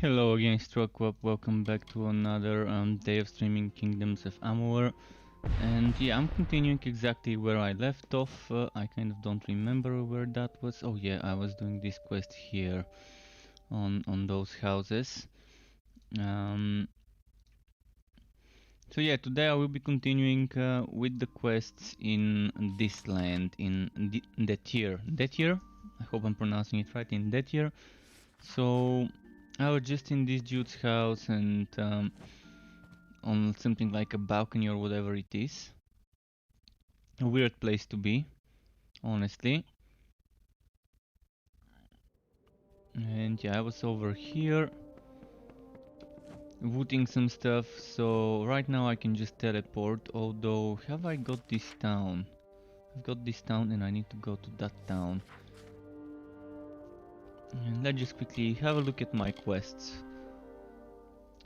Hello again, Stroke. Welcome back to another day of streaming Kingdoms of Amalur. And yeah, I'm continuing exactly where I left off. I kind of don't remember where that was. Oh yeah, I was doing this quest here on those houses. So yeah, today I will be continuing with the quests in this land, in Dathir. Dathir? I hope I'm pronouncing it right, in Dathir. So I was just in this dude's house and on something like a balcony or whatever it is. A weird place to be, honestly. And yeah, I was over here looting some stuff, so right now I can just teleport, although have I got this town? I've got this town and I need to go to that town. And let's just quickly have a look at my quests.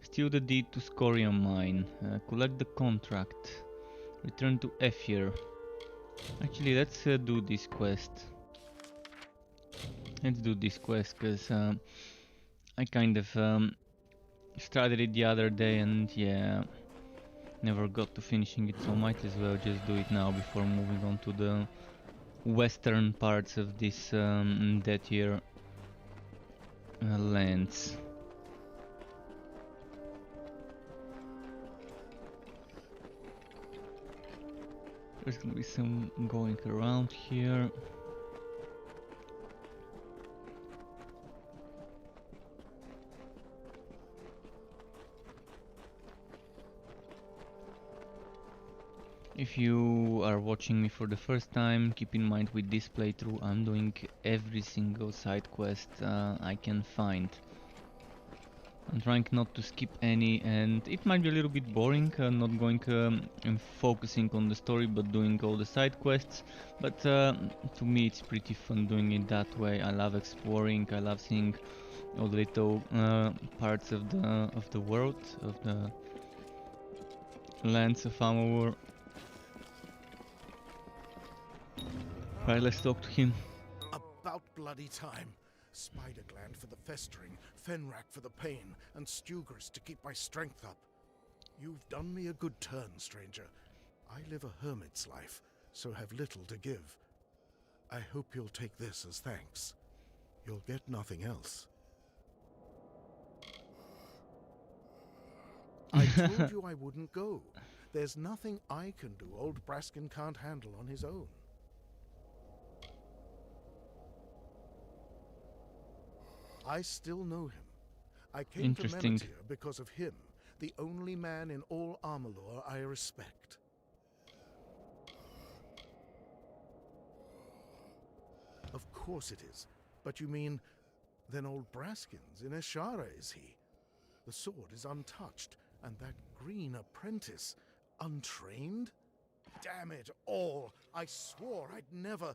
Steal the deed to Scoria Mine, collect the contract, return to Rathir. Actually, let's do this quest. Let's do this quest, because I kind of started it the other day and yeah, never got to finishing it, so might as well just do it now before moving on to the western parts of this Dathir lands. There's gonna be some going around here. If you are watching me for the first time, keep in mind with this playthrough I'm doing every single side quest I can find. I'm trying not to skip any, and it might be a little bit boring not going and focusing on the story but doing all the side quests, but to me it's pretty fun doing it that way. I love exploring, I love seeing all the little parts of the world, of the lands of Amalur. Right, let's talk to him. About bloody time. Spider gland for the festering, fenrack for the pain, and stugers to keep my strength up. You've done me a good turn, stranger. I live a hermit's life, so have little to give. I hope you'll take this as thanks. You'll get nothing else. I told you I wouldn't go. There's nothing I can do old Braskin can't handle on his own. I still know him. I came to Rathir because of him, the only man in all Amalur I respect. Of course it is. But you mean, then old Braskin's in Ashara, is he? The sword is untouched, and that green apprentice, untrained? Damn it all! I swore I'd never...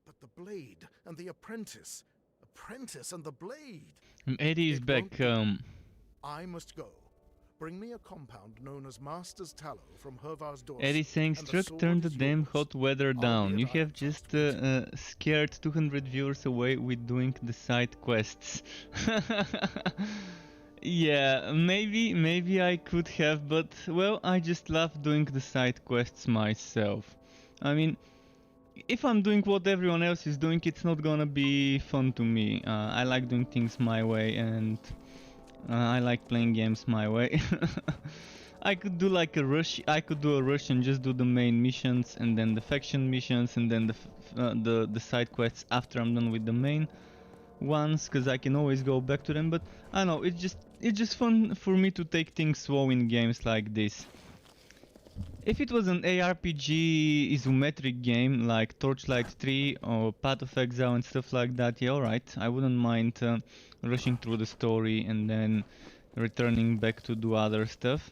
But the blade and the apprentice and the blade. Eddie is back. I must go. Bring me a compound known as Master's Tallow from Hervar's door. Eddie saying, Struck, turn the damn hot weather down. You have just scared 200 viewers away with doing the side quests. Yeah, maybe I could have, but well, I just love doing the side quests myself. I mean, if I'm doing what everyone else is doing, it's not gonna be fun to me. I like doing things my way, and I like playing games my way. I could do like a rush. I could do a rush and just do the main missions, and then the faction missions, and then the side quests after I'm done with the main ones, because I can always go back to them. But I know it's just fun for me to take things slow in games like this. If it was an ARPG isometric game like Torchlight 3 or Path of Exile and stuff like that, yeah, alright, I wouldn't mind rushing through the story and then returning back to do other stuff.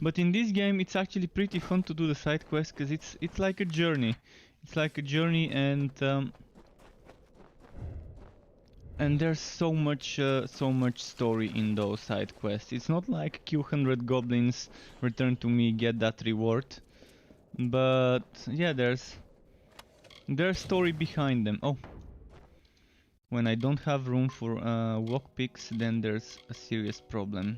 But in this game it's actually pretty fun to do the side quests, because it's like a journey. It's like a journey, and there's so much story in those side quests. It's not like kill 100 goblins, return to me, get that reward. But yeah, there's story behind them. Oh, When I don't have room for lockpicks, then there's a serious problem.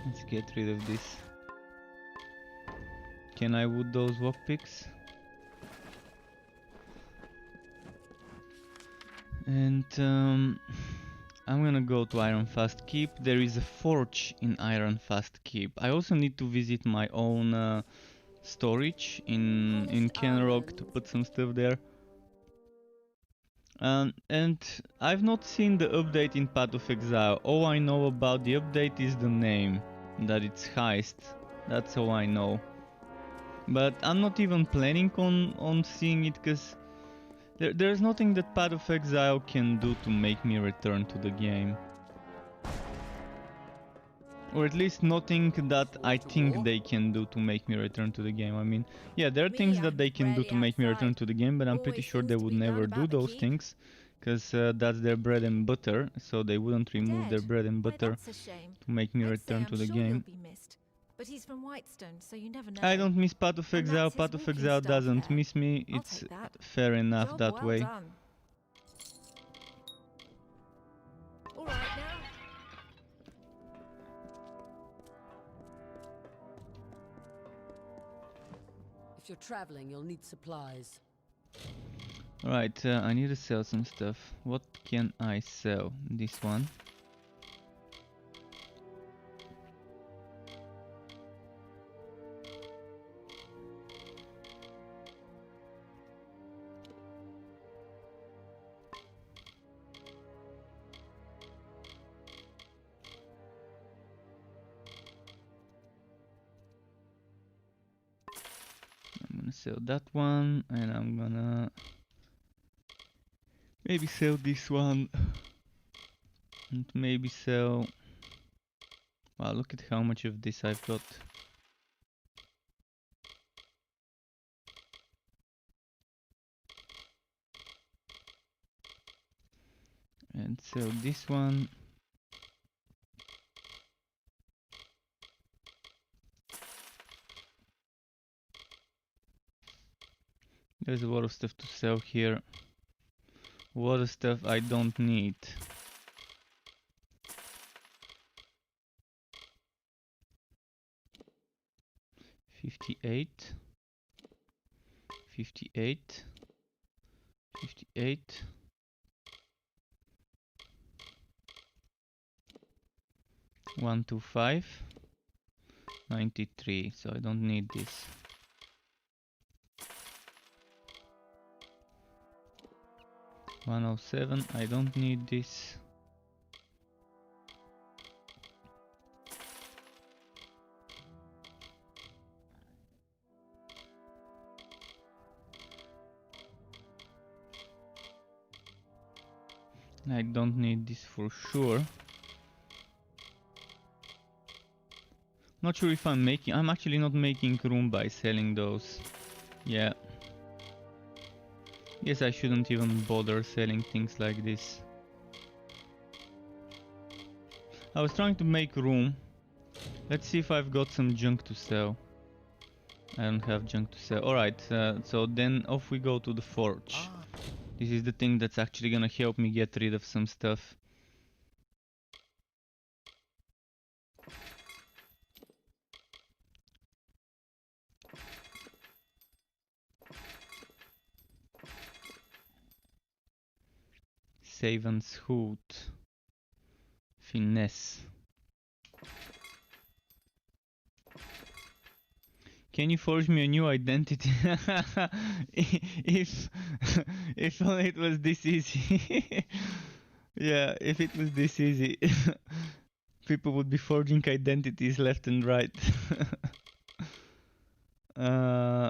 Let's get rid of this. Can I wood those lockpicks? And I'm gonna go to Ironfast Keep. There is a forge in Ironfast Keep. I also need to visit my own storage in Kenrock to put some stuff there. And I've not seen the update in Path of Exile. All I know about the update is the name, that it's Heist. That's all I know. But I'm not even planning on seeing it, because there's nothing that Path of Exile can do to make me return to the game. Or at least nothing that I think they can do to make me return to the game. I mean, yeah, there are things that they can do to make me return to the game, but I'm pretty sure they would never do those things, because that's their bread and butter, so they wouldn't remove their bread and butter to make me return to the game. But he's from Whitestone, so you never know. I don't miss Path of Exile, Path of Exile doesn't miss me, I'll it's take that. fair enough Job that well way. done. All right now. If you're traveling, you'll need supplies. Alright, I need to sell some stuff. What can I sell? This one. I'm gonna sell that one, and I'm gonna maybe sell this one, and maybe sell... Wow, look at how much of this I've got. And sell this one. There's a lot of stuff to sell here. A lot of stuff I don't need. $58. $58. $58. $125. $93. So I don't need this. $107. I don't need this. I don't need this for sure. Not sure if I'm actually not making room by selling those. Yeah. Yes, I shouldn't even bother selling things like this. I was trying to make room. Let's see if I've got some junk to sell. I don't have junk to sell. Alright, so then off we go to the forge. This is the thing that's actually gonna help me get rid of some stuff. Savan's Hood. Finesse. Can you forge me a new identity? if if only it was this easy. Yeah, if it was this easy, people would be forging identities left and right.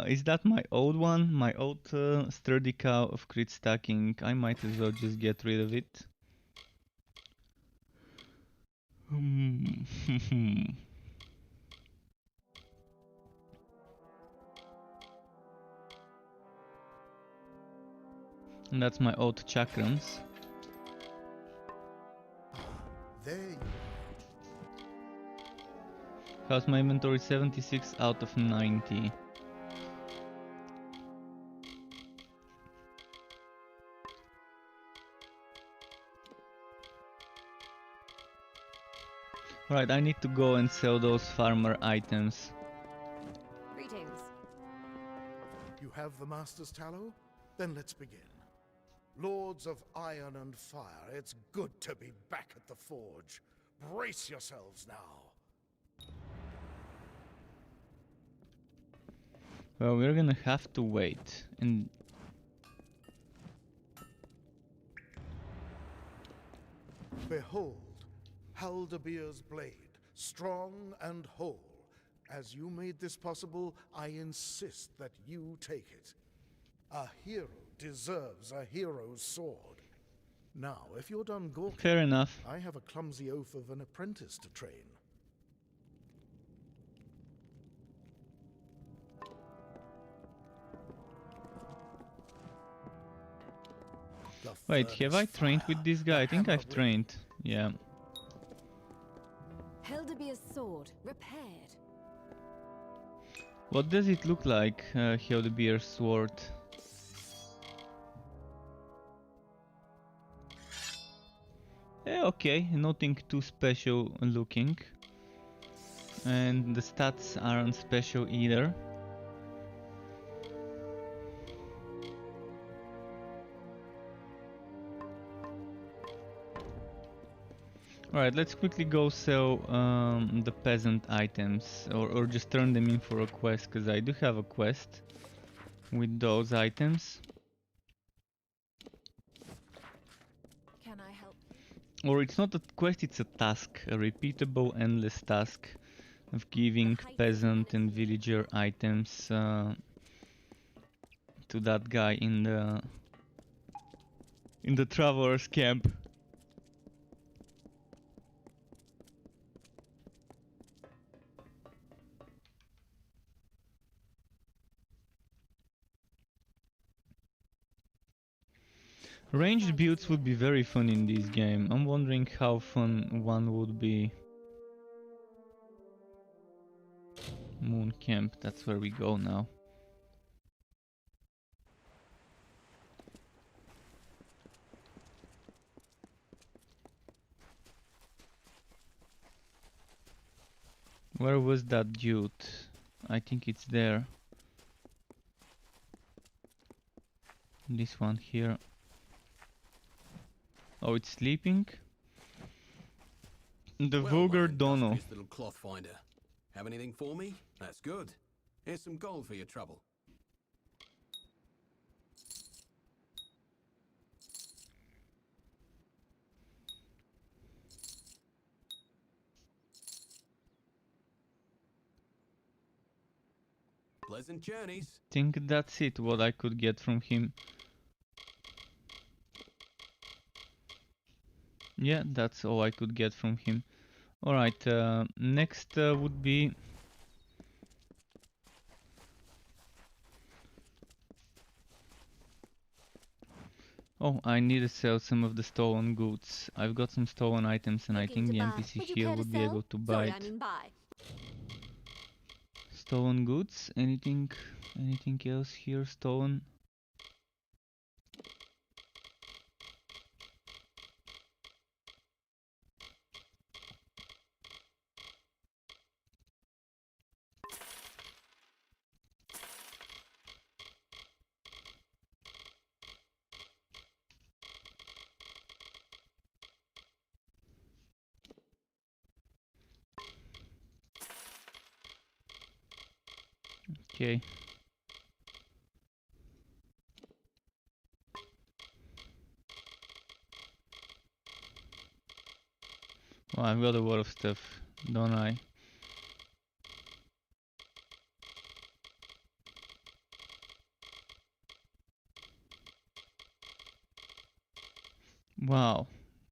Is that my old one? My old sturdy cow of crit stacking. I might as well just get rid of it. And that's my old chakrams. There you How's my inventory? 76 out of 90. Right, I need to go and sell those farmer items. Greetings. You have the Master's Tallow? Then let's begin. Lords of Iron and Fire, it's good to be back at the forge. Brace yourselves now. Well, we're gonna have to wait. And Behold, Haldebeer's blade, strong and whole. As you made this possible, I insist that you take it. A hero deserves a hero's sword. Now, if you're done gawking, fair enough. I have a clumsy oaf of an apprentice to train. The Wait, have I furnace trained fire, with this the guy? I think hammer I've trained. Yeah. Heldebeer's sword, repaired. What does it look like, Hildebeer's sword? Okay, nothing too special looking. And the stats aren't special either. Alright, let's quickly go sell the peasant items, or just turn them in for a quest, because I do have a quest with those items. Can I help? Or it's not a quest, it's a task, a repeatable endless task of giving peasant and villager items to that guy in the traveler's camp. Ranged builds would be very fun in this game. I'm wondering how fun one would be. Moon Camp, that's where we go now. Where was that dude? I think it's there. This one here. Oh, it's sleeping? The Well, vulgar my dono. industrious little cloth finder. Have anything for me? That's good. Here's some gold for your trouble. Pleasant journeys. Think that's it, what I could get from him. Yeah, that's all I could get from him. Alright, next would be... Oh, I need to sell some of the stolen goods. I've got some stolen items and I think the NPC here would be able to buy it. buy. Stolen goods? Anything else here stolen? Okay. Well, I've got a lot of stuff, don't I? Wow,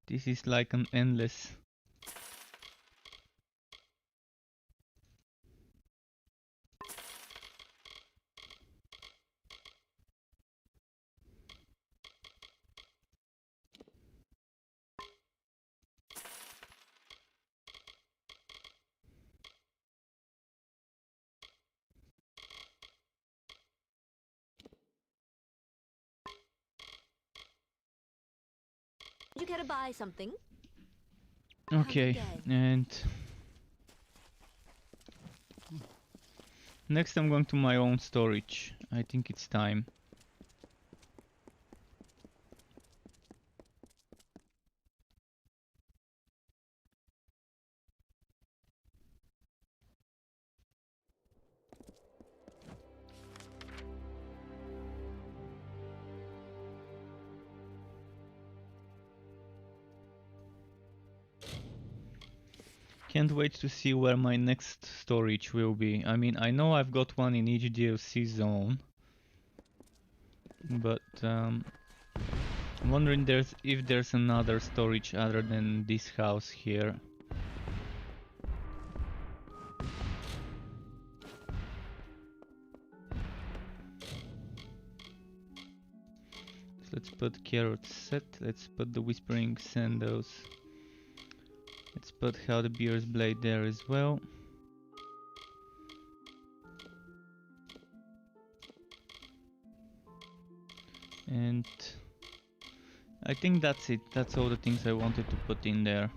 this is like an endless... Would you care to buy something? Okay, again. and next I'm going to my own storage. I think it's time. Can't wait to see where my next storage will be. I mean, I know I've got one in each DLC zone, but I'm wondering if there's another storage other than this house here. So let's put carrot set. Let's put the whispering sandals. Let's put how the beer's blade there as well. And I think that's it. That's all the things I wanted to put in there.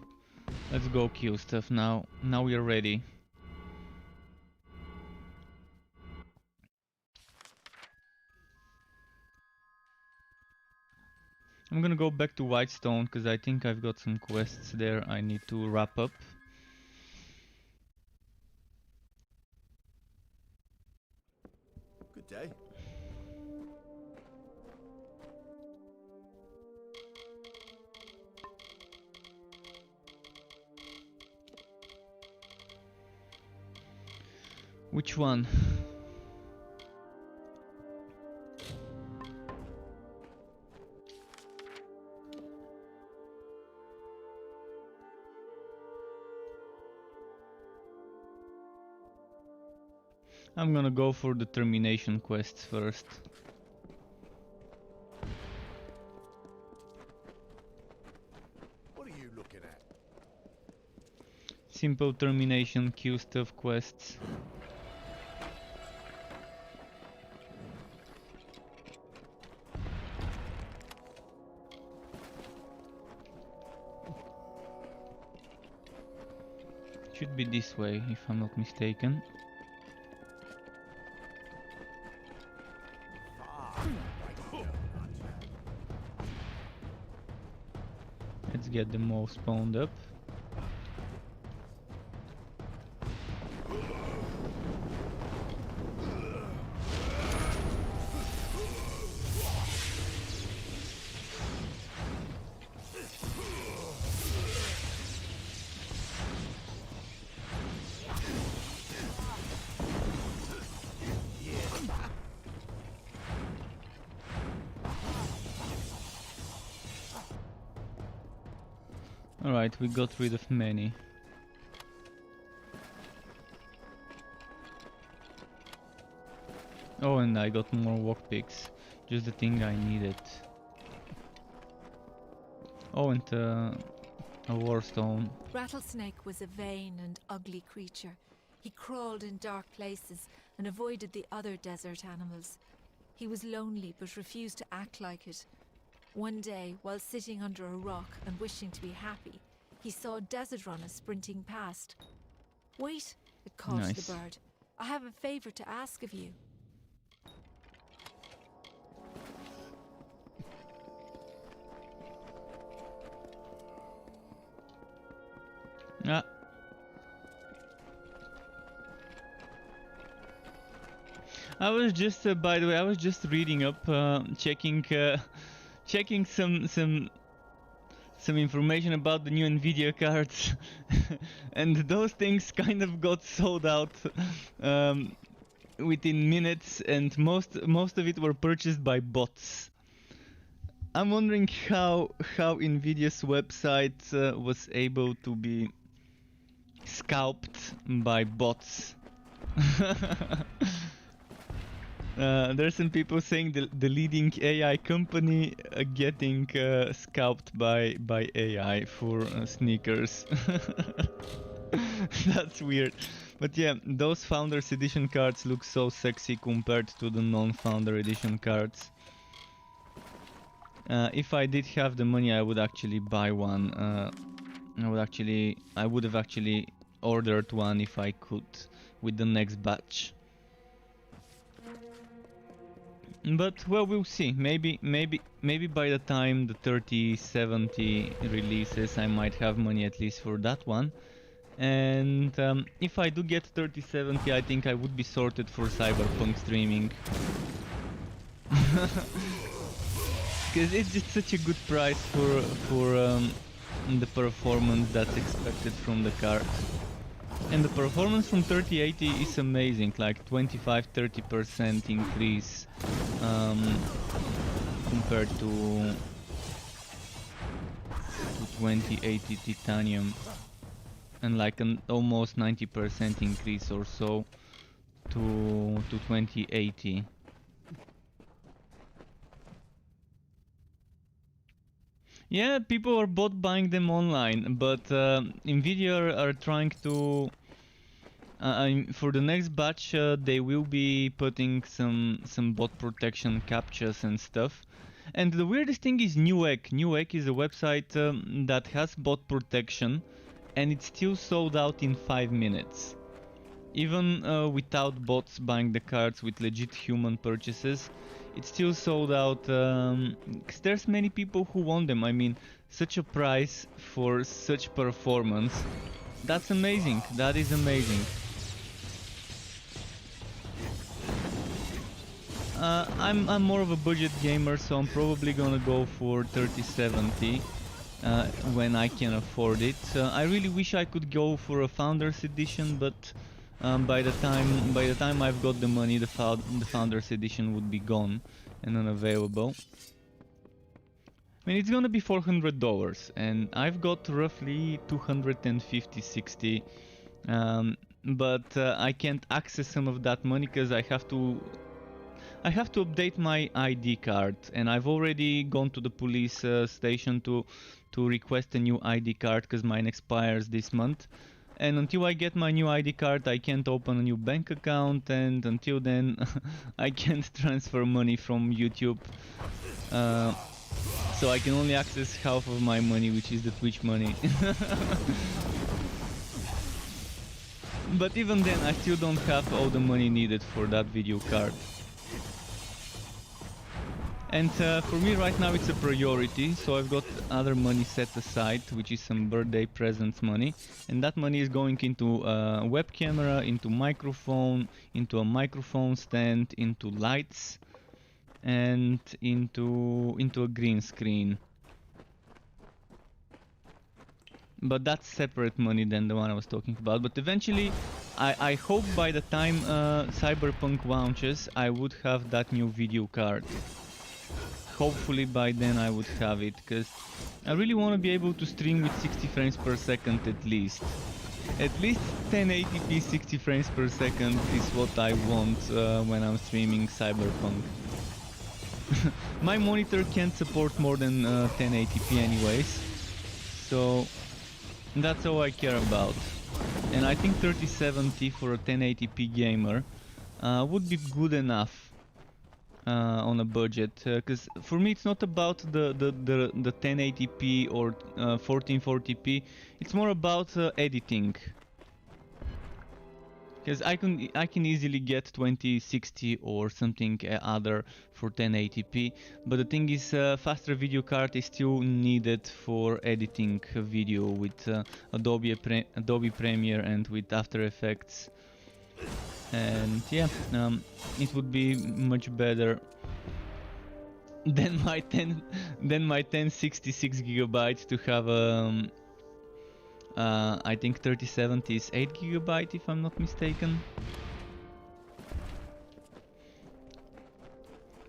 Let's go kill stuff now. Now we're ready. I'm gonna go back to Whitestone because I think I've got some quests there I need to wrap up. Good day. Which one? I'm gonna go for the termination quests first. What are you looking at? Simple termination queue stuff quests. Should be this way if I'm not mistaken. Let's get them all spawned up. Alright, we got rid of many. Oh, and I got more walk picks. Just the thing I needed. Oh, and a warstone. Rattlesnake was a vain and ugly creature. He crawled in dark places and avoided the other desert animals. He was lonely but refused to act like it. One day, while sitting under a rock and wishing to be happy, he saw a desert runner sprinting past. Wait, it called to Nice. the bird. I have a favor to ask of you. Ah. I was just, by the way, I was just reading up, checking some information about the new Nvidia cards, and those things kind of got sold out within minutes, and most of it were purchased by bots. I'm wondering how Nvidia's website was able to be scalped by bots. There's some people saying the leading AI company getting scalped by AI for sneakers. That's weird. But yeah, those Founders Edition cards look so sexy compared to the non-Founder Edition cards. If I did have the money, I would actually buy one. I would have actually ordered one if I could with the next batch. But well, we'll see. Maybe by the time the 3070 releases, I might have money at least for that one. And if I do get 3070, I think I would be sorted for Cyberpunk streaming. Because it's just such a good price for the performance that's expected from the card. And the performance from 3080 is amazing, like 25-30% increase compared to 2080 titanium, and like an almost 90% increase or so to 2080. Yeah, people are bot buying them online, but Nvidia are trying to. For the next batch, they will be putting some bot protection captchas and stuff. And the weirdest thing is Newegg. Newegg is a website that has bot protection, and it's still sold out in 5 minutes. Even without bots buying the cards with legit human purchases, it's still sold out, because there's many people who want them. I mean, such a price for such performance, that's amazing. That is amazing. I'm more of a budget gamer, so I'm probably gonna go for 3070 when I can afford it. I really wish I could go for a Founders Edition, but by the time I've got the money, the Founders Edition would be gone and unavailable. I mean, it's gonna be $400, and I've got roughly 250-60, but I can't access some of that money because I have to update my ID card, and I've already gone to the police station to request a new ID card because mine expires this month. And until I get my new ID card, I can't open a new bank account, and until then, I can't transfer money from YouTube. So I can only access half of my money, which is the Twitch money. But even then, I still don't have all the money needed for that video card. And for me right now it's a priority, so I've got other money set aside, which is some birthday presents money, and that money is going into a web camera, into microphone, into a microphone stand, into lights, and into a green screen. But that's separate money than the one I was talking about. But eventually, I hope by the time Cyberpunk launches, I would have that new video card. Hopefully by then I would have it, because I really want to be able to stream with 60 frames per second at least. At least 1080p 60 frames per second is what I want when I'm streaming Cyberpunk. My monitor can't support more than 1080p anyways, so that's all I care about. And I think 3070 for a 1080p gamer would be good enough. On a budget, because for me it's not about the 1080p or 1440p. It's more about editing. Because I can easily get 2060 or something other for 1080p. But the thing is, faster video card is still needed for editing video with Adobe Premiere and with After Effects. And yeah, it would be much better than my 1066 gigabytes to have I think 3070 is 8 gigabyte if I'm not mistaken.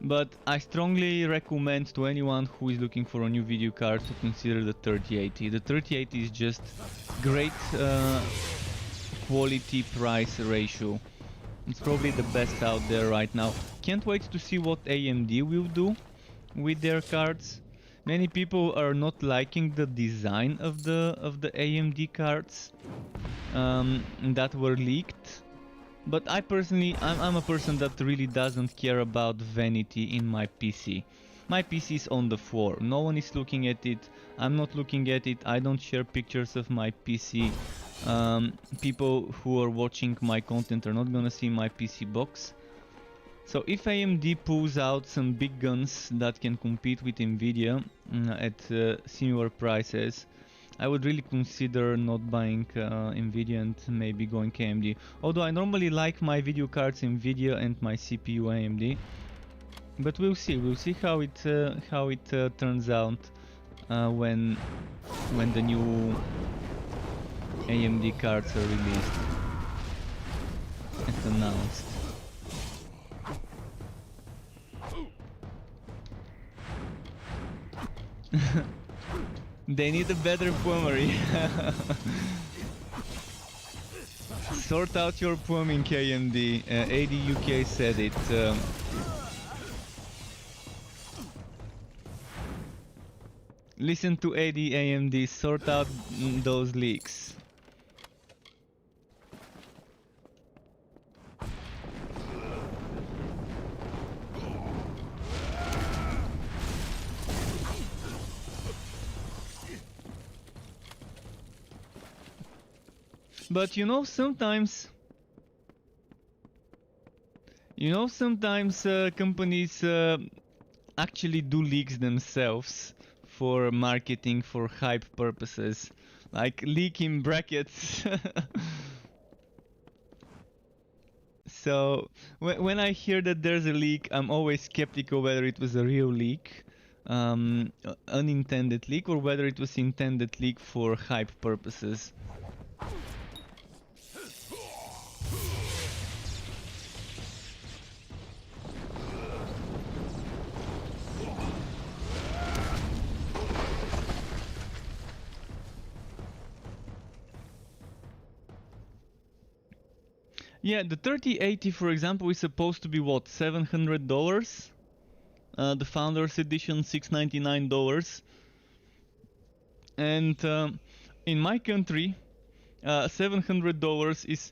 But I strongly recommend to anyone who is looking for a new video card to consider the 3080. The 3080 is just great quality price ratio. It's probably the best out there right now. Can't wait to see what AMD will do with their cards. Many people are not liking the design of the AMD cards that were leaked. But I personally, I'm a person that really doesn't care about vanity in my PC. My PC is on the floor. No one is looking at it. I'm not looking at it. I don't share pictures of my PC. People who are watching my content are not gonna see my PC box. So if AMD pulls out some big guns that can compete with Nvidia at similar prices, I would really consider not buying Nvidia and maybe going AMD. Although I normally like my video cards Nvidia and my CPU AMD, but we'll see. We'll see how it turns out when the new AMD cards are released and announced. They need a better plumbery. Sort out your plumbing, AMD. AD UK said it. Listen to AD AMD, sort out those leaks. But sometimes companies actually do leaks themselves for marketing, for hype purposes, like leak in brackets. So when I hear that there's a leak, I'm always skeptical whether it was a real leak, unintended leak, or whether it was intended leak for hype purposes. Yeah, the 3080, for example, is supposed to be what, $700? The Founders Edition, $699. And in my country, $700 is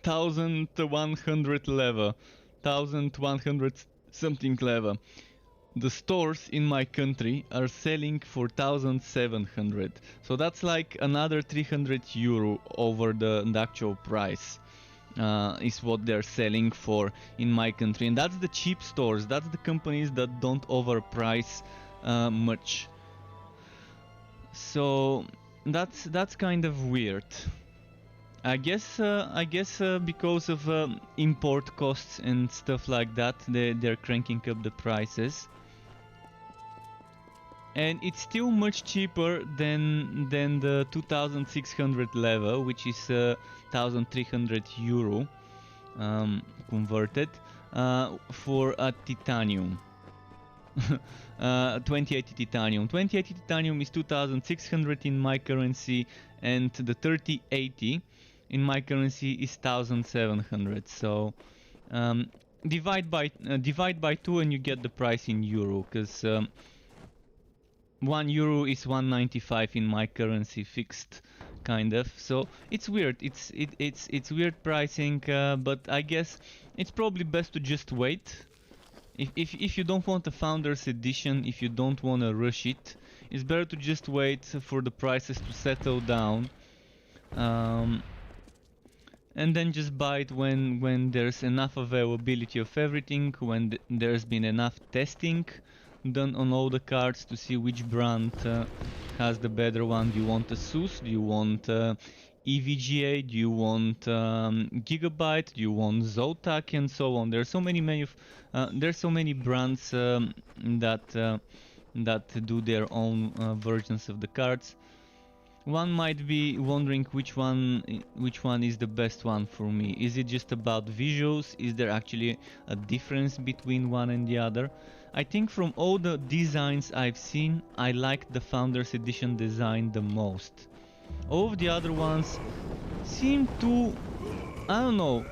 1,100 leva, 1,100 something leva. The stores in my country are selling for 1,700. So that's like another 300 euro over the actual price. Is what they're selling for in my country, and that's the cheap stores. That's the companies that don't overprice much. So that's kind of weird. I guess because of import costs and stuff like that, they're cranking up the prices. And it's still much cheaper than the 2,600 level, which is 1,300 euro converted for a titanium. 2080 titanium. 2080 titanium is 2,600 in my currency, and the 3080 in my currency is 1,700. So divide by 2 and you get the price in euro, because 1 euro is 1.95 in my currency, fixed, kind of. So it's weird. It's weird pricing, but I guess it's probably best to just wait. If you don't want a Founders Edition, if you don't want to rush it, it's better to just wait for the prices to settle down, and then just buy it when there's enough availability of everything, when there's been enough testing done on all the cards to see which brand has the better one. Do you want Asus? Do you want EVGA? Do you want Gigabyte? Do you want Zotac? And so on. There's so many brands that do their own versions of the cards. One might be wondering which one is the best one for me. Is it just about visuals? Is there actually a difference between one and the other? I think from all the designs I've seen, I like the Founders Edition design the most. All of the other ones seem too, I don't know,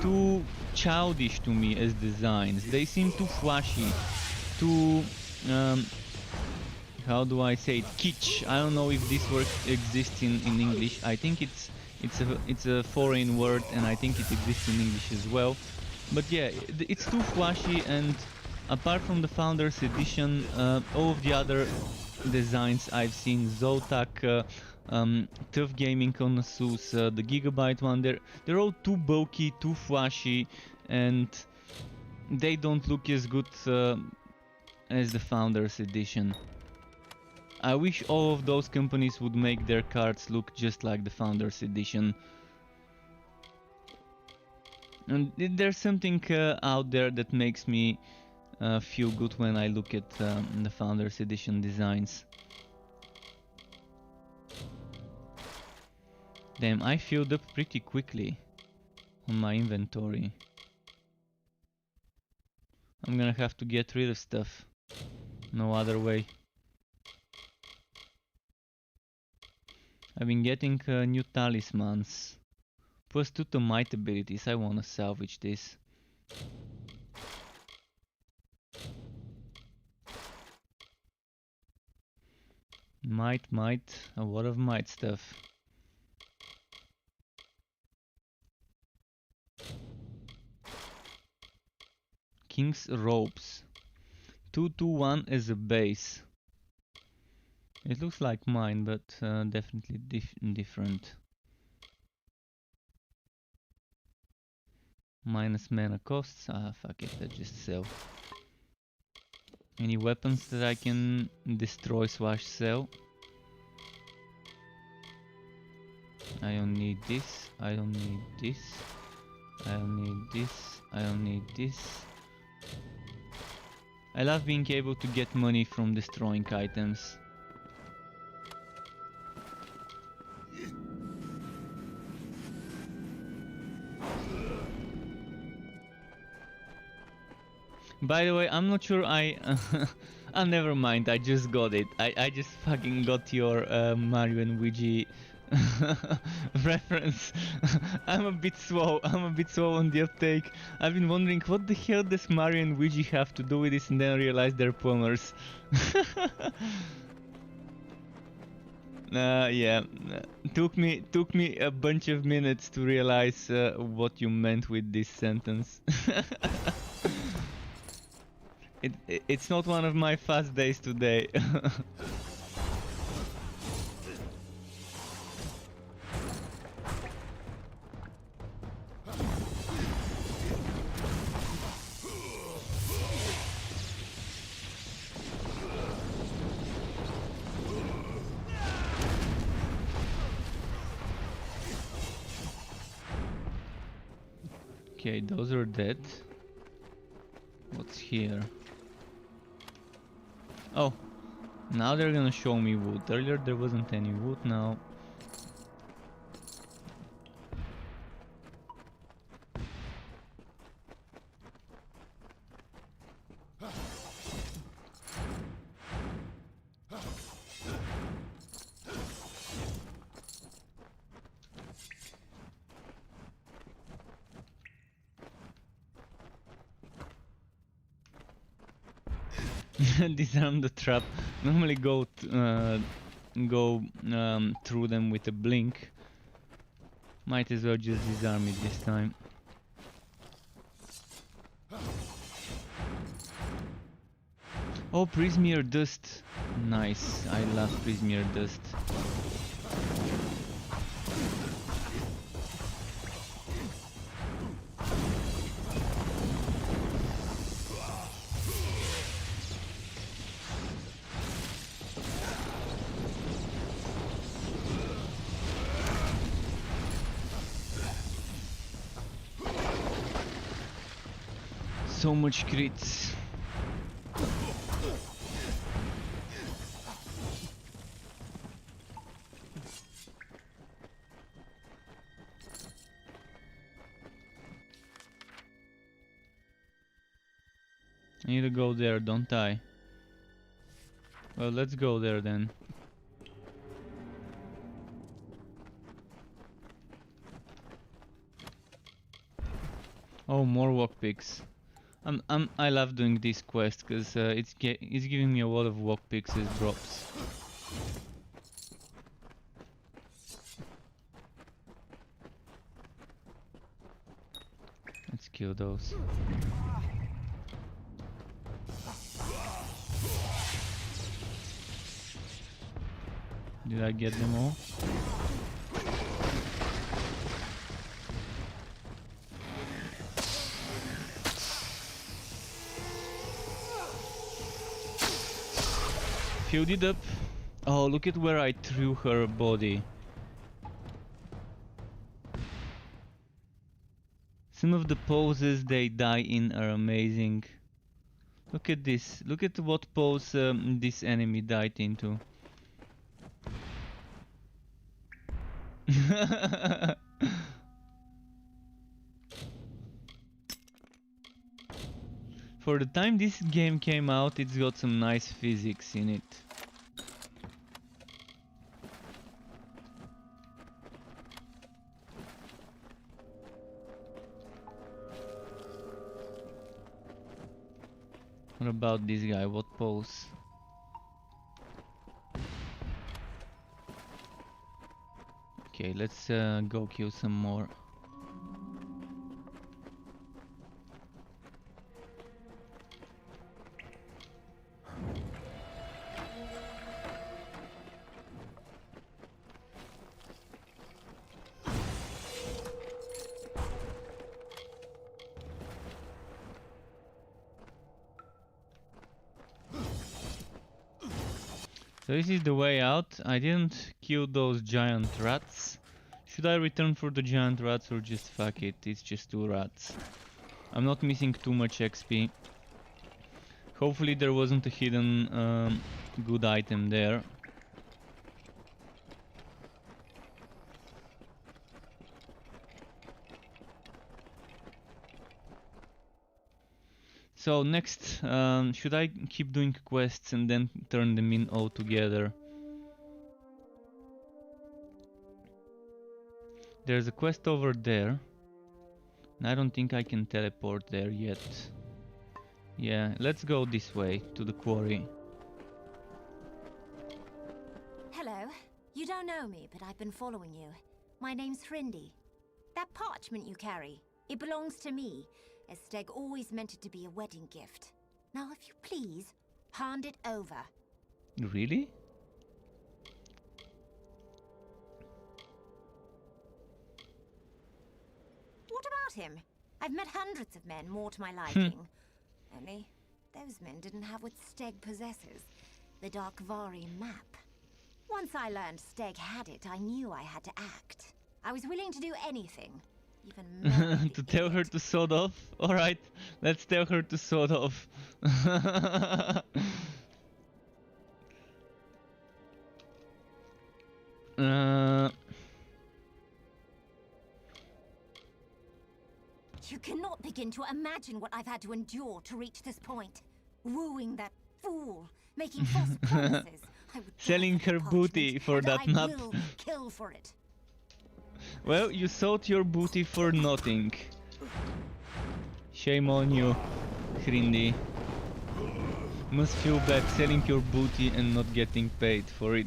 too childish to me as designs. They seem too flashy, too, how do I say it, kitsch. I don't know if this word exists in English. I think it's a foreign word, and I think it exists in English as well. But yeah, it's too flashy, and apart from the Founders Edition, all of the other designs I've seen, Zotac, Tough Gaming on Asus, the Gigabyte one, they're all too bulky, too flashy, and they don't look as good as the Founders Edition. I wish all of those companies would make their cards look just like the Founders Edition. And there's something out there that makes me feel good when I look at the Founders Edition designs. Damn, I filled up pretty quickly on my inventory. I'm gonna have to get rid of stuff. No other way. I've been getting new talismans. Plus 2 to might abilities. I wanna salvage this. Might, a lot of might stuff. King's Robes. 221 as a base. It looks like mine, but definitely different. Minus mana costs. Ah, fuck it, let's just sell. Any weapons that I can destroy / sell? I don't need this. I don't need this. I don't need this. I don't need this. I love being able to get money from destroying items. By the way, I'm not sure ah, never mind, I just got it. I just fucking got your Mario and Luigi reference. I'm a bit slow on the uptake. I've been wondering what the hell does Mario and Luigi have to do with this, and then I realized they're plumbers. Yeah, took me a bunch of minutes to realize what you meant with this sentence. It's not one of my fast days today. Okay, those are dead. What's here? Oh, now they're gonna show me wood. Earlier there wasn't any wood, now. Disarm the trap. Normally go through them with a blink. Might as well just disarm it this time. Oh, Prismeer dust. Nice. I love Prismeer dust. So much crits. I need to go there, don't I? Well, let's go there then. Oh, more lockpicks. I love doing this quest because it's giving me a lot of lockpicks as drops. Let's kill those. Did I get them all? Filled it up. Oh, look at where I threw her body. Some of the poses they die in are amazing. Look at this. Look at what pose this enemy died into. For the time this game came out, it's got some nice physics in it. What about this guy? What pose? Okay, let's go kill some more. So this is the way out. I didn't kill those giant rats. Should I return for the giant rats or just fuck it? It's just 2 rats. I'm not missing too much XP. Hopefully there wasn't a hidden good item there. So next, should I keep doing quests and then turn them in all together? There's a quest over there. And I don't think I can teleport there yet. Yeah, let's go this way to the quarry. Hello. You don't know me, but I've been following you. My name's Hrindi. That parchment you carry, it belongs to me, as Steg always meant it to be a wedding gift. Now, if you please, hand it over. Really? What about him? I've met hundreds of men more to my liking. Only, those men didn't have what Steg possesses. The Darkvari map. Once I learned Steg had it, I knew I had to act. I was willing to do anything. Even to tell her to sod off? Alright, let's tell her to sod off. You cannot begin to imagine what I've had to endure to reach this point. Wooing that fool, making false promises. I would Selling her booty for that map. I will kill for it. Well, you sold your booty for nothing. Shame on you, Hrindi. Must feel bad selling your booty and not getting paid for it.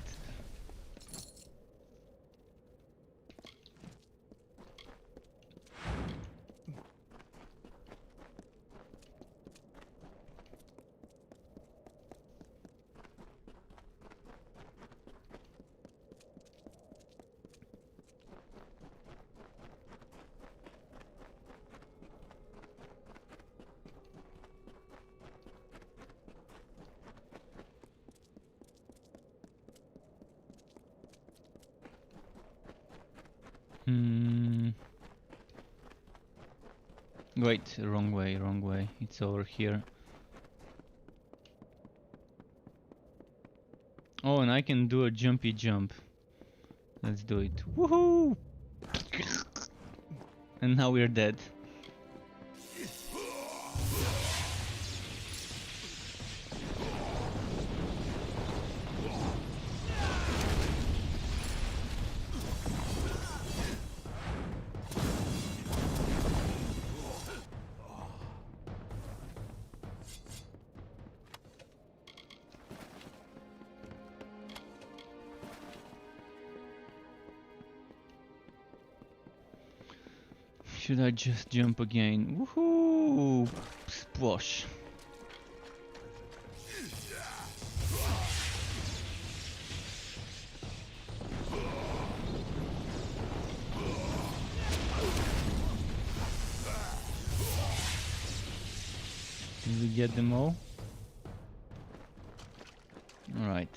Wait, wrong way, wrong way. It's over here. Oh, and I can do a jumpy jump. Let's do it. Woohoo! And now we're dead. Should I just jump again? Woohoo! Splosh. get them all? Alright.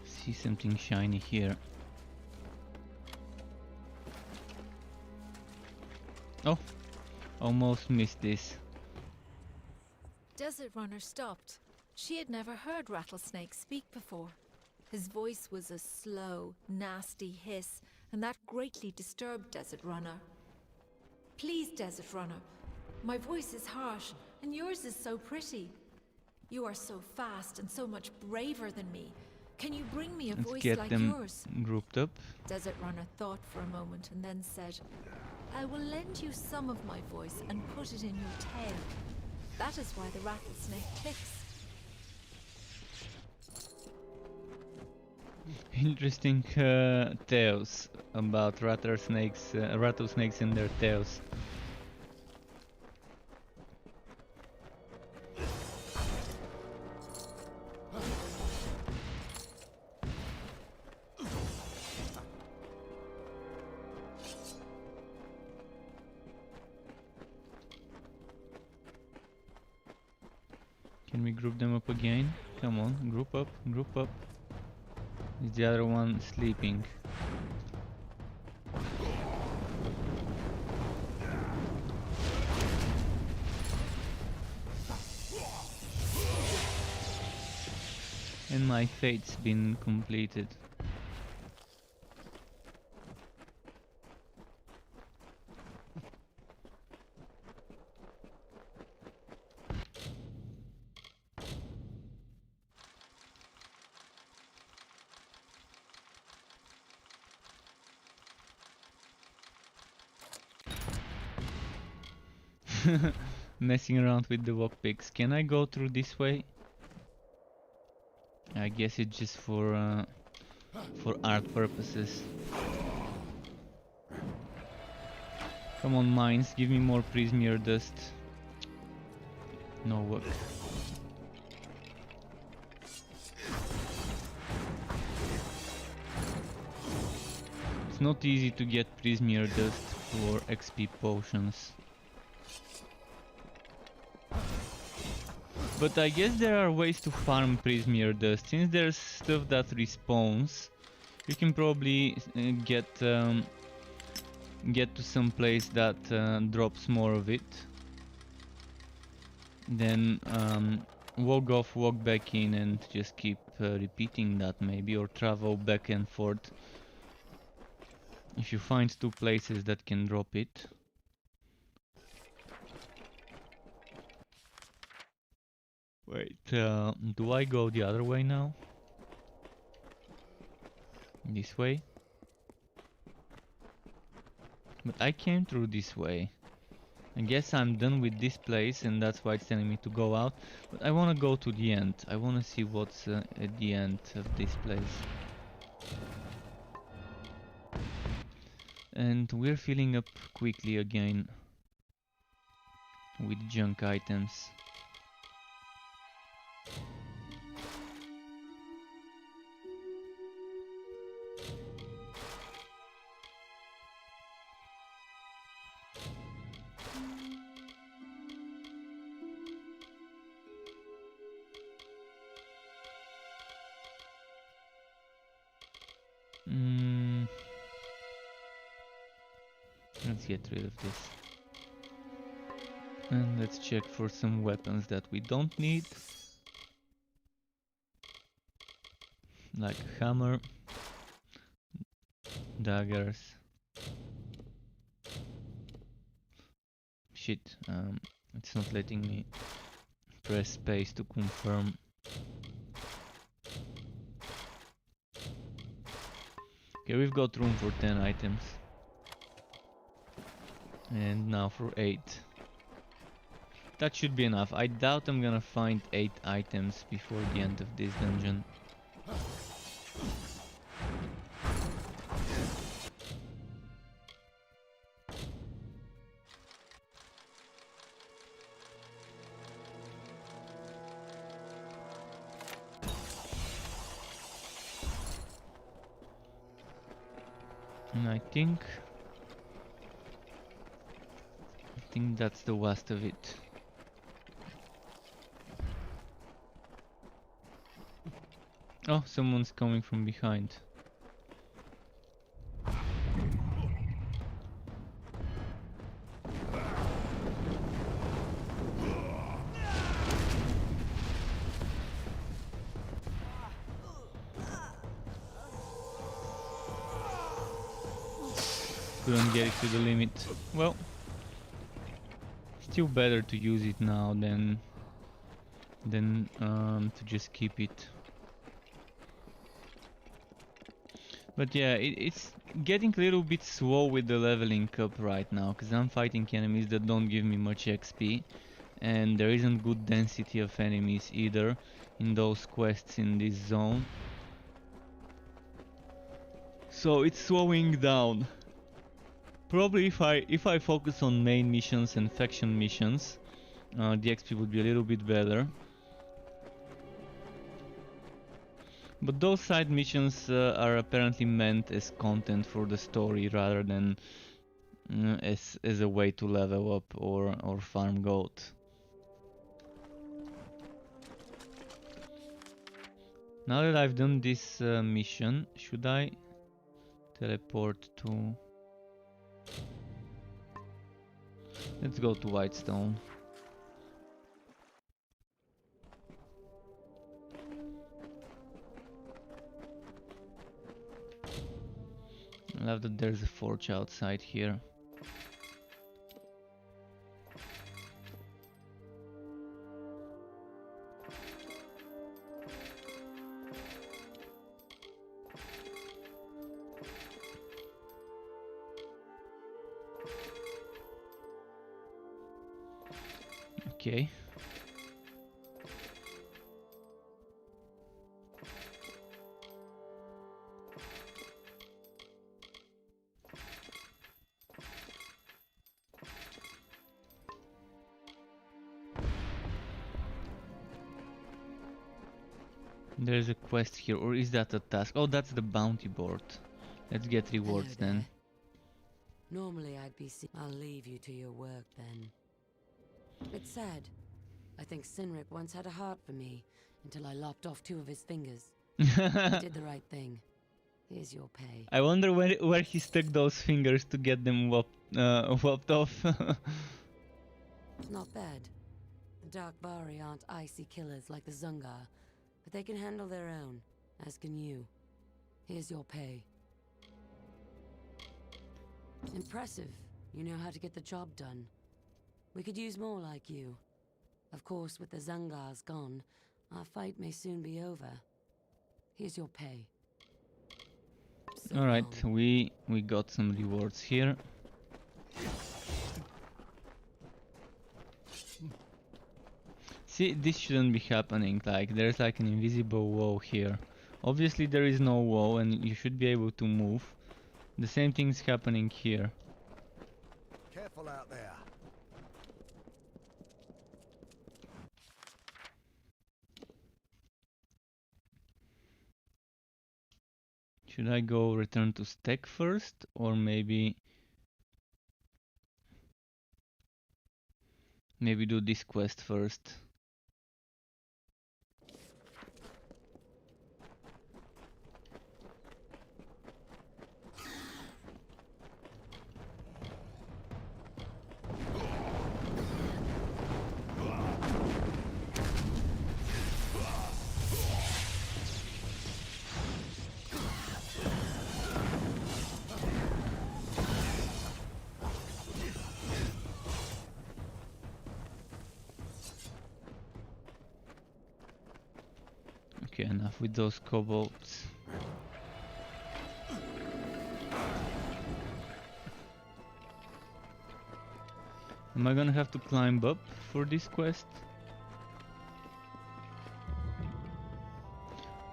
See something shiny here. Oh, almost missed this. Desert Runner stopped. She had never heard Rattlesnake speak before. His voice was a slow, nasty hiss, and that greatly disturbed Desert Runner. Please, Desert Runner, my voice is harsh, and yours is so pretty. You are so fast and so much braver than me. Can you bring me a Let's voice get like them yours? grouped up. Desert Runner thought for a moment and then said, I will lend you some of my voice and put it in your tail. That is why the rattlesnake clicks. Interesting tales about rattlesnakes and their tails. Can we group them up again? Come on, group up, group up. Is the other one sleeping? And my fate's been completed. Messing around with the lockpicks. Can I go through this way? I guess it's just for art purposes. Come on, mines, give me more prismier dust. No work. It's not easy to get prismier dust for XP potions. But I guess there are ways to farm prismier dust. Since there's stuff that respawns, you can probably get to some place that drops more of it. Then walk off, walk back in, and just keep repeating that maybe, or travel back and forth. If you find two places that can drop it. Wait, do I go the other way now? This way? But I came through this way. I guess I'm done with this place and that's why it's telling me to go out. But I wanna go to the end. I wanna see what's at the end of this place. And we're filling up quickly again with junk items. Let's get rid of this. And let's check for some weapons that we don't need. Like hammer, daggers. Shit, it's not letting me press space to confirm. Okay, we've got room for 10 items. And now for 8. That should be enough. I doubt I'm gonna find 8 items before the end of this dungeon. And I think that's the last of it. Oh, someone's coming from behind. Couldn't get it to the limit. Well, still better to use it now than to just keep it. But yeah, it's getting a little bit slow with the leveling up right now, because I'm fighting enemies that don't give me much XP, and there isn't good density of enemies either in those quests in this zone. So it's slowing down. Probably if I focus on main missions and faction missions, the XP would be a little bit better. But those side missions are apparently meant as content for the story rather than as a way to level up or farm gold. Now that I've done this mission, should I teleport to... Let's go to Whitestone. I love that there's a forge outside here. Okay. There's a quest here, or is that a task? Oh, that's the bounty board. Let's get rewards then. Normally I'd be I'll leave you to your work then. It's sad. I think Sinric once had a heart for me until I lopped off 2 of his fingers. I did the right thing. Here's your pay. I wonder where he stuck those fingers to get them whopped off. Not bad. The Dark Vari aren't icy killers like the Zungar, but they can handle their own, as can you. Here's your pay. Impressive. You know how to get the job done. We could use more like you. Of course, with the Zungars gone, our fight may soon be over. Here's your pay. So Alright, we got some rewards here. See, this shouldn't be happening. Like, there's like an invisible wall here. Obviously there is no wall and you should be able to move. The same thing's happening here. Careful out there. Should I go return to Steg first, or maybe do this quest first? Okay, enough with those kobolds. Am I gonna have to climb up for this quest?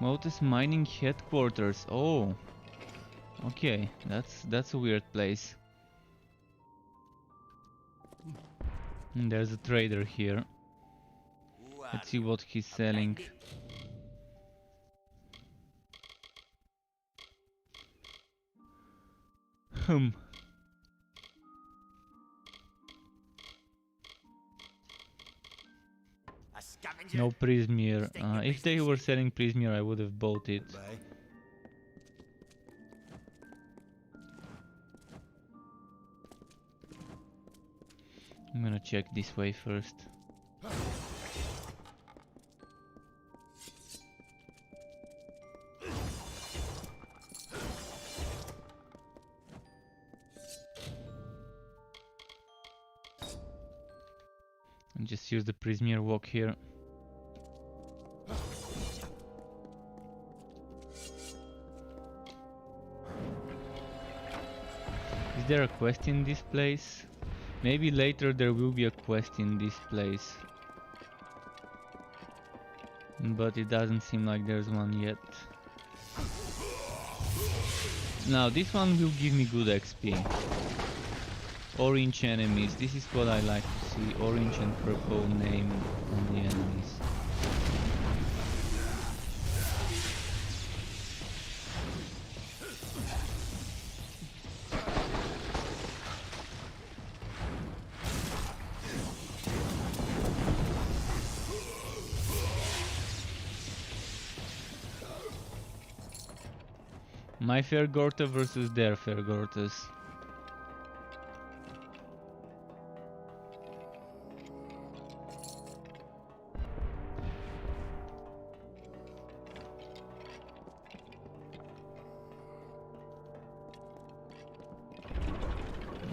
Motus Mining Headquarters. Oh, okay, that's a weird place. And there's a trader here. Let's see what he's selling. A scavenger. No Prismere. If they were selling Prismere, I would have bought it. Goodbye. I'm gonna check this way first. And just use the Prismere walk here. Is there a quest in this place? Maybe later there will be a quest in this place. But it doesn't seem like there's one yet. Now this one will give me good XP. Orange enemies, this is what I like to see. Orange and purple name on the enemies. My fair Gorta versus their fair Gortas.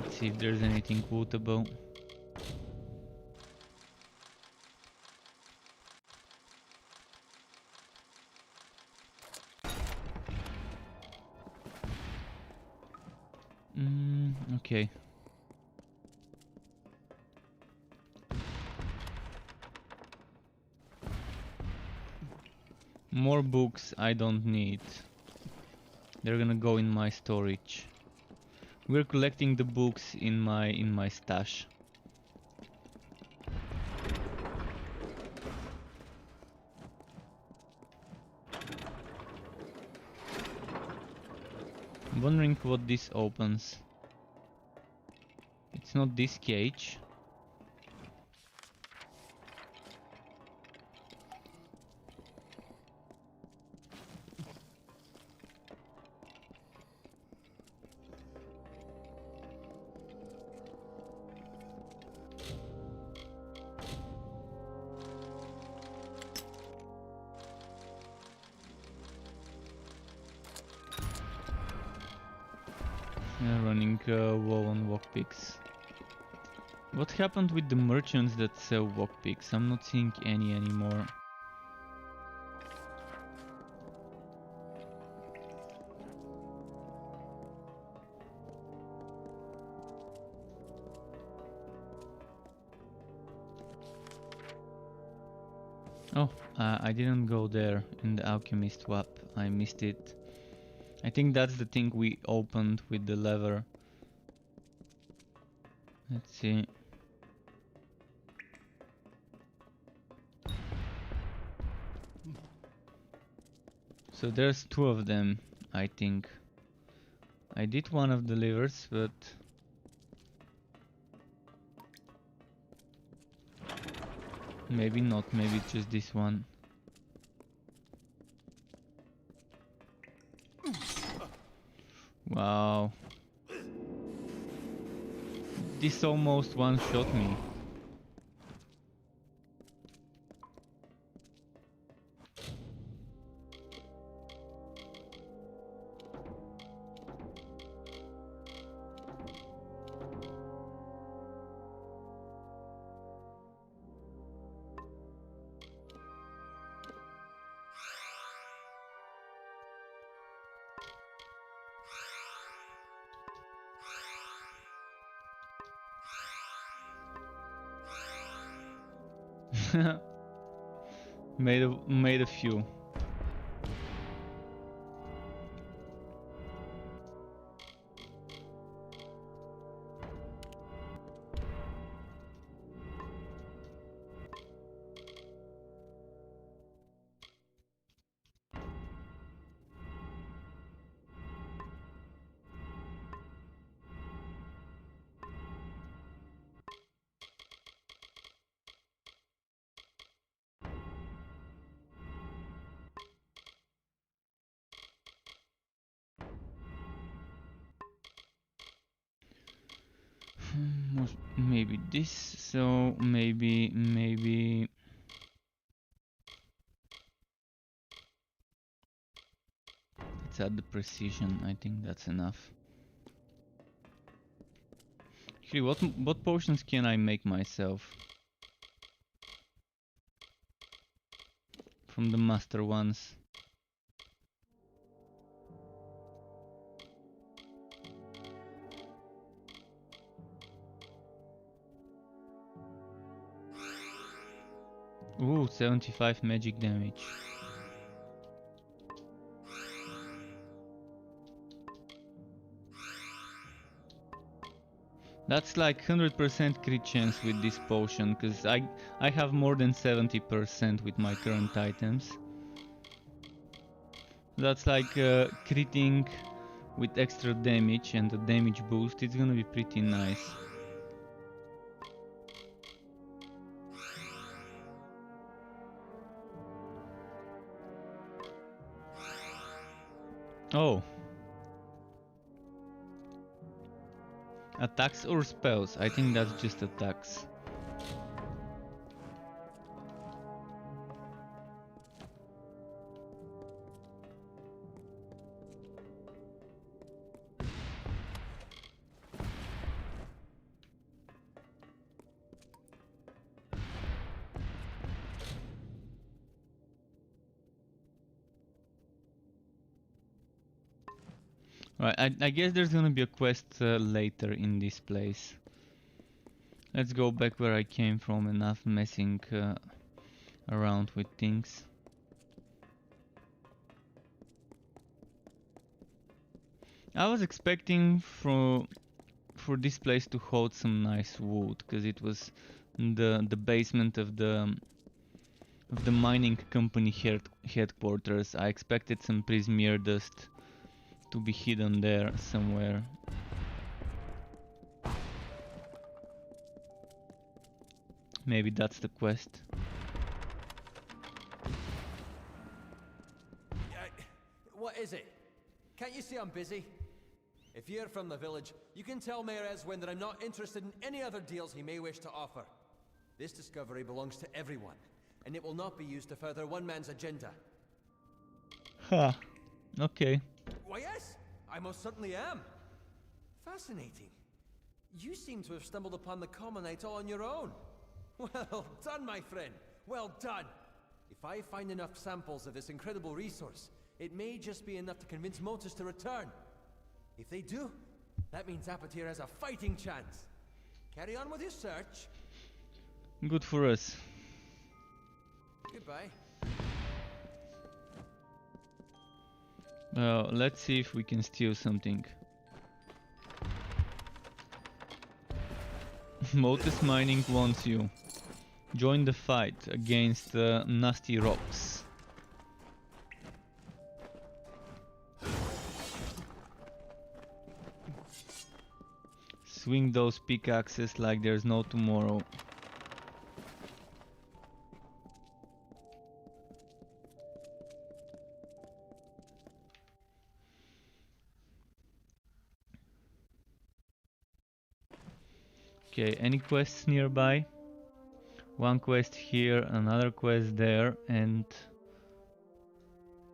Let's see if there's anything quotable. Okay. More books I don't need. They're gonna go in my storage. We're collecting the books in my stash. I'm wondering what this opens. It's not this cage. Running WoW on lockpicks. What happened with the merchants that sell lockpicks? I'm not seeing any anymore. Oh, I didn't go there in the alchemist swap. I missed it. I think that's the thing we opened with the lever. Let's see. So there's two of them, I think. I did one of the levers, but maybe not, maybe it's just this one. Wow. This almost one-shot me. made a few. maybe this, so maybe let's add the precision. I think that's enough. Actually, what potions can I make myself from the master ones? Ooh, 75 magic damage. That's like 100% crit chance with this potion, because I have more than 70% with my current items. That's like critting with extra damage and the damage boost. It's gonna be pretty nice. Oh. Attacks or spells? I think that's just attacks. Right, I guess there's gonna be a quest later in this place. Let's go back where I came from, enough messing around with things. I was expecting for this place to hold some nice wood, because it was the basement of the mining company headquarters. I expected some prismere dust to be hidden there somewhere. Maybe that's the quest. What is it? Can't you see I'm busy? If you're from the village, you can tell Mayor Eswin that I'm not interested in any other deals he may wish to offer. This discovery belongs to everyone, and it will not be used to further one man's agenda. Huh. Okay. Why yes, I most certainly am. Fascinating. You seem to have stumbled upon the Commonite all on your own. Well done, my friend. Well done. If I find enough samples of this incredible resource, it may just be enough to convince Motus to return. If they do, that means Apatir has a fighting chance. Carry on with your search. Good for us. Goodbye. Well, let's see if we can steal something. Motus Mining wants you. Join the fight against nasty rocks. Swing those pickaxes like there's no tomorrow. Okay, any quests nearby? One quest here, another quest there, and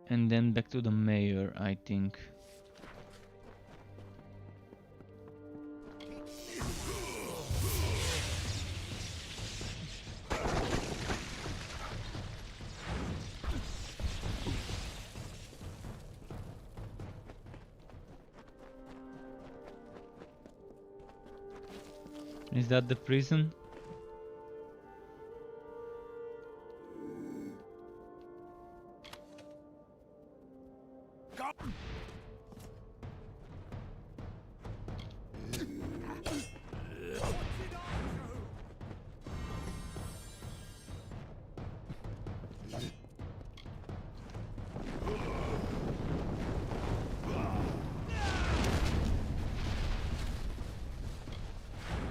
then back to the mayor, I think. Is that the prison?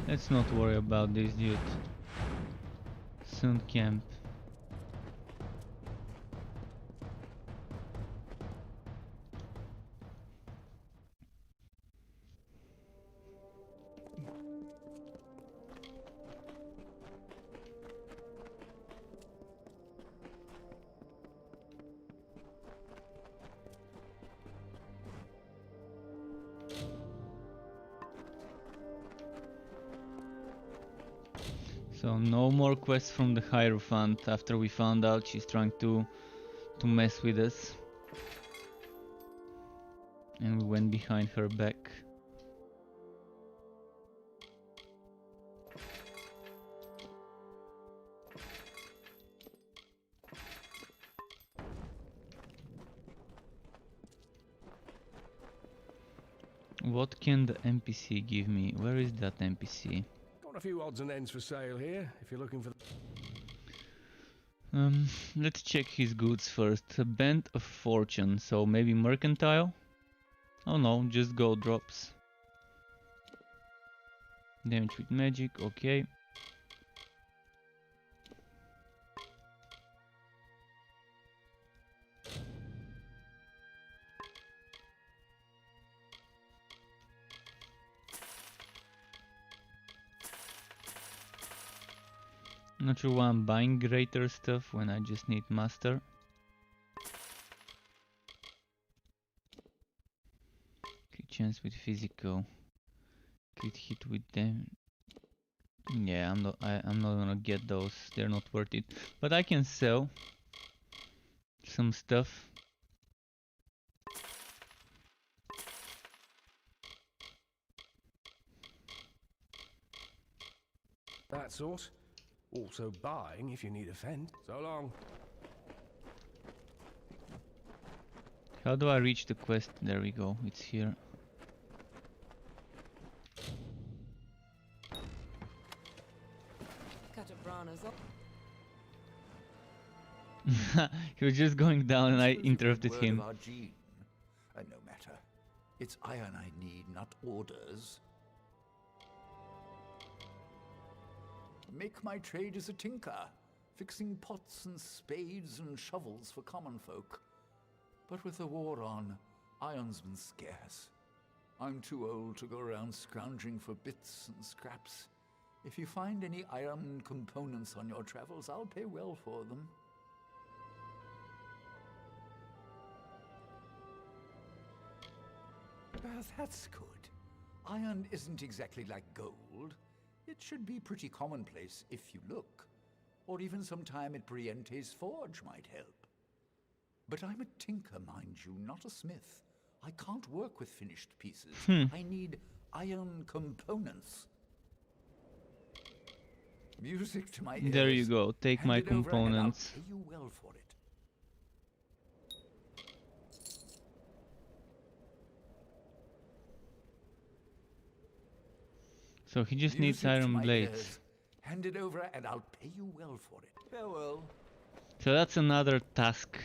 Let's not worry about this dude. Soon camp. So no more quests from the Hierophant after we found out she's trying to mess with us. And we went behind her back. What can the NPC give me? Where is that NPC? Got a few odds and ends for sale here, if you're looking for... Let's check his goods first. A Band of Fortune, so maybe mercantile? Oh no, just gold drops. Damage with magic, okay. Not sure why I'm buying greater stuff when I just need master. Crit chance with physical. Crit hit with them. Yeah, I'm not gonna get those. They're not worth it. But I can sell some stuff. that sort. Also buying if you need a fend. So long. How do I reach the quest? There we go, it's here. He was just going down and I interrupted him. No matter. It's iron I need, not orders. Make my trade as a tinker, fixing pots and spades and shovels for common folk. But with the war on, iron's been scarce. I'm too old to go around scrounging for bits and scraps. If you find any iron components on your travels, I'll pay well for them. Well, that's good. Iron isn't exactly like gold. It should be pretty commonplace if you look. Or even some time at Briente's forge might help. But I'm a tinker, mind you, not a smith. I can't work with finished pieces. I need iron components. Music to my ears. There you go, take Hand my it over and I'll components. pay you well for it. So he just needs Music to iron my blades. ears. Hand it over and I'll pay you well for it. Farewell. So that's another task,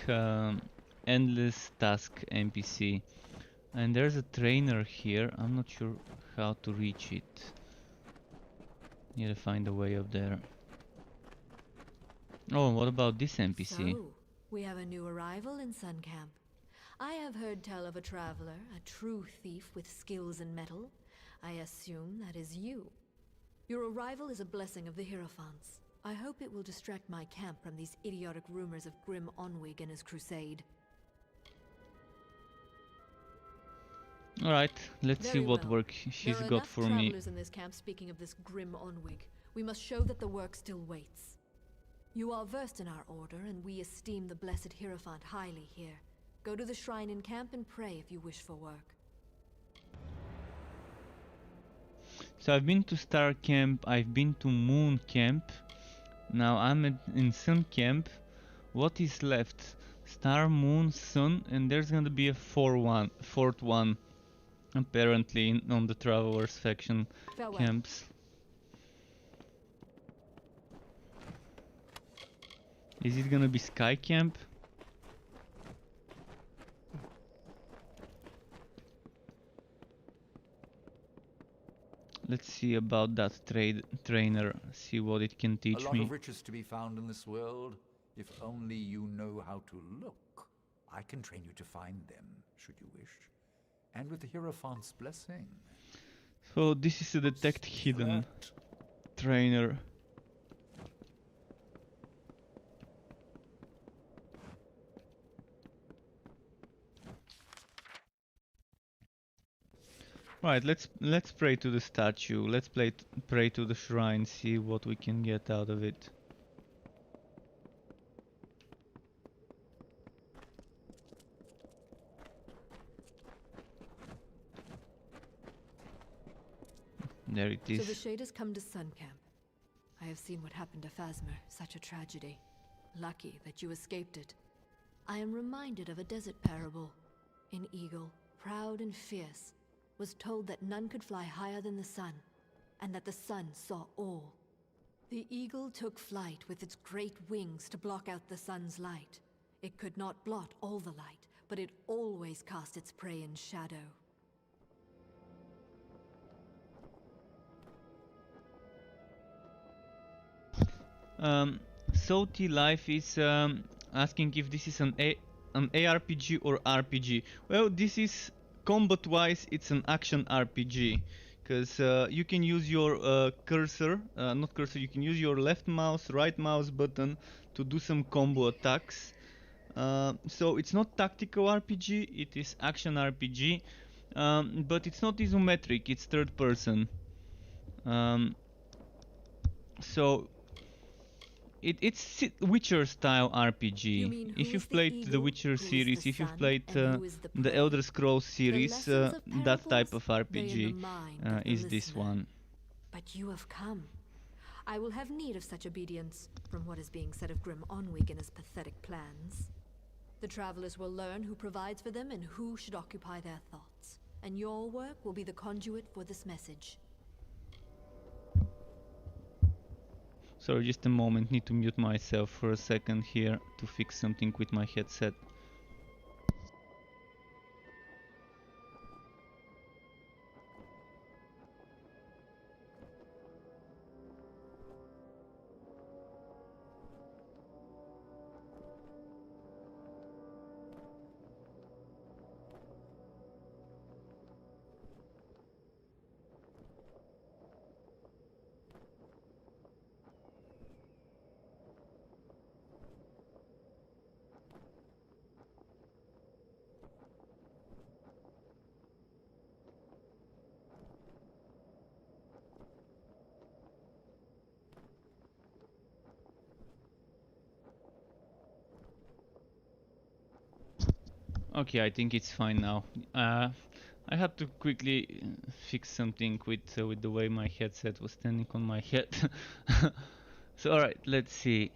endless task NPC. And there's a trainer here, I'm not sure how to reach it. Need to find a way up there. Oh, what about this NPC? So, we have a new arrival in Sun Camp. I have heard tell of a traveler, a true thief with skills in metal. I assume that is you. Your arrival is a blessing of the Hierophants. I hope it will distract my camp from these idiotic rumors of Grim Onwig and his crusade. Alright, let's see Very what well. work she's There are got enough for me. travelers in this camp speaking of this Grim Onwig. We must show that the work still waits. You are versed in our order, and we esteem the blessed Hierophant highly here. Go to the shrine in camp and pray if you wish for work. So I've been to Star Camp, I've been to Moon Camp. Now I'm in Sun Camp. What is left? Star, Moon, Sun, and there's gonna be a fourth one. Apparently on the Travelers faction Farewell. camps. Is it gonna be Sky Camp? Let's see about that trainer, see what it can A teach lot me. of riches to be found in this world. If only you know how to look. I can train you to find them, should you wish. And with the Hierophant's blessing. So this is a detect hidden trainer. Right, let's pray to the statue. Let's pray to the shrine, see what we can get out of it. There it is. So the shade has come to Sun Camp. I have seen what happened to Phasmer, such a tragedy. Lucky that you escaped it. I am reminded of a desert parable. An eagle, proud and fierce, was told that none could fly higher than the sun, and that the sun saw all. The eagle took flight with its great wings to block out the sun's light. It could not blot all the light, but it always cast its prey in shadow. Salty Life is asking if this is an ARPG or RPG. Well, this is combat-wise, it's an action RPG, because you can use your cursor, not cursor, you can use your left mouse, right mouse button to do some combo attacks. So it's not tactical RPG, it is action RPG, but it's not isometric, it's third person. So it's Witcher style RPG. If you've played the Witcher series, if you've played the Elder Scrolls series, that type of RPG is this one. But you have come. I will have need of such obedience, from what is being said of Grim Onwig and his pathetic plans. The travelers will learn who provides for them and who should occupy their thoughts. And your work will be the conduit for this message. Sorry, just a moment, need to mute myself for a second here to fix something with my headset. Okay, I think it's fine now. I had to quickly fix something with the way my headset was standing on my head. So alright, let's see.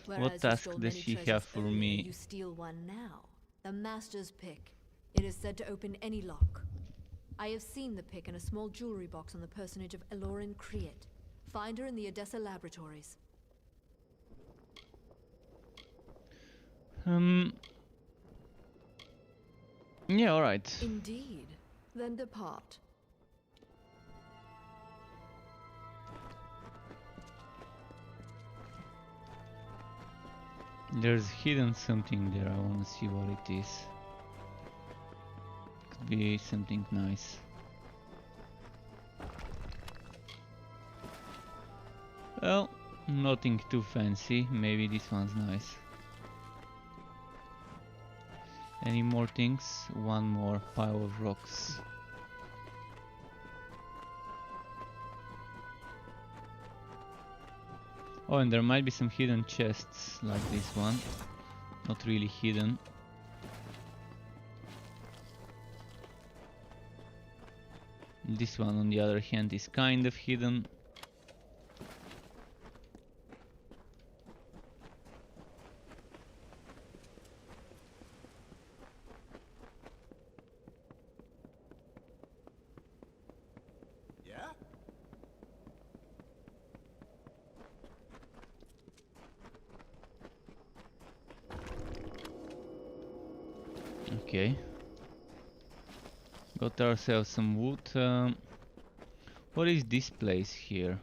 What task does she have for me? You steal one now. The Master's pick. It is said to open any lock. I have seen the pick in a small jewelry box on the personage of Elorin Kriet. Find her in the Odessa laboratories. Yeah, alright. Indeed. Then depart. There's hidden something there, I wanna see what it is. Could be something nice. Well, nothing too fancy, maybe this one's nice. Any more things? One more pile of rocks. Oh, and there might be some hidden chests like this one. Not really hidden. This one, on the other hand, is kind of hidden. Okay. Got ourselves some wood. What is this place here?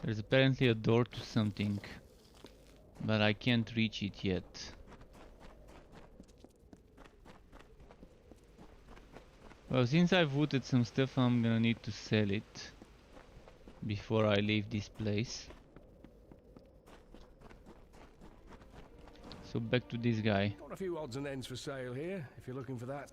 There's apparently a door to something, but I can't reach it yet. Well, since I've wooded some stuff, I'm gonna need to sell it before I leave this place. So back to this guy. Got a few odds and ends for sale here, if you're looking for that.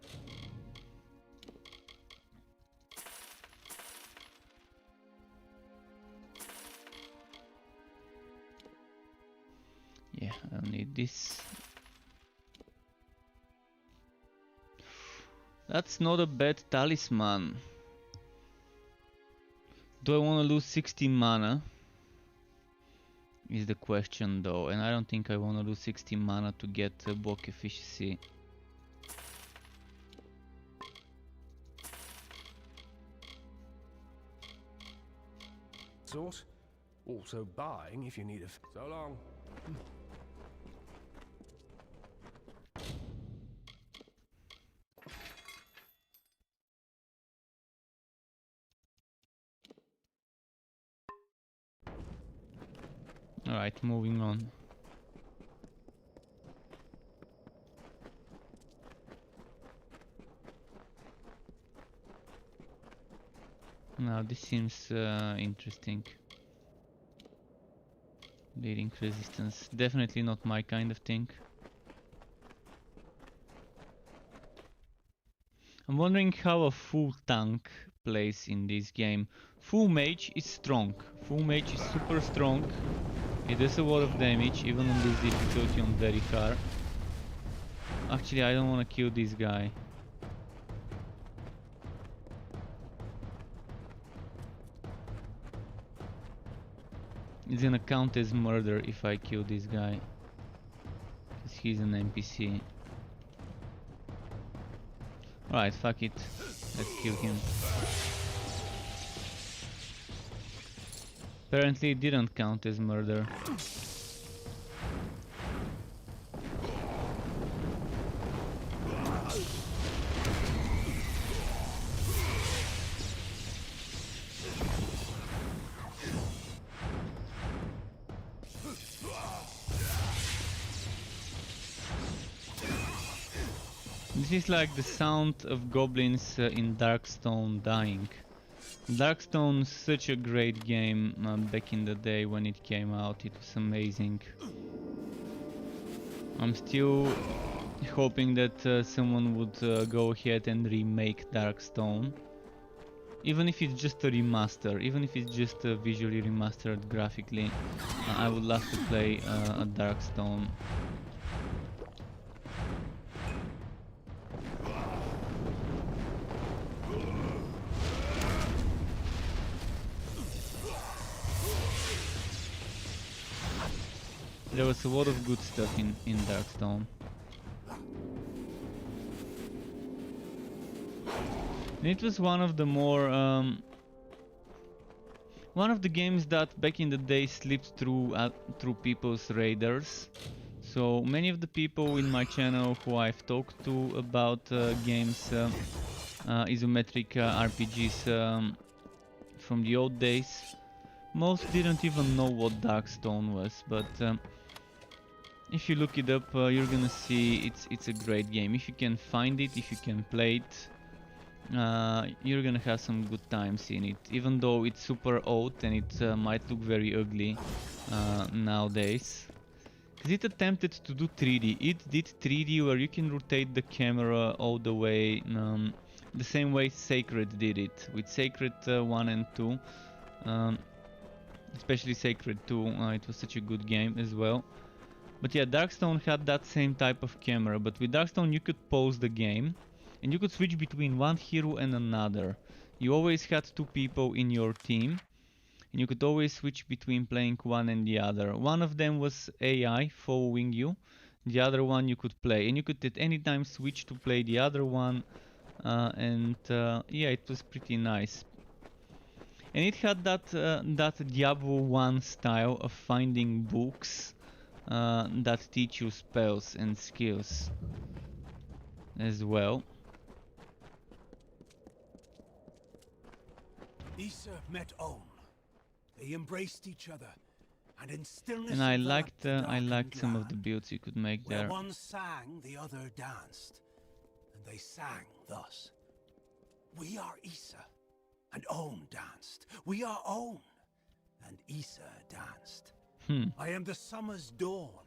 this. That's not a bad talisman. Do I want to lose 60 mana? Is the question though, and I don't think I want to lose 60 mana to get bulk efficiency. Sort. Also buying if you need a... So long. Alright, moving on. Now this seems interesting. Leading resistance. Definitely not my kind of thing. I'm wondering how a full tank plays in this game. Full mage is strong. Full mage is super strong. It does a lot of damage, even on this difficulty on very hard. Actually, I don't want to kill this guy. It's gonna count as murder if I kill this guy. Because he's an NPC. Alright, fuck it. Let's kill him. Apparently it didn't count as murder. This is like the sound of goblins in Darkstone dying. Darkstone's such a great game back in the day when it came out. It was amazing. I'm still hoping that someone would go ahead and remake Darkstone. Even if it's just a remaster, even if it's just visually remastered graphically, I would love to play a Darkstone. There was a lot of good stuff in Darkstone. And it was one of the more one of the games that back in the day slipped through people's radars. So many of the people in my channel who I've talked to about games, isometric RPGs from the old days, most didn't even know what Darkstone was, but if you look it up, you're gonna see it's a great game. If you can find it, if you can play it, you're gonna have some good times in it. Even though it's super old and it might look very ugly nowadays. Because it attempted to do 3D. It did 3D where you can rotate the camera all the way, the same way Sacred did it. With Sacred 1 and 2. Especially Sacred 2, it was such a good game as well. But yeah, Darkstone had that same type of camera, but with Darkstone you could pause the game and you could switch between one hero and another. You always had two people in your team and you could always switch between playing one and the other. One of them was AI following you, the other one you could play, and you could at any time switch to play the other one, and yeah, it was pretty nice. And it had that Diablo 1 style of finding books that teach you spells and skills as well. Issa met Own. They embraced each other, and in stillness And I liked some of the builds you could make where there. one sang, the other danced, and they sang thus: "We are Issa, and Own danced. We are Own, and Issa danced. I am the summer's dawn,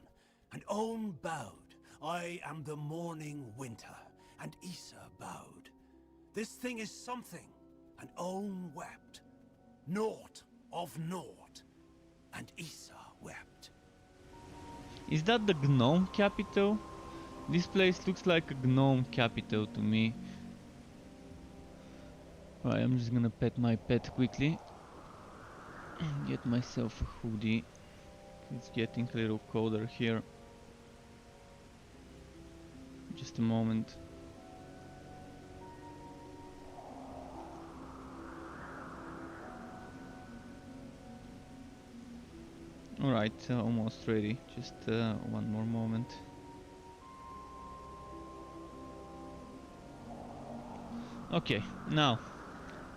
and Own bowed. I am the morning winter, and Issa bowed. This thing is something, and Own wept. Naught of naught, and Issa wept." Is that the gnome capital? This place looks like a gnome capital to me. Right, I'm just gonna pet my pet quickly. Get myself a hoodie. It's getting a little colder here. Just a moment. Alright, almost ready. Just one more moment. Okay, now.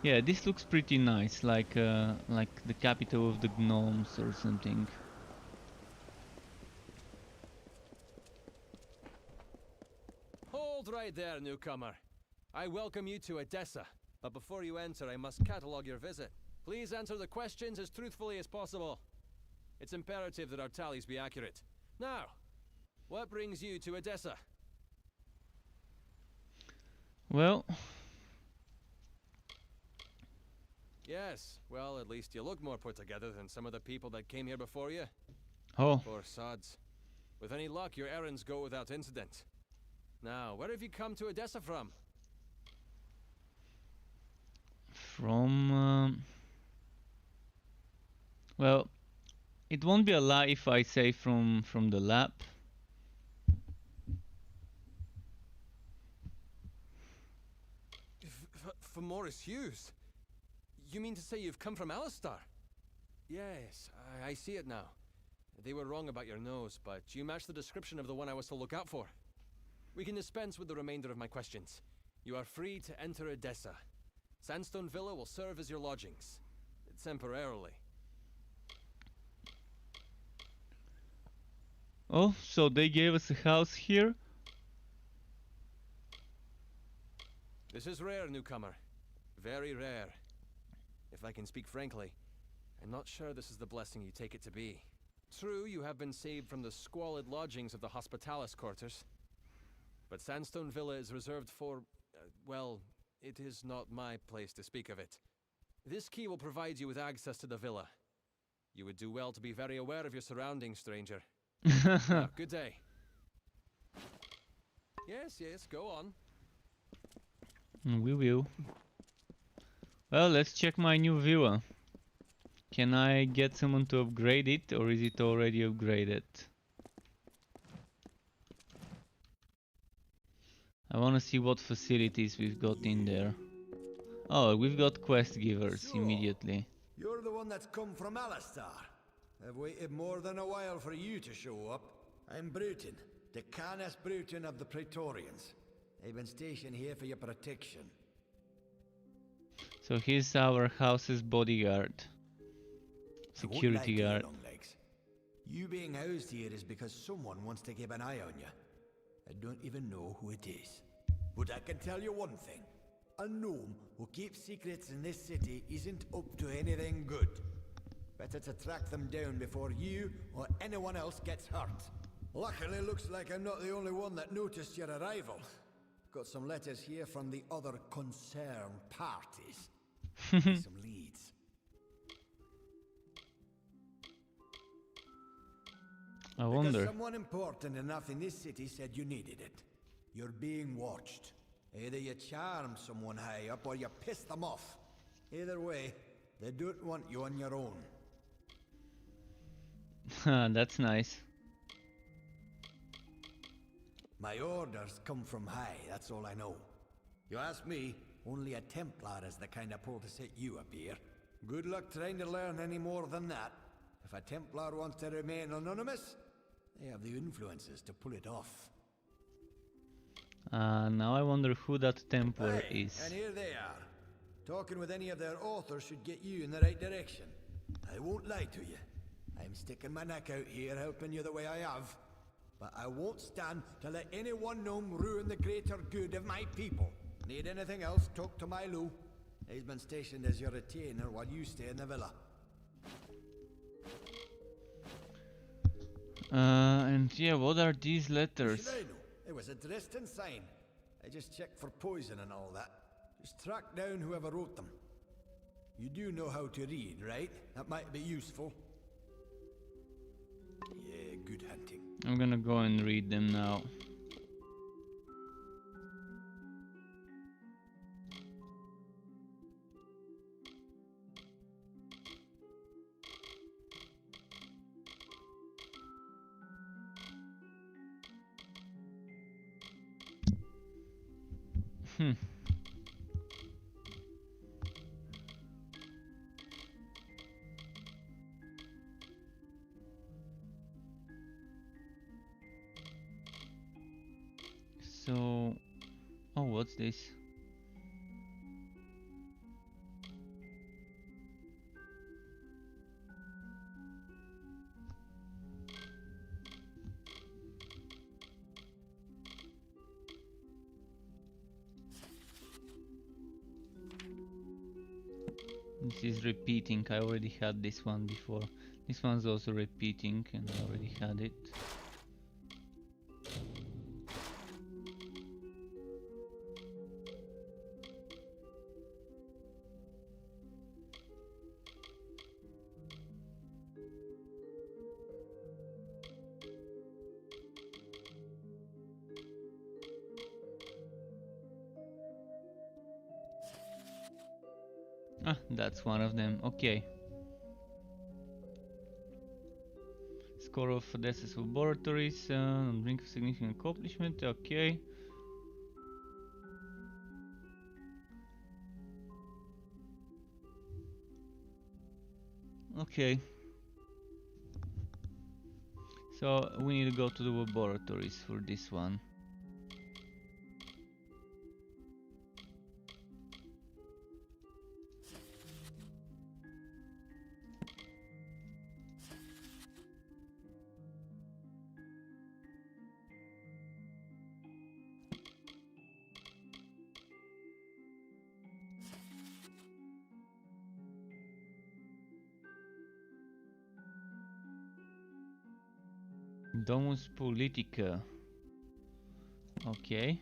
Yeah, this looks pretty nice, like the capital of the gnomes or something. Hold right there, newcomer. I welcome you to Edessa, but before you enter, I must catalogue your visit. Please answer the questions as truthfully as possible. It's imperative that our tallies be accurate. Now, what brings you to Edessa? Well... Yes, well, at least you look more put together than some of the people that came here before you. Oh. Poor sods. With any luck, your errands go without incident. Now, where have you come to Edessa from? Well, it won't be a lie if I say from the lab. From Morris Hughes? You mean to say you've come from Alistar? Yes, I see it now. They were wrong about your nose, but you match the description of the one I was to look out for. We can dispense with the remainder of my questions. You are free to enter Edessa. Sandstone Villa will serve as your lodgings. Temporarily. Oh, so they gave us a house here? This is rare, newcomer. Very rare. If I can speak frankly, I'm not sure this is the blessing you take it to be. True, you have been saved from the squalid lodgings of the Hospitalis quarters. But Sandstone Villa is reserved for, well, it is not my place to speak of it. This key will provide you with access to the villa. You would do well to be very aware of your surroundings, stranger. Now, good day. Yes, go on. We will. Well, let's check my new villa. Can I get someone to upgrade it, or is it already upgraded? I wanna see what facilities we've got in there. Oh, we've got quest givers immediately. You're the one that's come from Alistar. I've waited more than a while for you to show up. I'm Bruton, the Canis Bruton of the Praetorians. I've been stationed here for your protection. So he's our house's bodyguard. Security guard. You being housed here is because someone wants to keep an eye on you. I don't even know who it is. But I can tell you one thing. A gnome who keeps secrets in this city isn't up to anything good. Better to track them down before you or anyone else gets hurt. Luckily, looks like I'm not the only one that noticed your arrival. Got some letters here from the other concerned parties. Some leads. I wonder. Because someone important enough in this city said you needed it. You're being watched. Either you charm someone high up or you piss them off. Either way, they don't want you on your own. That's nice. My orders come from high, that's all I know. You ask me, only a Templar is the kind of pull to set you up here. Good luck trying to learn any more than that. If a Templar wants to remain anonymous, they have the influences to pull it off. Now I wonder who that Templar is. And here they are. Talking with any of their authors should get you in the right direction. I won't lie to you. I'm sticking my neck out here helping you the way I have. But I won't stand to let any one gnome ruin the greater good of my people. Need anything else, talk to Milo. He's been stationed as your retainer while you stay in the villa. And yeah, what are these letters? It was addressed in sign. I just checked for poison and all that. Just track down whoever wrote them. You do know how to read, right? That might be useful. Yeah, good hunting. I'm gonna go and read them now. So, oh, what's this? This is repeating. I already had this one before. This one's also repeating, and I already had it. Ah, that's one of them. Okay. Score of Odessa's laboratories on brink of significant accomplishment. Okay. Okay. So we need to go to the laboratories for this one. Domus Politica. Okay.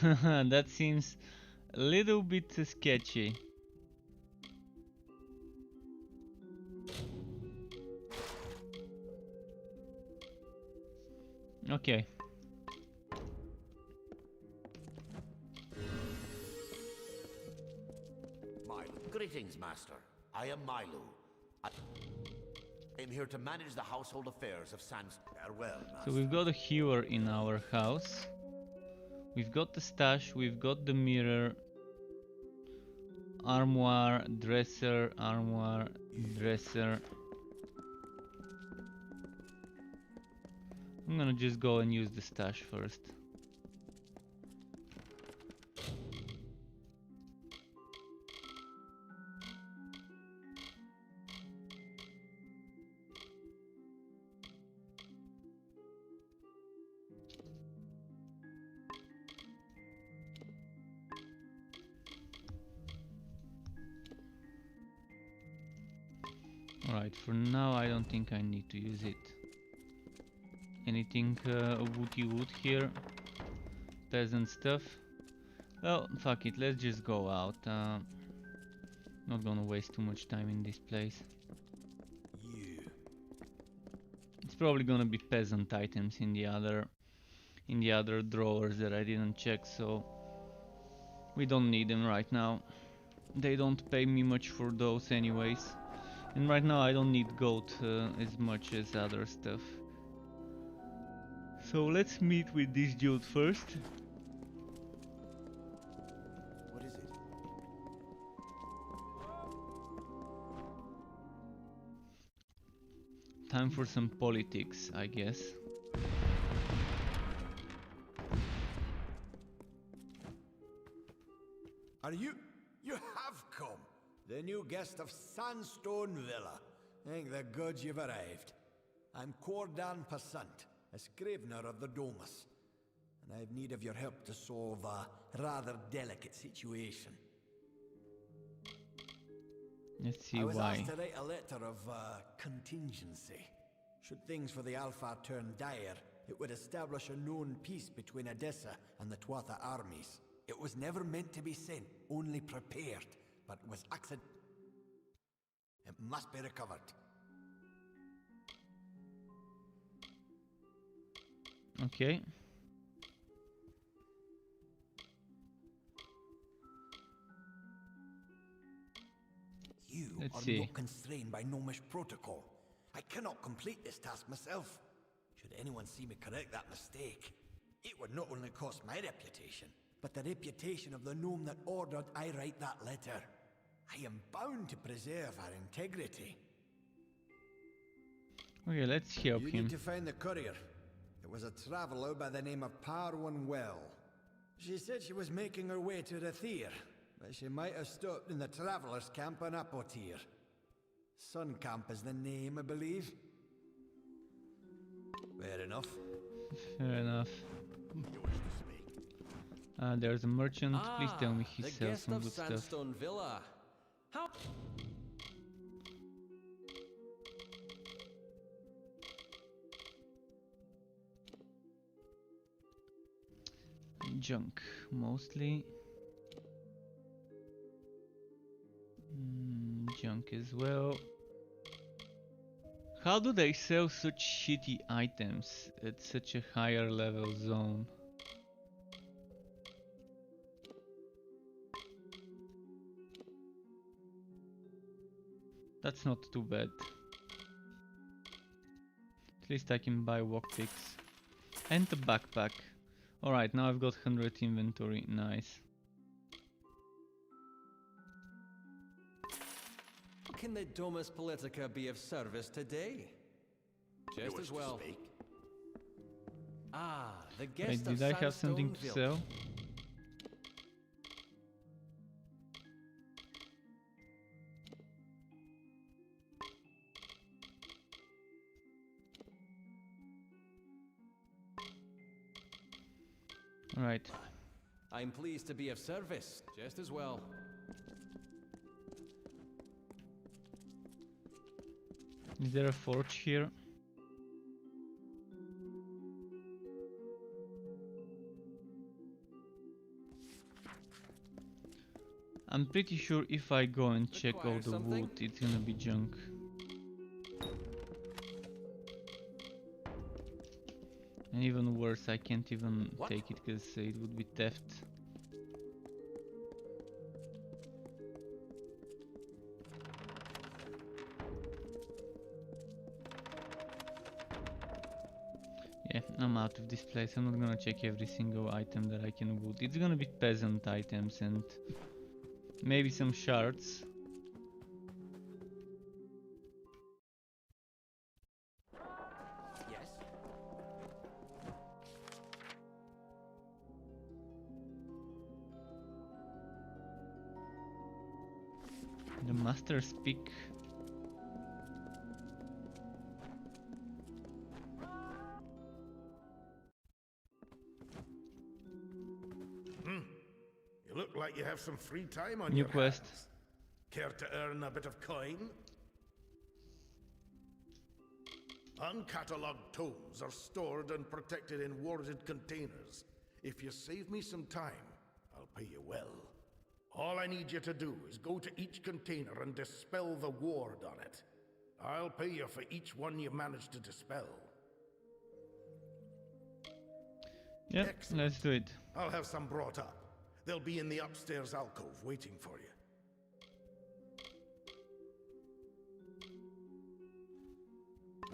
That seems a little bit sketchy. Okay. Greetings, Master. I am Milo. I am here to manage the household affairs of Sans. Farewell, Master. So we've got a healer in our house. We've got the stash, we've got the mirror. Armoire, dresser, armoire, dresser. I'm gonna just go and use the stash first. Alright, for now I don't think I need to use it. Anything wooty wood here? Peasant stuff? Well, fuck it, let's just go out. Not gonna waste too much time in this place. It's probably gonna be peasant items in the other drawers that I didn't check, so we don't need them right now. They don't pay me much for those anyways. And right now I don't need gold as much as other stuff. So let's meet with this dude first. What is it? Time for some politics, I guess. Are you have come? The new guest of Sandstone Villa. Thank the gods you've arrived. I'm Cordan Passant, a scrivener of the Domus, and I have need of your help to solve a rather delicate situation. Let's see I was why. asked to write a letter of contingency. Should things for the Alpha turn dire, it would establish a known peace between Odessa and the Tuatha armies. It was never meant to be sent, only prepared. but was accident. It must be recovered. Okay. You Let's are see. not constrained by gnomish protocol. I cannot complete this task myself. Should anyone see me correct that mistake, it would not only cost my reputation, but the reputation of the gnome that ordered I write that letter. I am bound to preserve our integrity. Okay, let's help You him. need to find the courier. It was a traveler by the name of Parwan Well. She said she was making her way to Rathir, but she might have stopped in the travelers' camp on Apotir. Sun Camp is the name, I believe. Fair enough. Fair enough. There's a merchant. Please tell me he the sells guest some of good stuff. Sandstone Villa. How? Junk, mostly. Junk as well. How do they sell such shitty items at such a higher level zone? That's not too bad. At least I can buy lockpicks. And a backpack. Alright, now I've got 100 inventory. Nice. How can the Domus Politica be of service today? Just as well. The guest Wait, of did I have something to Sandstone Villa. sell? Alright. I'm pleased to be of service, just as well. Is there a forge here? I'm pretty sure if I go and check all Require the something? wood, it's gonna be junk. And even worse, I can't even take it because it would be theft. Yeah, I'm out of this place. I'm not gonna check every single item that I can wood. It's gonna be peasant items and maybe some shards. Yes? The master's pick. You look like you have some free time on New your quest. hands. Care to earn a bit of coin? Uncatalogued tomes are stored and protected in warded containers. If you save me some time, I'll pay you well. All I need you to do is go to each container and dispel the ward on it. I'll pay you for each one you manage to dispel. Yep, Excellent. let's do it. I'll have some brought up. They'll be in the upstairs alcove waiting for you.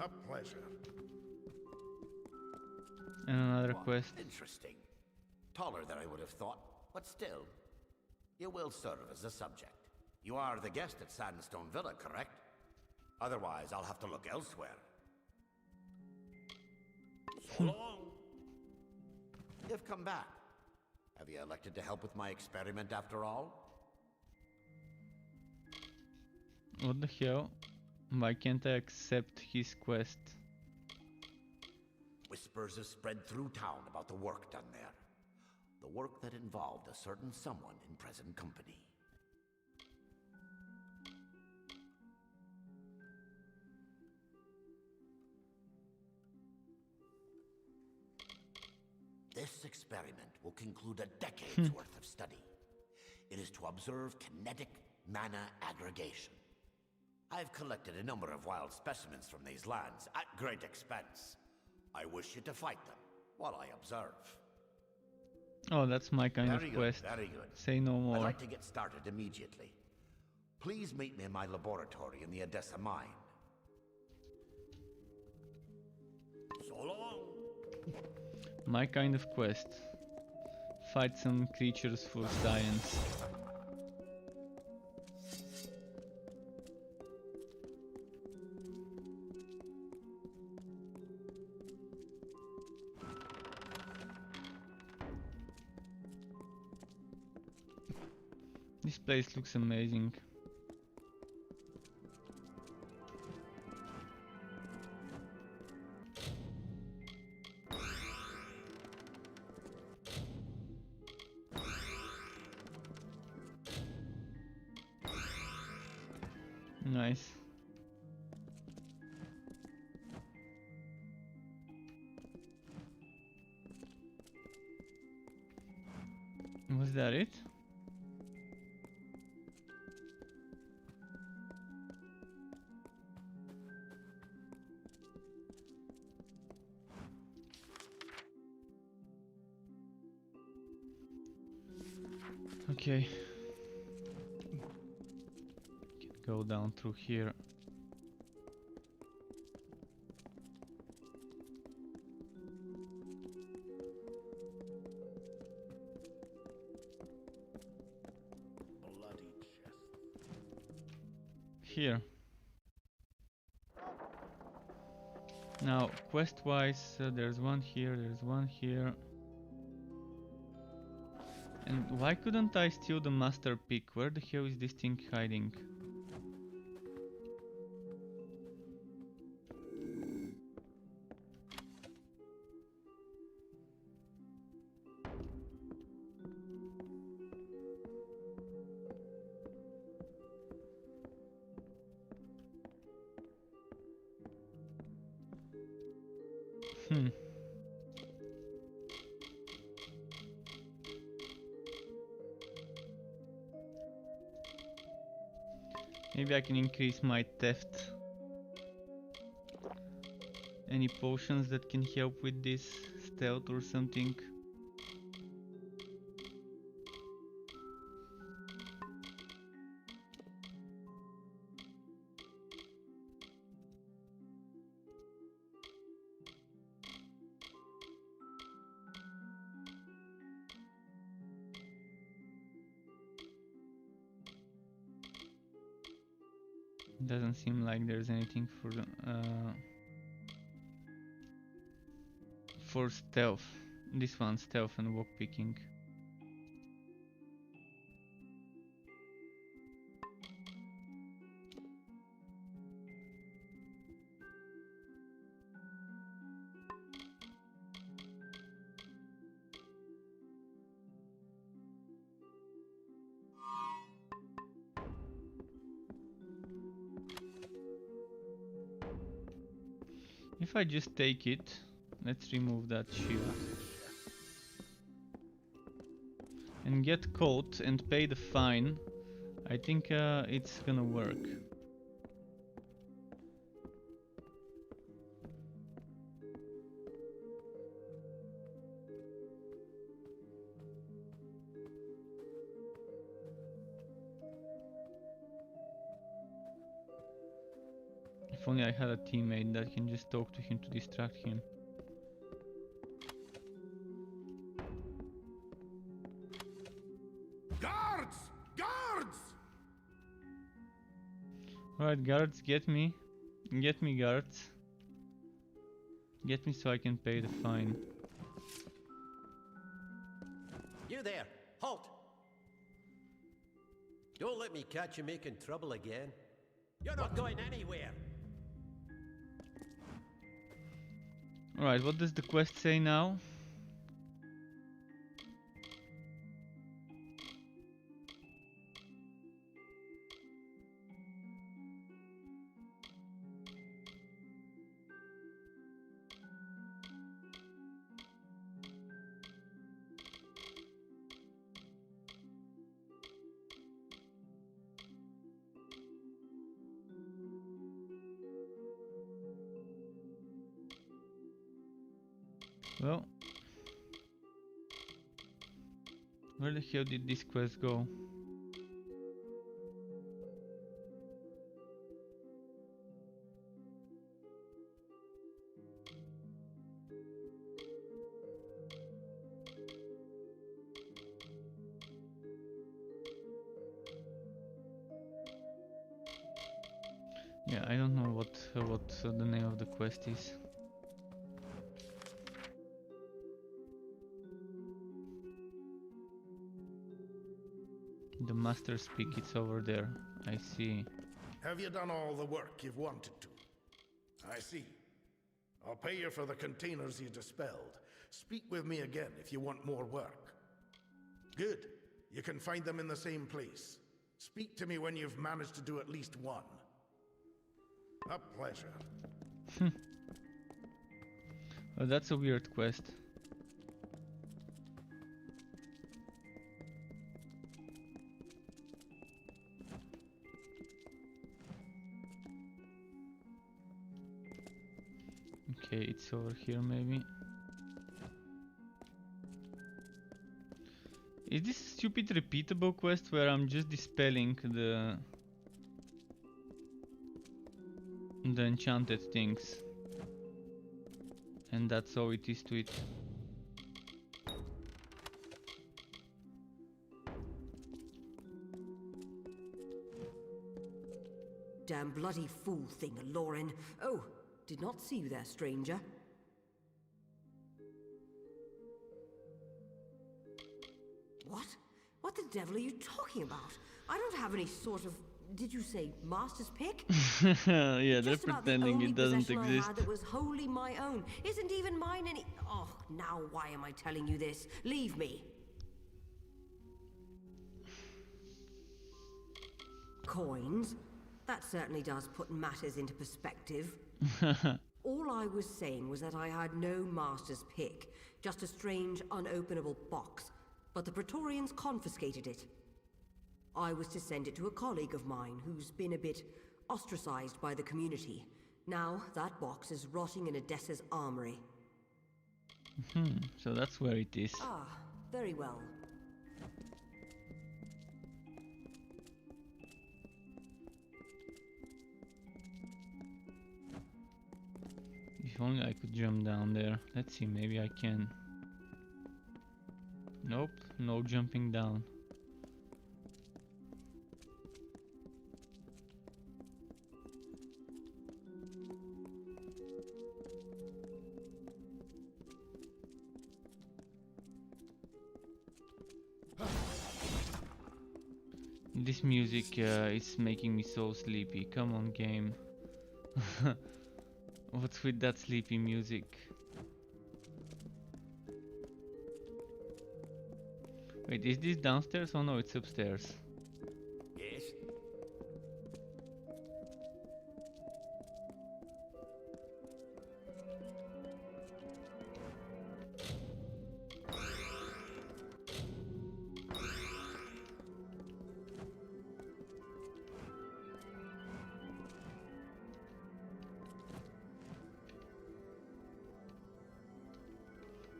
A pleasure. And another quest. Interesting. Taller than I would have thought, but still. You will serve as a subject. You are the guest at Sandstone Villa, correct? Otherwise, I'll have to look elsewhere. So long. You've come back. Have you elected to help with my experiment after all? What the hell? Why can't I accept his quest? Whispers have spread through town about the work done there. The work that involved a certain someone in present company. This experiment will conclude a decade's worth of study. It is to observe kinetic, mana aggregation. I've collected a number of wild specimens from these lands at great expense. I wish you to fight them while I observe. Oh, that's my kind of quest. Very good. Say no more. I'd like to get started immediately. Please meet me in my laboratory in the Odessa mine. So long. My kind of quest. Fight some creatures for science. This place looks amazing. Nice. Was that it? Okay. Can go down through here. Bloody chest. Here. Now, quest-wise, there's one here, there's one here. And why couldn't I steal the master pick? Where the hell is this thing hiding? Maybe I can increase my theft. Any potions that can help with this stealth or something? Doesn't seem like there's anything for stealth. This one, stealth and walk picking. If I just take it, let's remove that shield. And get caught and pay the fine, I think it's gonna work. If only I had a teammate that can just talk to him to distract him. Guards! Guards! Alright, guards, get me. Get me, guards. Get me so I can pay the fine. You there! Halt! Don't let me catch you making trouble again. You're not going anywhere! Alright, what does the quest say now? Well, where the hell did this quest go? Yeah, I don't know what the name of the quest is. The master's peak, it's over there. I see. Have you done all the work you've wanted to? I see. I'll pay you for the containers you dispelled. Speak with me again if you want more work. Good. You can find them in the same place. Speak to me when you've managed to do at least one. A pleasure. Oh, that's a weird quest. Okay, it's over here maybe. Is this a stupid repeatable quest where I'm just dispelling the enchanted things? And that's all it is to it. Damn bloody fool thing, Lauren. Oh, did not see you there, stranger. What? What the devil are you talking about? I don't have any sort of... Did you say master's pick? Yeah, they're Just about pretending the it doesn't only possession exist. I had that was wholly my own. Isn't even mine any... Oh, now why am I telling you this? Leave me. Coins? That certainly does put matters into perspective. All I was saying was that I had no master's pick, just a strange, unopenable box. But the Praetorians confiscated it. I was to send it to a colleague of mine who's been a bit ostracized by the community. Now that box is rotting in Odessa's armory. So that's where it is. Ah, very well. If only I could jump down there. Let's see, maybe I can. Nope, no jumping down. This music is making me so sleepy. Come on, game. What's with that sleepy music? Wait, is this downstairs? Oh no, it's upstairs. Yes?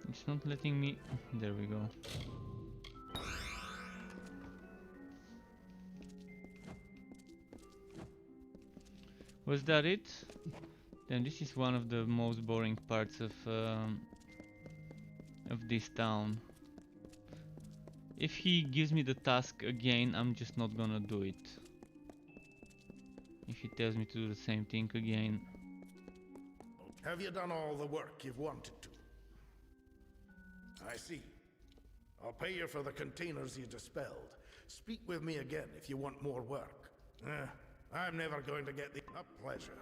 It's not letting me... There we go. Was that it? Then this is one of the most boring parts of this town. If he gives me the task again, I'm just not gonna do it. If he tells me to do the same thing again. Have you done all the work you've wanted to? I see. I'll pay you for the containers you dispelled. Speak with me again if you want more work. I'm never going to get a pleasure.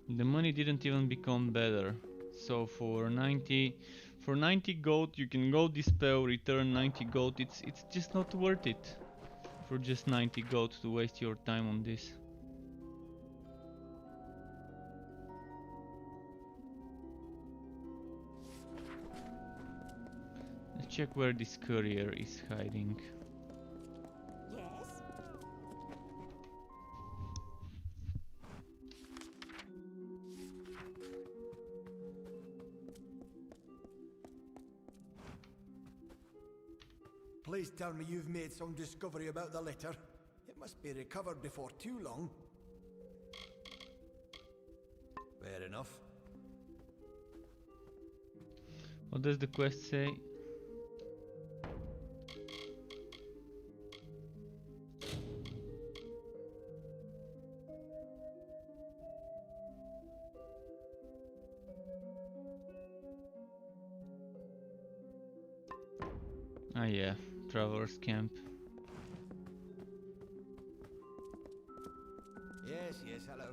The money didn't even become better. So for 90 gold you can go dispel, return 90 gold. It's just not worth it for just 90 gold to waste your time on this. Let's check where this courier is hiding. Yes? Please tell me you've made some discovery about the letter. It must be recovered before too long. Fair enough. What does the quest say? Ah yeah, Traveler's Camp. Yes, yes, hello.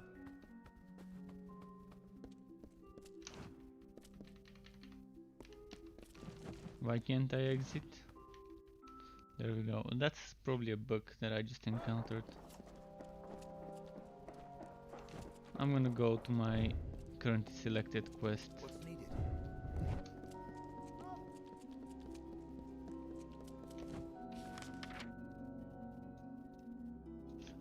Why can't I exit? There we go. That's probably a bug that I just encountered. I'm gonna go to my currently selected quest. What's needed?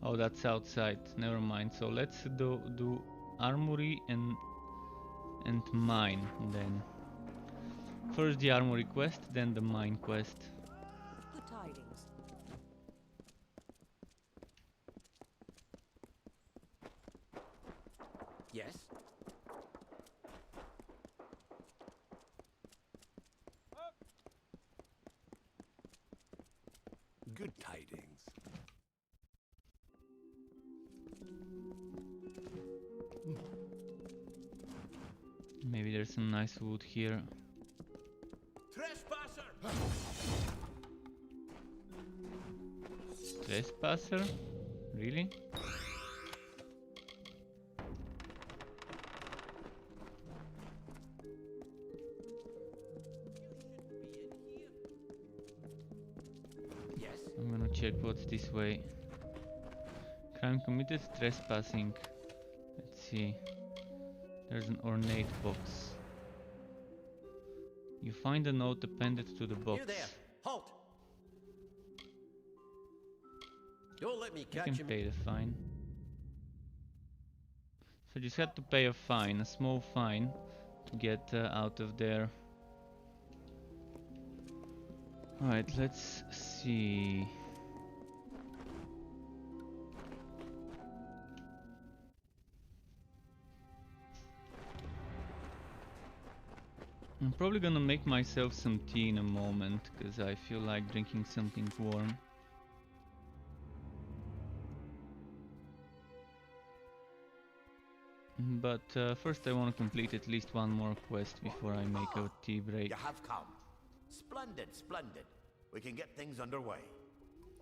Oh, that's outside. Never mind. So let's do armory and mine then. First the armory quest, then the mine quest. Good tidings. Yes? Good tidings. Maybe there's some nice wood here. Trespasser! Trespasser? Really? Yes? I'm gonna check what's this way. Crime committed, trespassing. Let's see. There's an ornate box. You find a note appended to the box. You there! Halt! Don't let me You catch can him. pay the fine. So you just had to pay a fine, a small fine, to get out of there. Alright, let's see. I'm probably gonna make myself some tea in a moment, because I feel like drinking something warm. But first I want to complete at least one more quest before I make a tea break. You have come. Splendid, splendid. We can get things underway.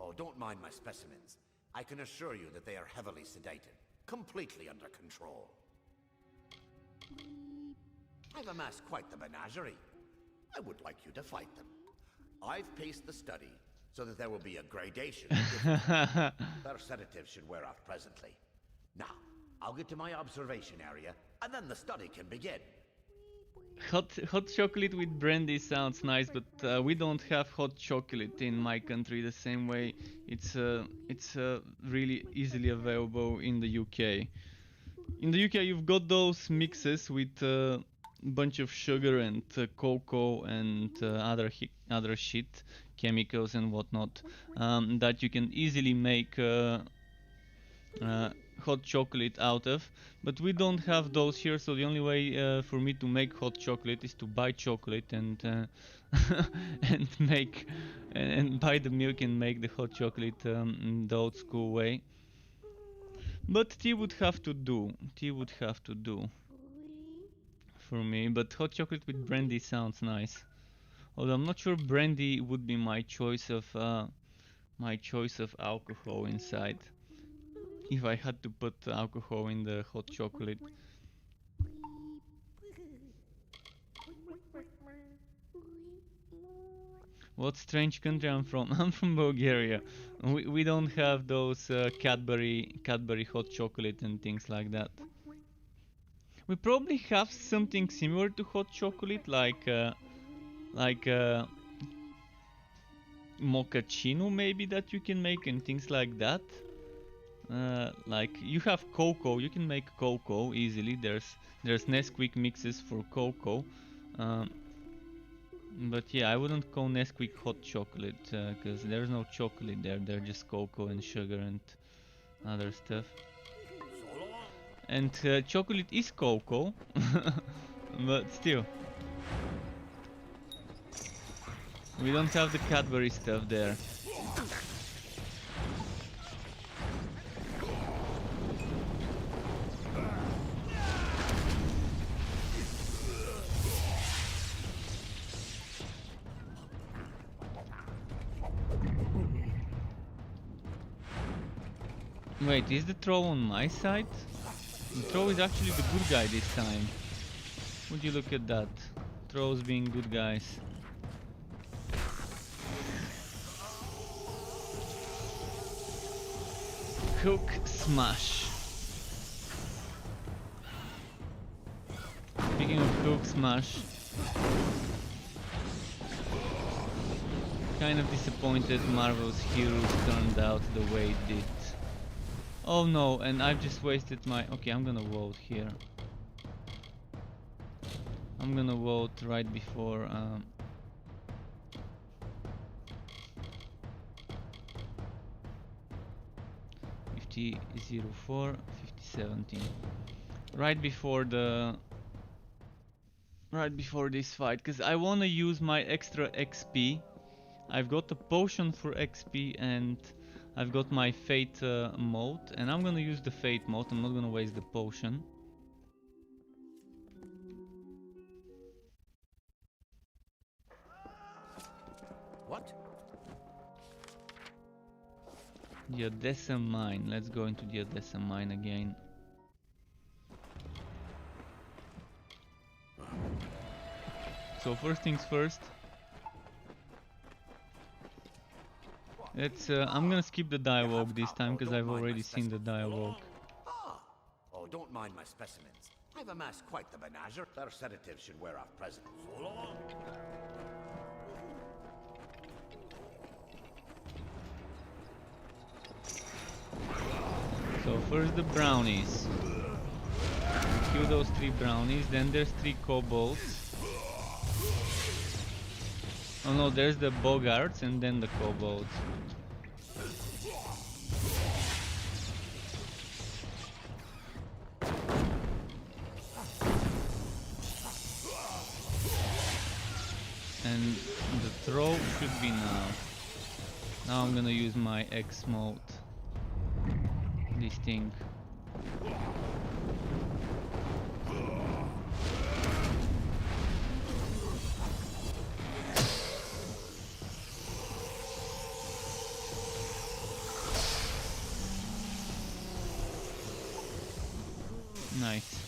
Oh, don't mind my specimens. I can assure you that they are heavily sedated, completely under control. I've amassed quite the menagerie. I would like you to fight them. I've paced the study so that there will be a gradation of difficulty. Their sedatives should wear off presently. Now, I'll get to my observation area, and then the study can begin. Hot chocolate with brandy sounds nice, but we don't have hot chocolate in my country the same way. It's really easily available in the UK. In the UK, you've got those mixes with bunch of sugar and cocoa and other shit, chemicals and whatnot, that you can easily make hot chocolate out of, but we don't have those here. So the only way for me to make hot chocolate is to buy chocolate and and buy the milk and make the hot chocolate the old school way. But tea would have to do. Tea would have to do for me. But hot chocolate with brandy sounds nice. Although I'm not sure brandy would be my choice of alcohol inside. If I had to put alcohol in the hot chocolate. What strange country I'm from? I'm from Bulgaria. We don't have those Cadbury hot chocolate and things like that. We probably have something similar to hot chocolate, like mochaccino maybe, that you can make and things like that. Like you have cocoa, you can make cocoa easily. There's Nesquik mixes for cocoa. But yeah, I wouldn't call Nesquik hot chocolate because there's no chocolate there. They're just cocoa and sugar and other stuff. And chocolate is cocoa, but still. We don't have the Cadbury stuff there. Wait, is the troll on my side? The troll is actually the good guy this time. Would you look at that? Trolls being good guys. Hook smash. Speaking of hook smash, kind of disappointed Marvel's Heroes turned out the way it did. Oh no, and I've just wasted my... Okay, I'm gonna vote here. I'm gonna vote right before... 50-04, 50-17. Right before the... Right before this fight, because I wanna use my extra XP. I've got a potion for XP and I've got my Fate mode, and I'm gonna use the Fate mode. I'm not gonna waste the potion. What? The Odessa mine. Let's go into the Odessa mine again. So first things first. Let's. I'm gonna skip the dialogue this time because I've already seen the dialogue. Ah! Oh, don't mind my specimens. I've amassed quite the menagerie. Their sedatives should wear off presently. So long! So first the brownies. Kill those 3 brownies. Then there's 3 kobolds. Oh no, there's the bogarts and then the kobolds. And the throw should be now. Now I'm gonna use my X mode. This thing. Nice.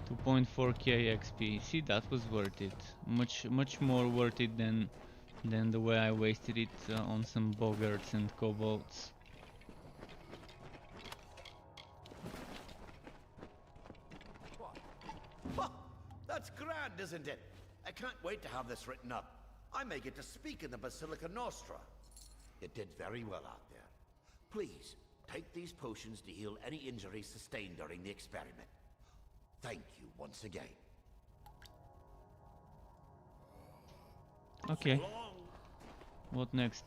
2.4k XP. See, that was worth it. Much more worth it than the way I wasted it on some bogarts and kobolds. That's grand, isn't it? I can't wait to have this written up. I may get to speak in the Basilica Nostra. You did very well out there. Please, take these potions to heal any injuries sustained during the experiment. Thank you once again. Okay. What next?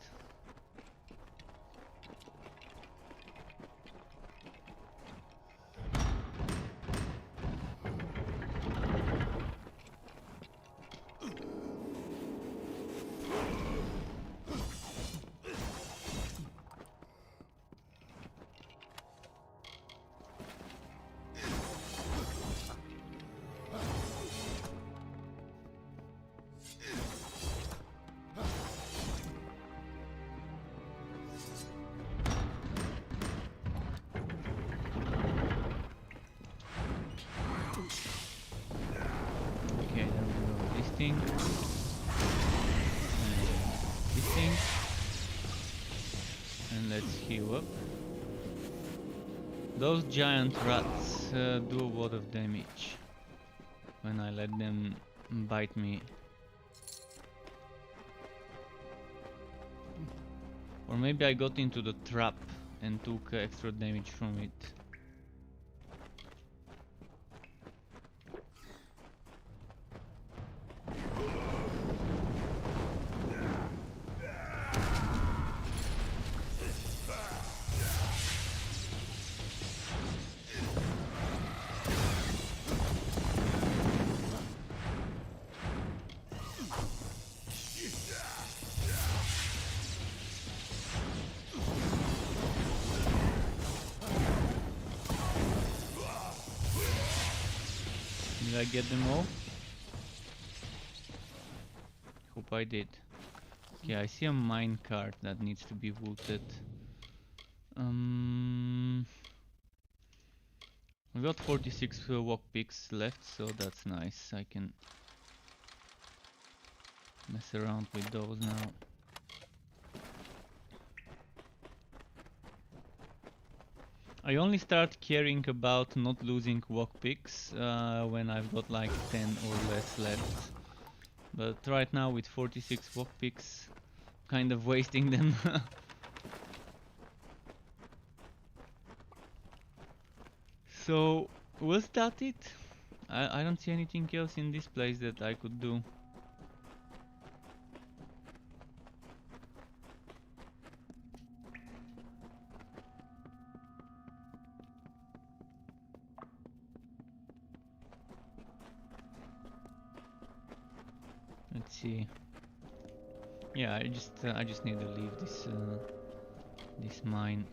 Thing. And this thing. And let's heal up. Those giant rats do a lot of damage when I let them bite me. Or maybe I got into the trap and took extra damage from it. I get them all? Hope I did. Okay, I see a mine cart that needs to be looted. I've got 46 lockpicks left, so that's nice. I can mess around with those now. I only start caring about not losing lockpicks when I've got like 10 or less left. But right now with 46 lockpicks, kind of wasting them. So, was that it? I don't see anything else in this place that I could do. Let's see. Yeah, I just need to leave this this mine.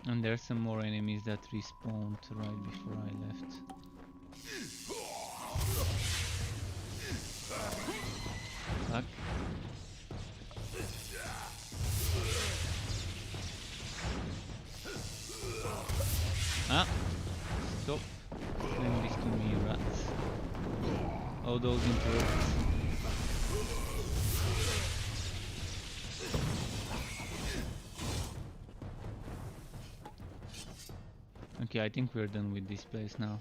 And there's some more enemies that respawned right before I left. Fuck. Ah! Stop doing this to me, rats. Oh, those interrupts. Okay, I think we're done with this place now.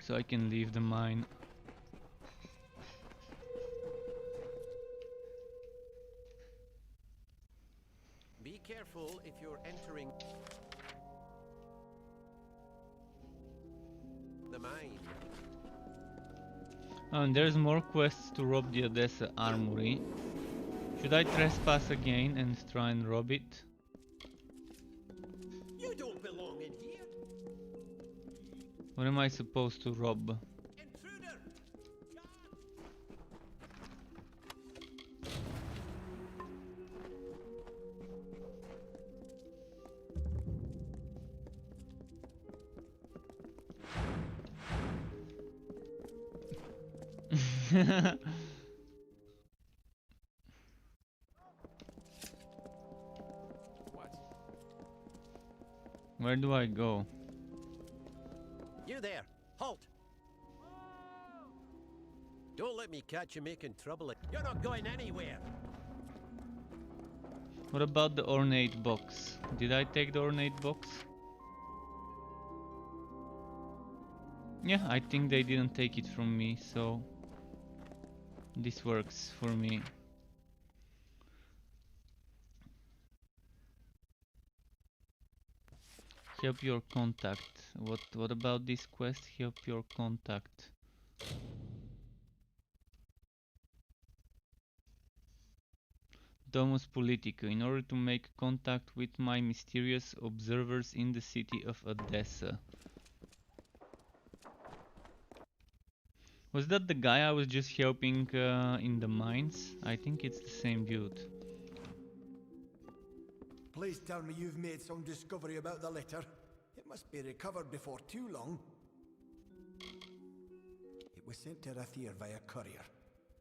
So I can leave the mine. Be careful if you're entering the mine. Oh, and there's more quests to rob the Odessa armory. Should I trespass again and try and rob it? You don't belong in here. What am I supposed to rob? Intruder! Where do I go? You there! Halt! Don't let me catch you making trouble. You're not going anywhere. What about the ornate box? Did I take the ornate box? Yeah, I think they didn't take it from me, so this works for me. Help your contact. What about this quest? Help your contact. Domus Politica. In order to make contact with my mysterious observers in the city of Odessa. Was that the guy I was just helping in the mines? I think it's the same dude. Please tell me you've made some discovery about the letter. It must be recovered before too long. It was sent to Rathir via courier.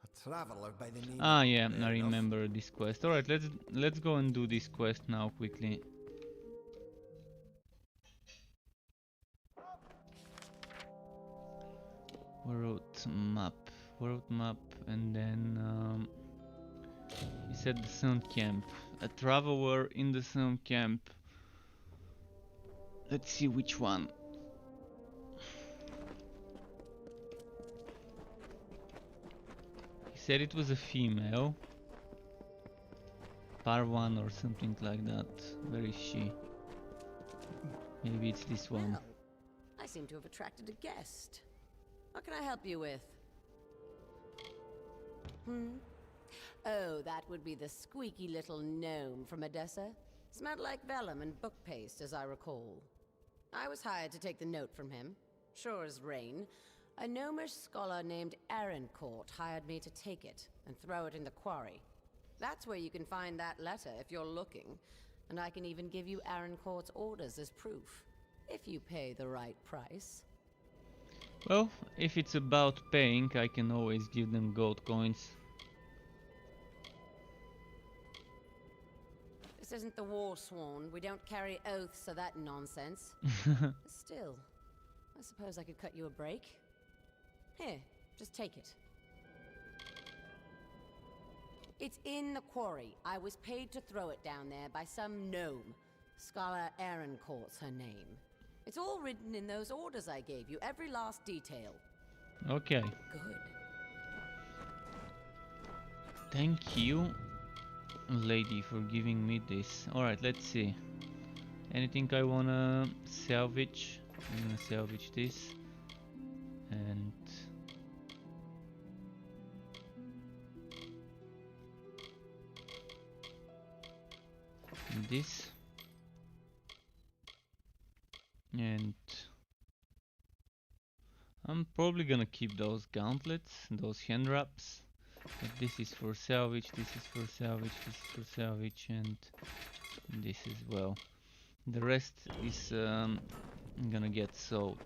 A traveler by the name Ah, yeah, I remember this quest. Alright, let's go and do this quest now quickly. World map, and then he said the sun camp. A traveler in the sun camp. Let's see which one. He said it was a female. Parwan or something like that. Where is she? Maybe it's this one. Well, I seem to have attracted a guest. What can I help you with? Oh, that would be the squeaky little gnome from Odessa. Smelled like vellum and book paste, as I recall. I was hired to take the note from him. Sure as rain. A gnomish scholar named Aaroncourt hired me to take it and throw it in the quarry. That's where you can find that letter if you're looking. And I can even give you Aaroncourt's orders as proof, if you pay the right price. Well, if it's about paying, I can always give them gold coins. This isn't the War Sworn. We don't carry oaths or that nonsense. Still, I suppose I could cut you a break. Here, just take it. It's in the quarry. I was paid to throw it down there by some gnome. Scholar Aaroncourt's her name. It's all written in those orders I gave you, every last detail. Okay. Good. Thank you, lady, for giving me this. Alright, let's see. Anything I wanna salvage? I'm gonna salvage this. And this. And I'm probably gonna keep those gauntlets, those hand wraps. But this is for salvage, this is for salvage, this is for salvage, and this as well. The rest is gonna get sold.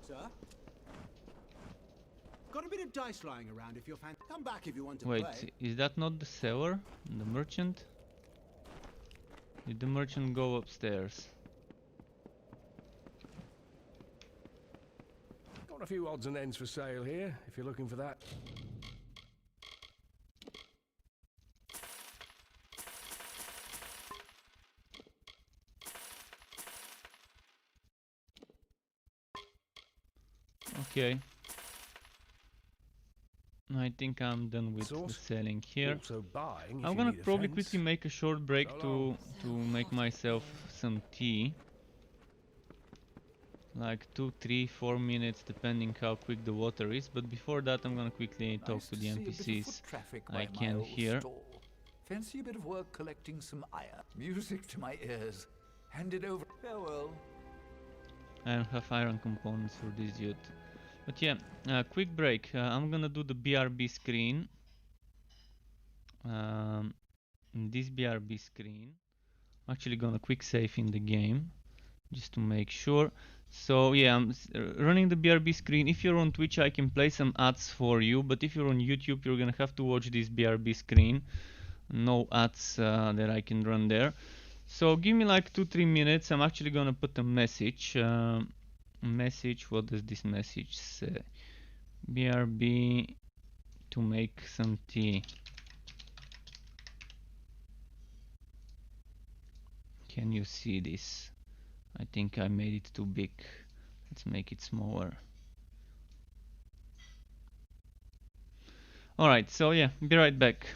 Sir? Got a bit of dice lying around if you're fan. Come back if you want to Wait, play. is that not the seller? The merchant? Did the merchant go upstairs? Got a few odds and ends for sale here, if you're looking for that. Okay. I think I'm done with the selling here. Also buying if I'm you gonna need a probably fence. quickly make a short break So to make myself some tea. Like 2, 3, 4 minutes depending how quick the water is, but before that I'm gonna quickly talk to the see a bit of NPCs foot traffic I by my can old hear. stall. Fancy a bit of work collecting some iron. Music to my ears. Hand it over. Farewell. I don't have iron components for this yet. But yeah, quick break. I'm gonna do the BRB screen. In this BRB screen, I'm actually gonna quick save in the game just to make sure. So yeah, I'm running the BRB screen. If you're on Twitch, I can play some ads for you, but if you're on YouTube, you're gonna have to watch this BRB screen. No ads that I can run there. So give me like 2-3 minutes. I'm actually gonna put a message. Message. What does this message say? BRB to make some tea. Can you see this? I think I made it too big. Let's make it smaller. Alright, so yeah, be right back.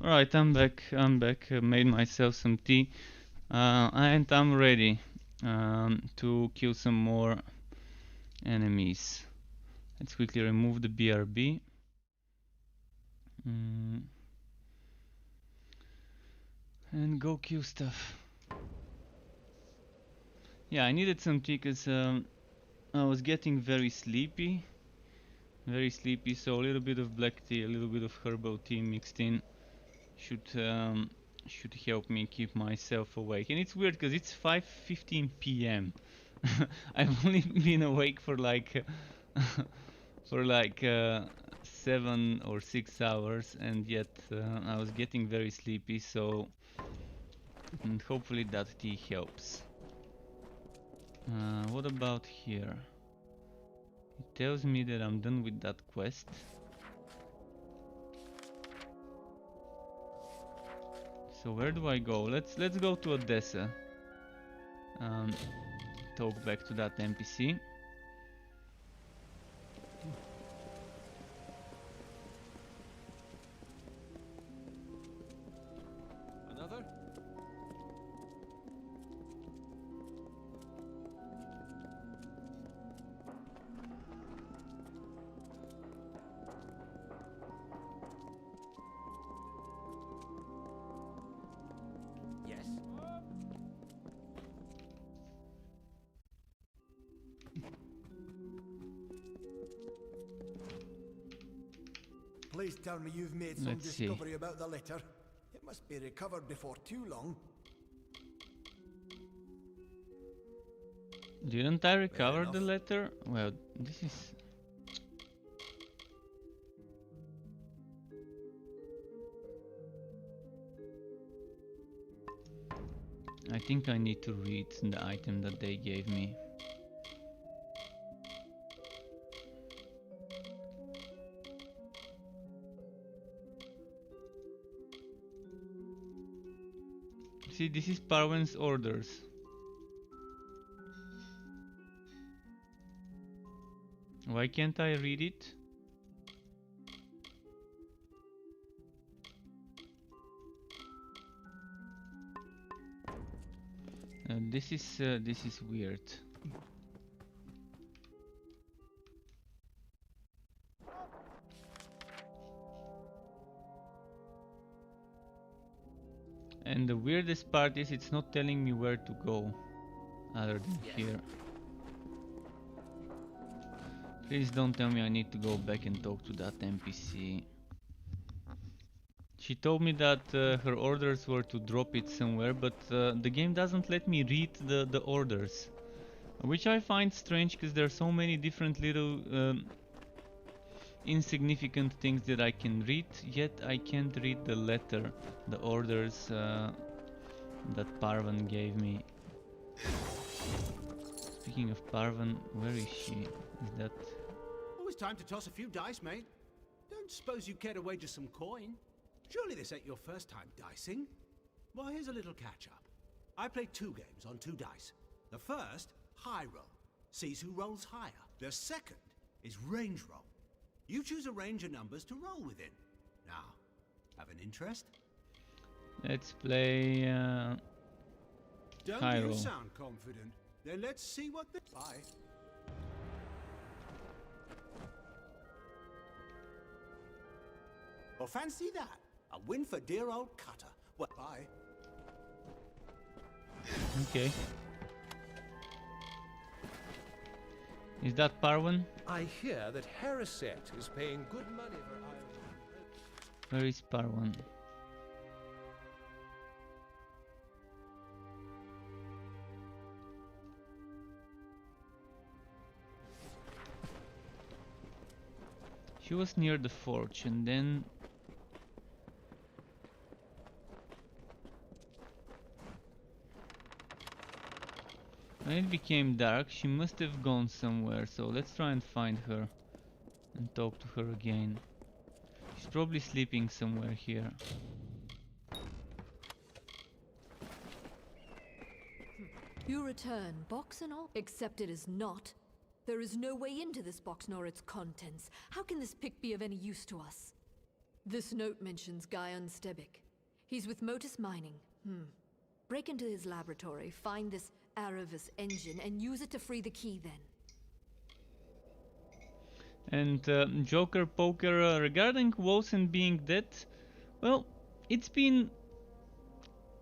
Alright, I'm back. Made myself some tea. And I'm ready to kill some more enemies. Let's quickly remove the BRB. And go kill stuff. Yeah, I needed some tea because I was getting very sleepy. So a little bit of black tea, a little bit of herbal tea mixed in should help me keep myself awake. And it's weird because it's 5:15 p.m. I've only been awake for like 7 or 6 hours, and yet I was getting very sleepy. So, and hopefully that tea helps. What about here? It tells me that I'm done with that quest. So where do I go? Let's go to Odessa. Talk back to that NPC. Another? Yes. Please tell me you've made some Let's see. discovery about the letter. It must be recovered before too long. Didn't I recover the letter? Well, this is... I think I need to read the item that they gave me. See, this is Parwen's orders. Why can't I read it? This is weird. And the weirdest part is it's not telling me where to go other than here. Please don't tell me I need to go back and talk to that NPC. She told me that her orders were to drop it somewhere, but the game doesn't let me read the orders. Which I find strange because there are so many different little insignificant things that I can read, yet I can't read the letter, the orders that Parvan gave me. Speaking of Parvan, where is she? Is that... Always time to toss a few dice, mate. Don't suppose you care to wager some coin? Surely this ain't your first time dicing? Well, here's a little catch-up. I play 2 games on 2 dice. The first, high roll, sees who rolls higher. The second is range roll. You choose a range of numbers to roll within. Now, have an interest? Let's play Don't high you roll. sound confident? Then let's see what the... Bye. Well, fancy that. A win for dear old Cutter. Well, bye. Okay. Is that Parvan? I hear that Haraset is paying good money for iron. Where is Parvan? She was near the forge and then... When it became dark, she must have gone somewhere, so let's try and find her and talk to her again. She's probably sleeping somewhere here. You return, box and all? Except it is not. There is no way into this box nor its contents. How can this pick be of any use to us? This note mentions Guyon Stebik. He's with Motus Mining. Break into his laboratory, find this Aravis engine, and use it to free the key then. And Joker Poker, regarding Wolsen being dead, well, it's been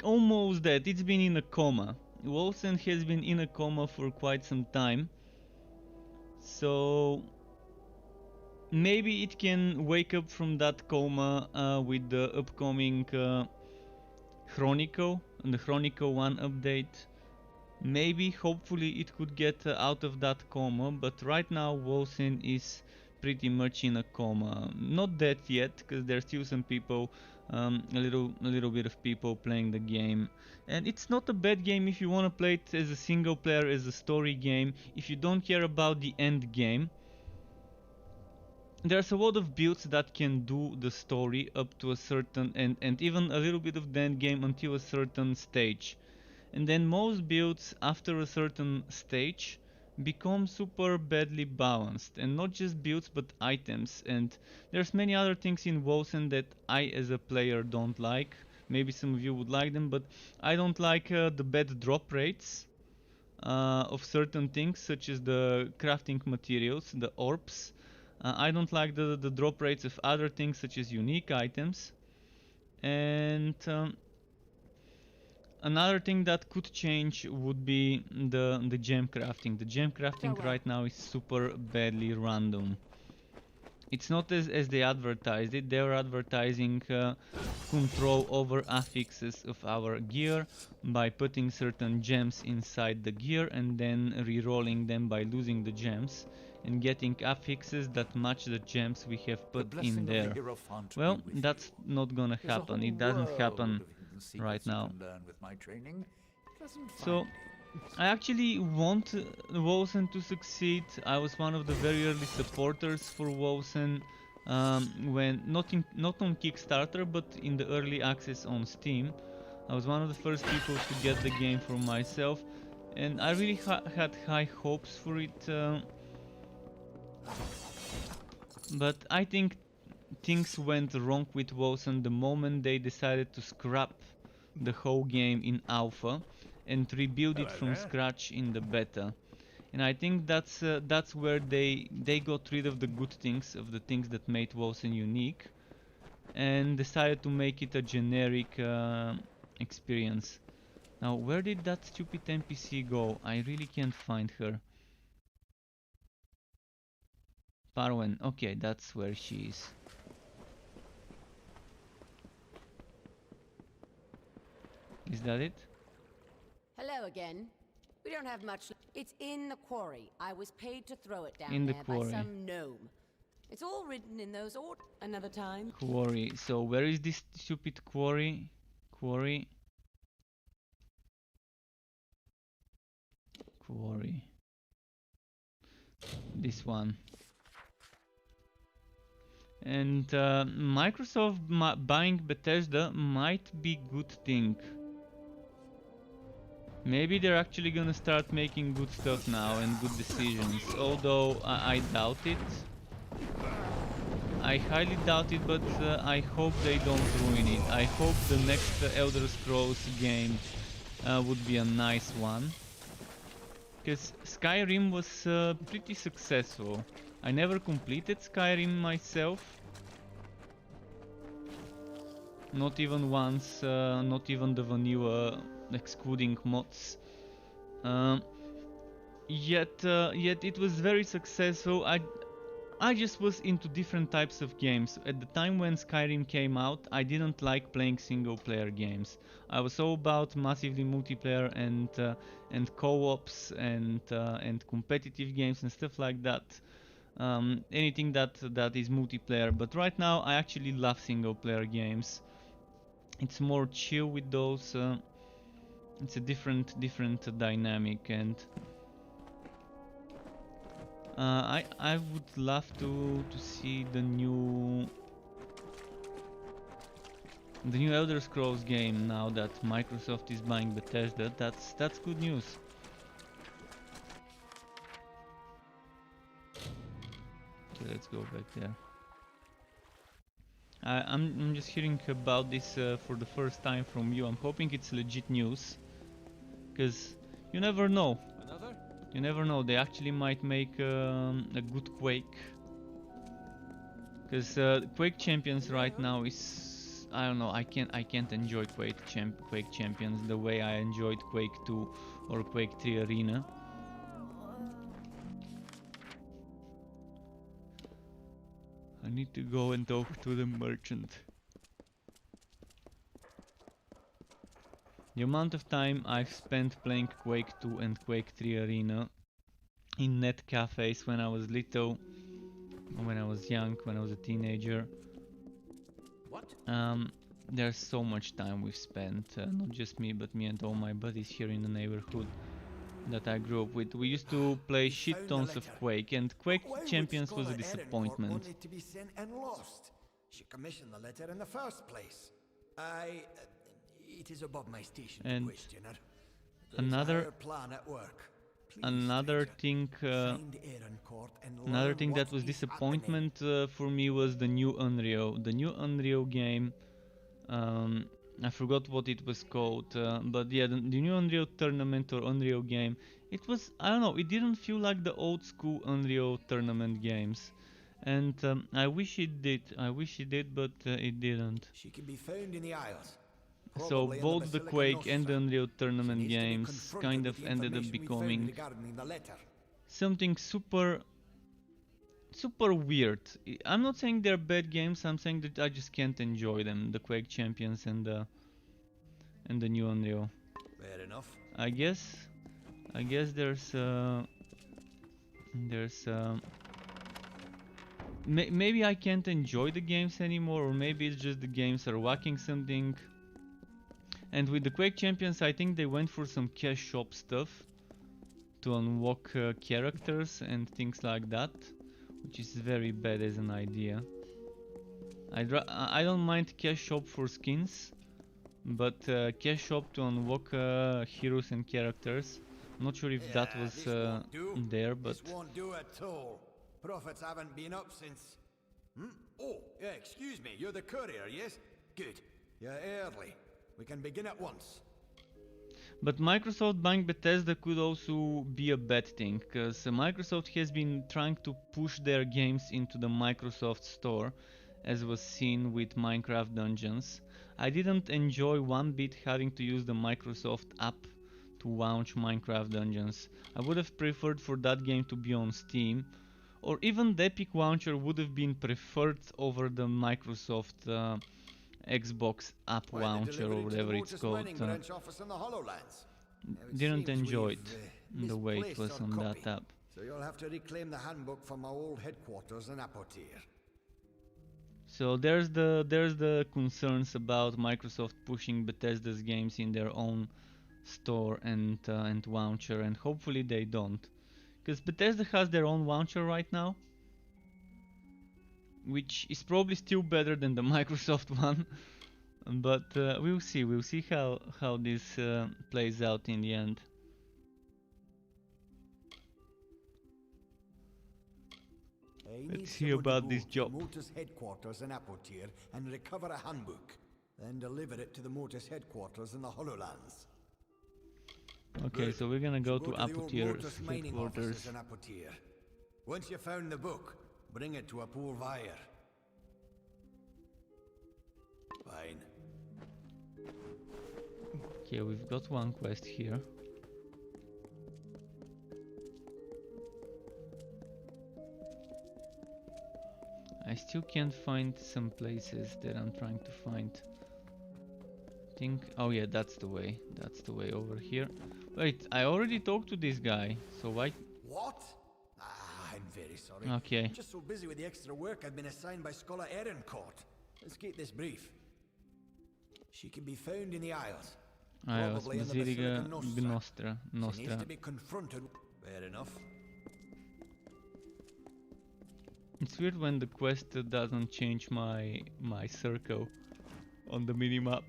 almost dead. It's been in a coma. Wolsen has been in a coma for quite some time. So maybe it can wake up from that coma with the upcoming Chronicle and the Chronicle 1 update. Maybe, hopefully, it could get out of that coma, but right now Wolsen is pretty much in a coma. Not dead yet, because there's still some people, a little bit of people playing the game. And it's not a bad game if you want to play it as a single player, as a story game, if you don't care about the end game. There's a lot of builds that can do the story up to a certain, and even a little bit of the end game until a certain stage. And then most builds after a certain stage become super badly balanced, and not just builds but items, and there's many other things in Wolsen that I as a player don't like. Maybe some of you would like them, but I don't like the bad drop rates of certain things, such as the crafting materials, the orbs. I don't like the drop rates of other things, such as unique items. And another thing that could change would be the gem crafting. The gem crafting right now is super badly random. It's not as they advertised it. They were advertising control over affixes of our gear by putting certain gems inside the gear and then re-rolling them by losing the gems and getting affixes that match the gems we have put in there. Well, that's not gonna happen. It doesn't happen right now. So I actually want Wolsen to succeed. I was one of the very early supporters for Wolsen when not on Kickstarter but in the early access on Steam. I was one of the first people to get the game for myself, and I really had high hopes for it. But I think things went wrong with Wolsen the moment they decided to scrap the whole game in alpha and rebuild it from scratch in the beta. And I think that's where they got rid of the good things, of the things that made Wolsen unique, and decided to make it a generic experience. Now, where did that stupid NPC go? I really can't find her. Parwen, okay, that's where she is. Is that it? Hello again. We don't have much. It's in the quarry. I was paid to throw it down In the there quarry. by some gnome. It's all written in those another time. Quarry. So where is this stupid quarry? Quarry. Quarry. This one. And Microsoft buying Bethesda might be good thing. Maybe they're actually gonna start making good stuff now and good decisions, although I doubt it. I highly doubt it, but I hope they don't ruin it. I hope the next Elder Scrolls game would be a nice one. Because Skyrim was pretty successful. I never completed Skyrim myself. Not even once, not even the vanilla, excluding mods. Yet it was very successful. I just was into different types of games. At the time when Skyrim came out, I didn't like playing single player games. I was all about massively multiplayer and co-ops and competitive games and stuff like that. Anything that is multiplayer. But right now I actually love single player games. It's more chill with those. It's a different dynamic, and I would love to see the new Elder Scrolls game now that Microsoft is buying Bethesda. That's good news. Okay, let's go back there. I'm just hearing about this for the first time from you. I'm hoping it's legit news, because you never know. Another? You never know. They actually might make a good Quake. Because Quake Champions right now is, I don't know. I can't enjoy Quake Champions the way I enjoyed Quake 2 or Quake 3 Arena. I need to go and talk to the merchant. The amount of time I've spent playing Quake 2 and Quake 3 Arena in net cafes when I was little, when I was young, when I was a teenager. What? There's so much time we've spent, not just me, but me and all my buddies here in the neighborhood that I grew up with. We used to play shit tons of Quake, and Quake Champions was a disappointment. Want it to be sent and lost. She commissioned the letter in the first place. It is above my station to question her. Another plan at work. Another thing that was disappointment for me was the new Unreal. The new Unreal game, I forgot what it was called, but yeah, the new Unreal Tournament or Unreal game, it was, I don't know, it didn't feel like the old school Unreal Tournament games. And I wish it did, but it didn't. She can be found in the Isles. So both the Quake and the Unreal Tournament games kind of ended up becoming something super weird. I'm not saying they're bad games, I'm saying that I just can't enjoy them, the Quake Champions and the new Unreal. Fair enough. I guess there's maybe I can't enjoy the games anymore, or maybe it's just the games are lacking something. And with the Quake Champions, I think they went for some cash shop stuff to unlock characters and things like that, which is very bad as an idea. I don't mind cash shop for skins, but cash shop to unlock heroes and characters. I'm not sure if that was there, but this won't do at all. Profits haven't been up since. Oh, yeah, excuse me. You're the courier, yes? Good. You're early. We can begin at once. But Microsoft buying Bethesda could also be a bad thing, because Microsoft has been trying to push their games into the Microsoft Store, as was seen with Minecraft Dungeons. I didn't enjoy one bit having to use the Microsoft app to launch Minecraft Dungeons. I would have preferred for that game to be on Steam, or even the Epic Launcher would have been preferred over the Microsoft Xbox app launcher or whatever it's called. Didn't enjoy it the way it was on that app. So you'll have to reclaim the handbook from our old headquarters in Apotir. So there's the concerns about Microsoft pushing Bethesda's games in their own store and launcher, and hopefully they don't, because Bethesda has their own launcher right now, which is probably still better than the Microsoft one, but we'll see how this plays out in the end. Let's see about this job. Mortis headquarters in Apotir and recover a handbook, then deliver it to the Mortis headquarters in the Hollolands. Okay, so we're gonna go to Apotir's headquarters. In Apotir. Once you found the book, bring it to a poor Vire. Fine. Okay, we've got one quest here. I still can't find some places that I'm trying to find. Oh yeah, that's the way over here. Wait, I already talked to this guy, so why? What? I'm very sorry. Okay. I'm just so busy with the extra work I've been assigned by Scholar Ehrencourt. Let's keep this brief. She can be found in the Isles. Probably in the Basilica Nostra. She needs to be confronted. Fair enough. It's weird when the quest doesn't change my circle on the minimap.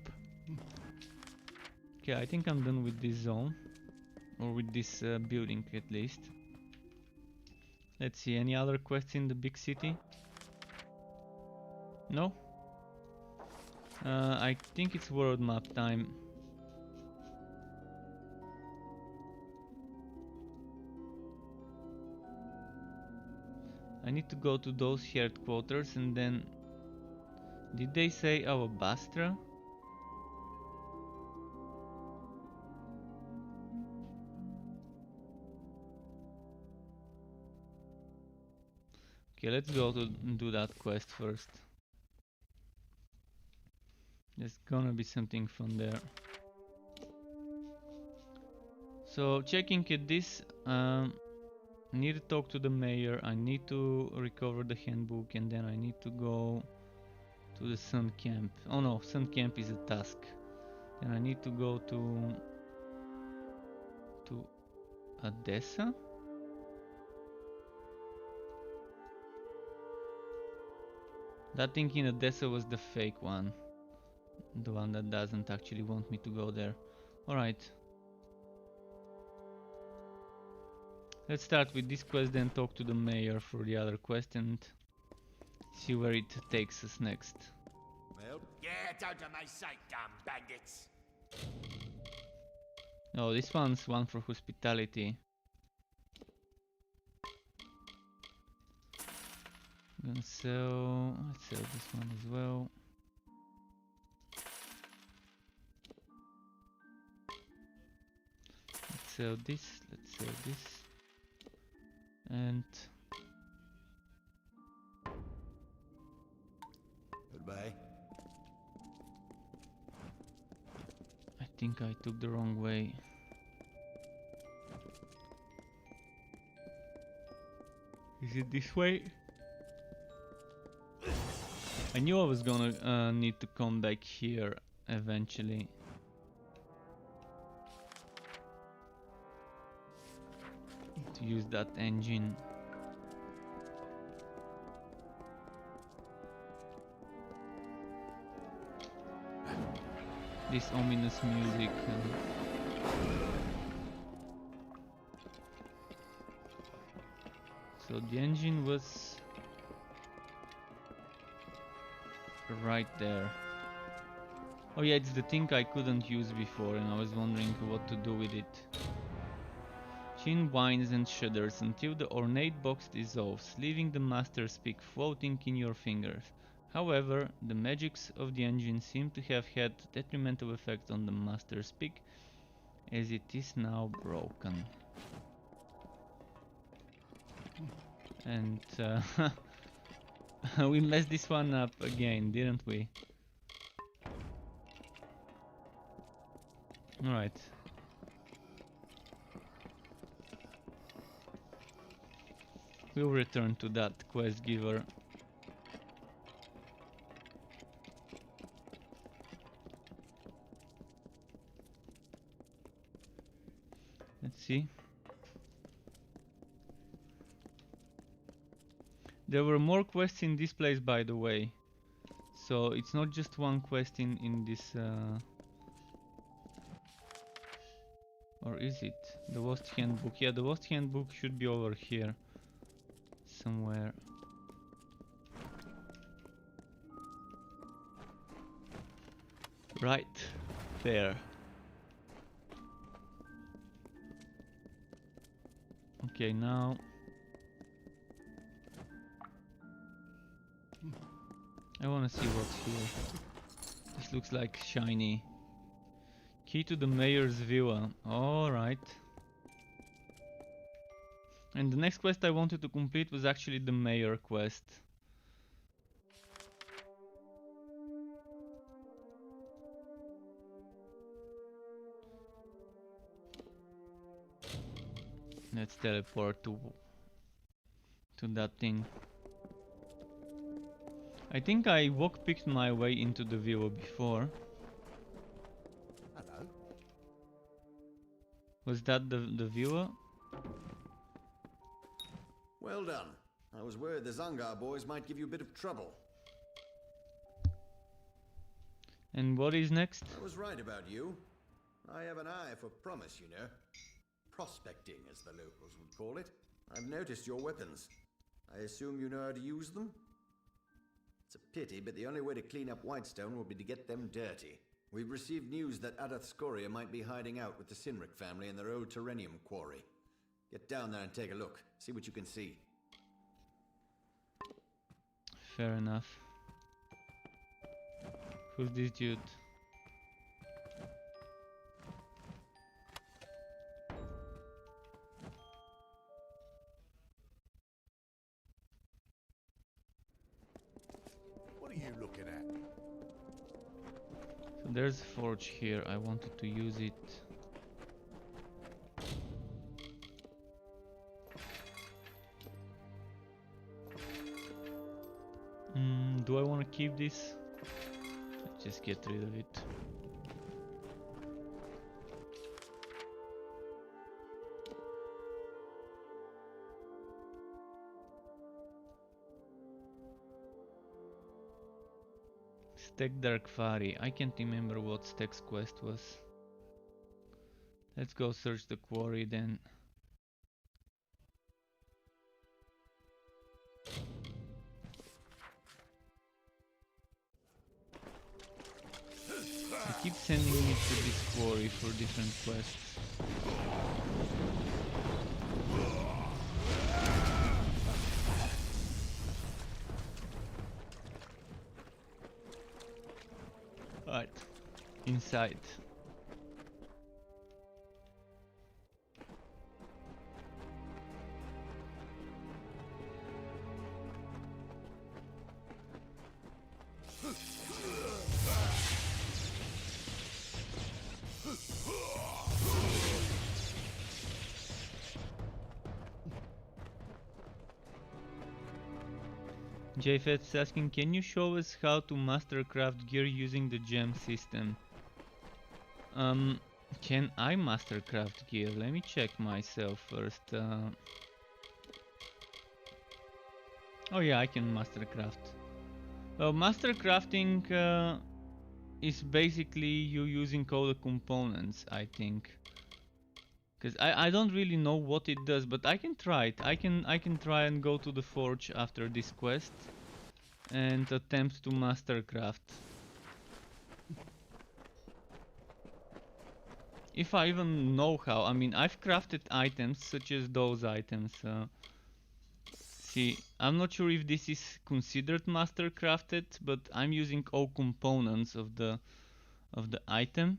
Okay, I think I'm done with this zone, or with this building at least. Let's see, any other quests in the big city? No? I think it's world map time. I need to go to those headquarters and then... Did they say our Bastra? Okay, let's go to do that quest first. There's gonna be something from there. So checking at this, I need to talk to the mayor, I need to recover the handbook, and then I need to go to the Sun Camp. Oh no, Sun Camp is a task. Then I need to go to Odessa? That thing in Odessa was the fake one. The one that doesn't actually want me to go there. Alright. Let's start with this quest, then talk to the mayor for the other quest and see where it takes us next. Well, get out of my sight, damn bandits! Oh, this one's one for hospitality. Let's sell this one as well. Let's sell this. And goodbye. I think I took the wrong way. Is it this way? I knew I was gonna need to come back here eventually. To use that engine. This ominous music. So the engine was right there. Oh yeah, it's the thing I couldn't use before and I was wondering what to do with it. Chin whines and shudders until the ornate box dissolves, leaving the master's pick floating in your fingers. However, the magics of the engine seem to have had detrimental effect on the master's pick, as it is now broken. And we messed this one up again, didn't we? Alright. We'll return to that quest giver. Let's see. There were more quests in this place, by the way. So it's not just one quest in this... Or is it? The Lost Handbook. Yeah, the Lost Handbook should be over here. Somewhere. Right there. Okay, now I wanna see what's here. This looks like shiny. Key to the mayor's villa. Alright. And the next quest I wanted to complete was actually the mayor quest. Let's teleport to that thing. I think I walk-picked my way into the villa before. Hello. Was that the villa? Well done. I was worried the Zangar boys might give you a bit of trouble. And what is next? I was right about you. I have an eye for promise, you know. Prospecting, as the locals would call it. I've noticed your weapons. I assume you know how to use them? It's a pity, but the only way to clean up Whitestone will be to get them dirty. We've received news that Adath Scoria might be hiding out with the Sinric family in their old Terrenium quarry. Get down there and take a look. See what you can see. Fair enough. Who's this dude? What are you looking at? So there's a forge here. I wanted to use it. Do I want to keep this? Just get rid of it. Steg Darkfari. I can't remember what Steg's quest was. Let's go search the quarry then. They keep sending me to this quarry for different quests. Right, inside. JFET's asking, can you show us how to mastercraft gear using the gem system? Can I mastercraft gear? Let me check myself first. Oh yeah, I can mastercraft. Well, mastercrafting is basically you using all the components, I think. Because I don't really know what it does, but I can try it. I can try and go to the forge after this quest and attempt to mastercraft. If I even know how. I mean, I've crafted items such as those items. See, I'm not sure if this is considered mastercrafted, but I'm using all components of the item.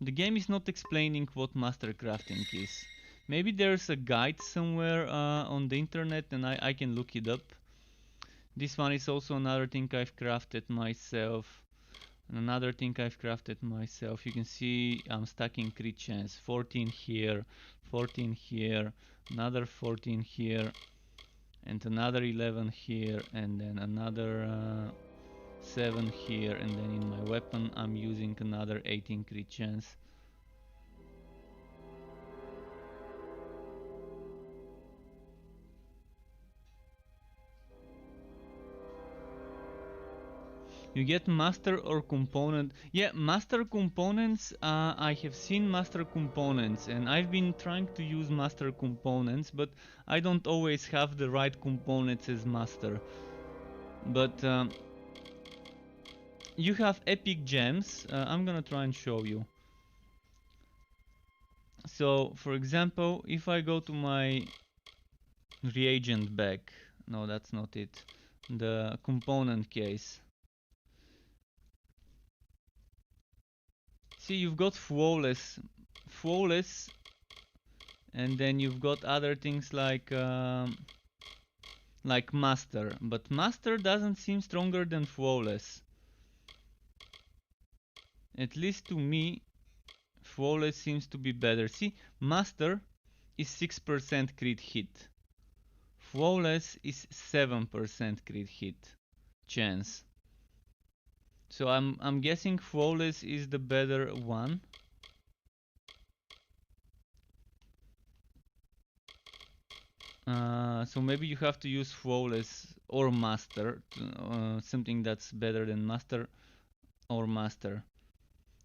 The game is not explaining what mastercrafting is. Maybe there's a guide somewhere on the internet and I can look it up. This one is also another thing I've crafted myself. And another thing I've crafted myself. You can see I'm stacking crit chance. 14 here, 14 here, another 14 here, and another 11 here, and then another 7 here, and then in my weapon I'm using another 18 crit chance. You get master or component. Yeah, master components, I have seen master components and I've been trying to use master components, but I don't always have the right components as master. But you have epic gems. I'm gonna try and show you. So, for example, if I go to my reagent bag, no, that's not it, the component case. See, you've got flawless, and then you've got other things like master, but master doesn't seem stronger than flawless. At least to me, flawless seems to be better. See, master is 6% crit hit. Flawless is 7% crit hit chance. So I'm guessing flawless is the better one. So maybe you have to use flawless or master, something that's better than master or master.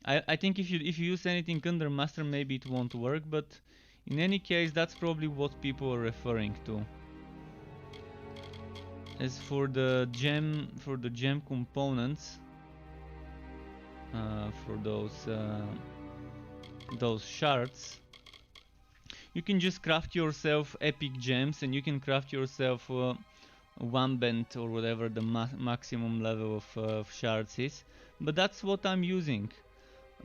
I think if you use anything under master, maybe it won't work, but in any case, that's probably what people are referring to. As for the gem components, for those shards, you can just craft yourself epic gems, and you can craft yourself one band or whatever the maximum level of shards is. But that's what I'm using.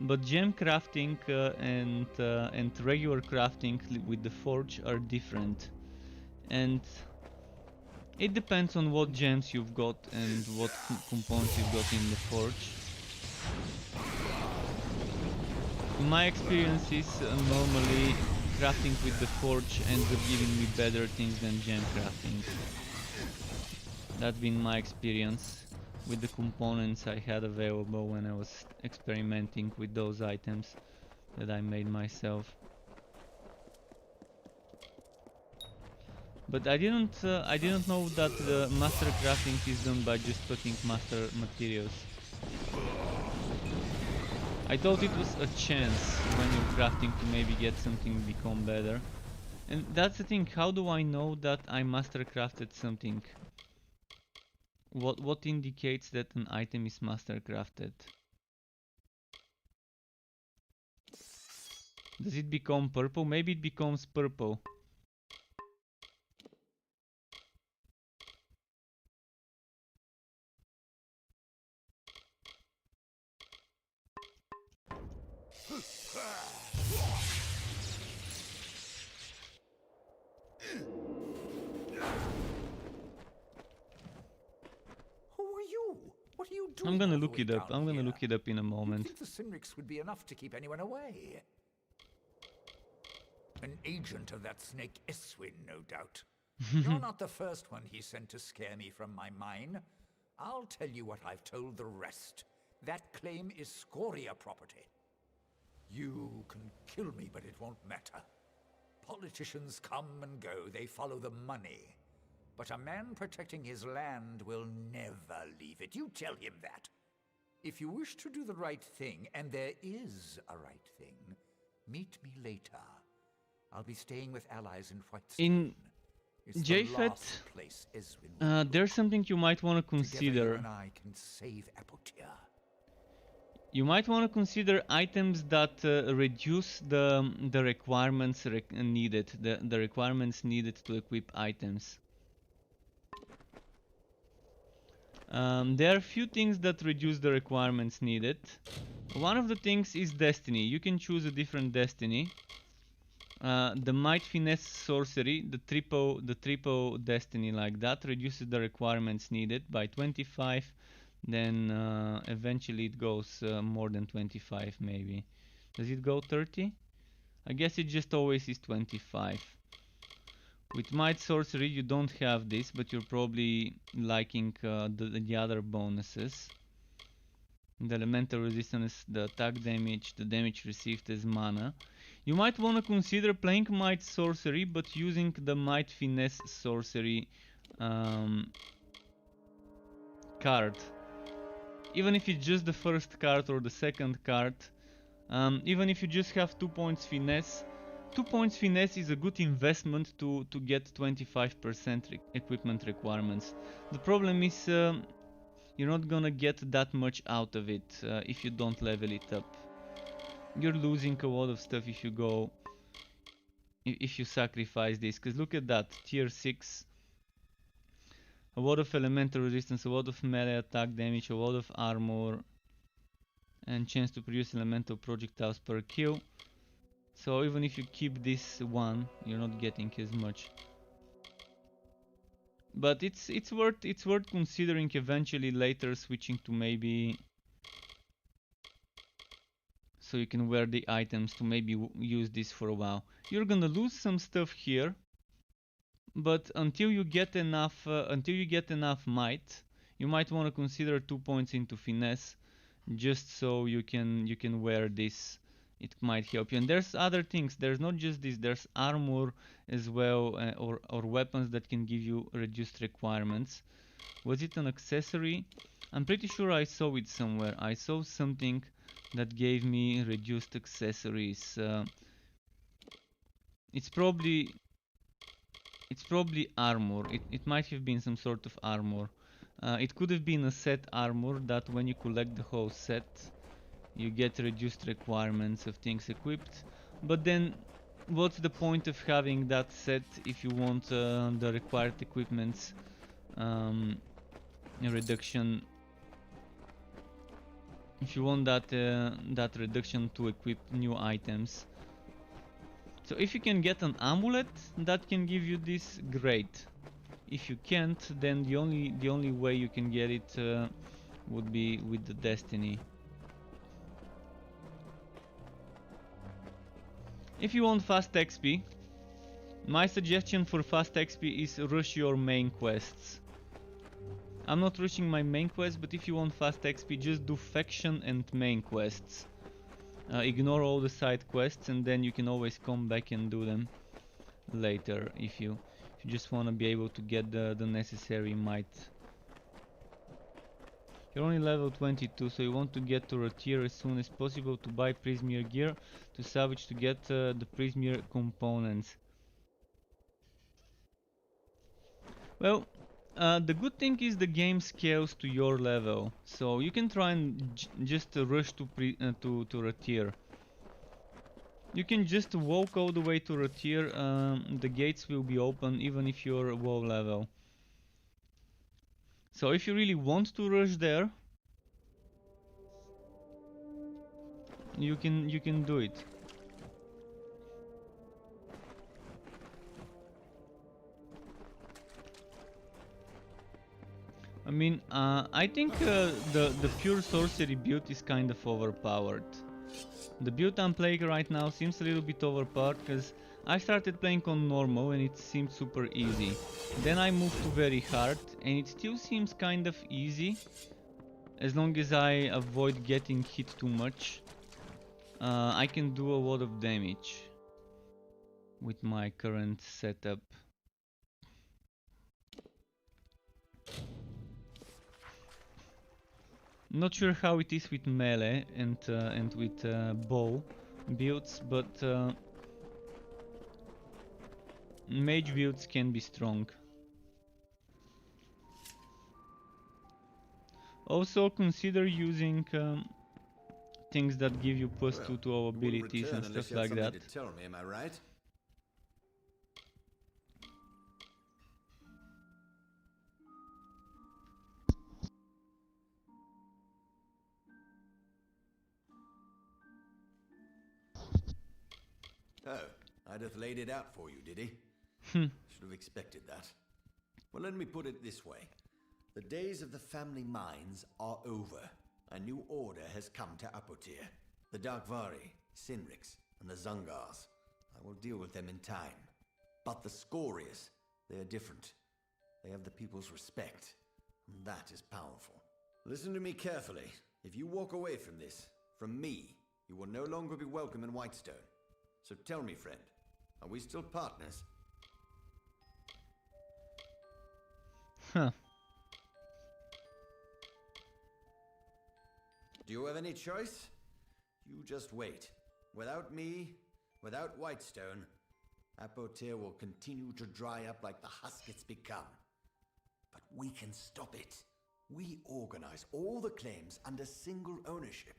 But gem crafting and regular crafting with the forge are different, and it depends on what gems you've got and what components you've got in the forge. In my experiences, normally crafting with the forge ends up giving me better things than gem crafting. That's been my experience with the components I had available when I was experimenting with those items that I made myself. But I didn't know that the master crafting is done by just putting master materials. I thought it was a chance when you're crafting to maybe get something become better. And that's the thing, how do I know that I master crafted something? What indicates that an item is master crafted? Does it become purple? Maybe it becomes purple. What are you doing? I'm gonna look it up. I'm gonna look it up in a moment. You think the Sinrics would be enough to keep anyone away? An agent of that snake Eswin, no doubt. You're not the first one he sent to scare me from my mine. I'll tell you what I've told the rest. That claim is Scoria property. You can kill me, but it won't matter. Politicians come and go. They follow the money. But a man protecting his land will never leave it. You tell him that. If you wish to do the right thing, and there is a right thing, meet me later. I'll be staying with allies in Whitestone. In Japhet, there's something you might want to consider. And I can save Apotia. You might want to consider items that reduce the requirements needed, the requirements needed to equip items. There are a few things that reduce the requirements needed. One of the things is destiny. You can choose a different destiny. The might finesse sorcery, the triple destiny like that, reduces the requirements needed by 25. Then eventually it goes more than 25 maybe. Does it go 30? I guess it just always is 25. With might sorcery you don't have this, but you're probably liking the other bonuses. The elemental resistance, the attack damage, the damage received as mana. You might want to consider playing might sorcery, but using the might finesse sorcery card. Even if it's just the first card or the second card, even if you just have 2 points finesse, 2 points finesse is a good investment to get 25% equipment requirements. The problem is you're not gonna get that much out of it if you don't level it up. You're losing a lot of stuff if you go, if you sacrifice this, because look at that, tier 6. A lot of elemental resistance, a lot of melee attack damage, a lot of armor, and chance to produce elemental projectiles per kill. So even if you keep this one, you're not getting as much. But it's worth considering eventually later switching to maybe, so you can wear the items to maybe use this for a while. You're gonna lose some stuff here, but until you get enough might, you might want to consider 2 points into finesse, just so you can wear this. It might help you. And there's other things. There's not just this. There's armor as well, or weapons that can give you reduced requirements. Was it an accessory? I'm pretty sure I saw it somewhere. I saw something that gave me reduced accessories. It's probably It's probably armor. It might have been some sort of armor. It could have been a set armor that when you collect the whole set, you get reduced requirements of things equipped. But then, what's the point of having that set if you want the required equipments reduction? If you want that reduction to equip new items. So if you can get an amulet that can give you this, great. If you can't, then the only way you can get it would be with the destiny. If you want fast XP, my suggestion for fast XP is rush your main quests. I'm not rushing my main quest, but if you want fast XP, just do faction and main quests. Ignore all the side quests, and then you can always come back and do them later if you just want to be able to get the necessary might. You're only level 22, so you want to get to Rathir as soon as possible to buy Prismir gear to salvage to get the Prismir components. Well, the good thing is the game scales to your level, so you can try and just rush to Rathir. You can just walk all the way to Rathir. The gates will be open even if you're low level. So if you really want to rush there, you can do it. I mean, I think the pure sorcery build is kind of overpowered. The build I'm playing right now seems a little bit overpowered because I started playing on normal and it seemed super easy. Then I moved to very hard and it still seems kind of easy as long as I avoid getting hit too much. I can do a lot of damage with my current setup. Not sure how it is with melee and with bow builds, but mage builds can be strong. Also consider using things that give you +2 to all abilities and stuff like that. Tell me, am I right? Oh, I'd have laid it out for you, did he? Should have expected that. Well, let me put it this way. The days of the family mines are over. A new order has come to Apotir. The Darkvari, Sinriks, and the Zungars. I will deal with them in time. But the Scorias, they are different. They have the people's respect, and that is powerful. Listen to me carefully. If you walk away from this, from me, you will no longer be welcome in Whitestone. So tell me, friend, are we still partners? Huh. Do you have any choice? You just wait. Without me, without Whitestone, Apotir will continue to dry up like the husk it's become. But we can stop it. We organize all the claims under single ownership.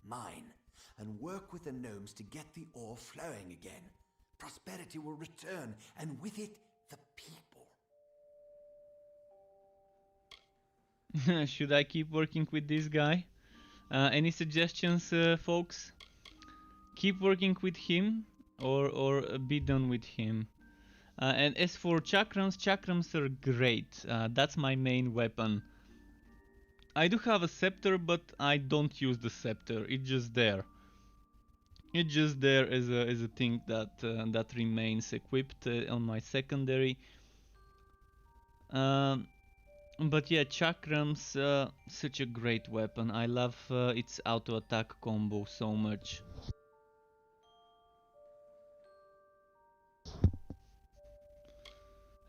Mine. And work with the gnomes to get the ore flowing again. Prosperity will return, and with it, the people. Should I keep working with this guy? Any suggestions, folks? Keep working with him or be done with him. And as for chakrams are great. That's my main weapon. I do have a scepter, but I don't use the scepter. It's just there. It's just there as a thing that remains equipped on my secondary. But yeah, chakrams, such a great weapon. I love its auto attack combo so much.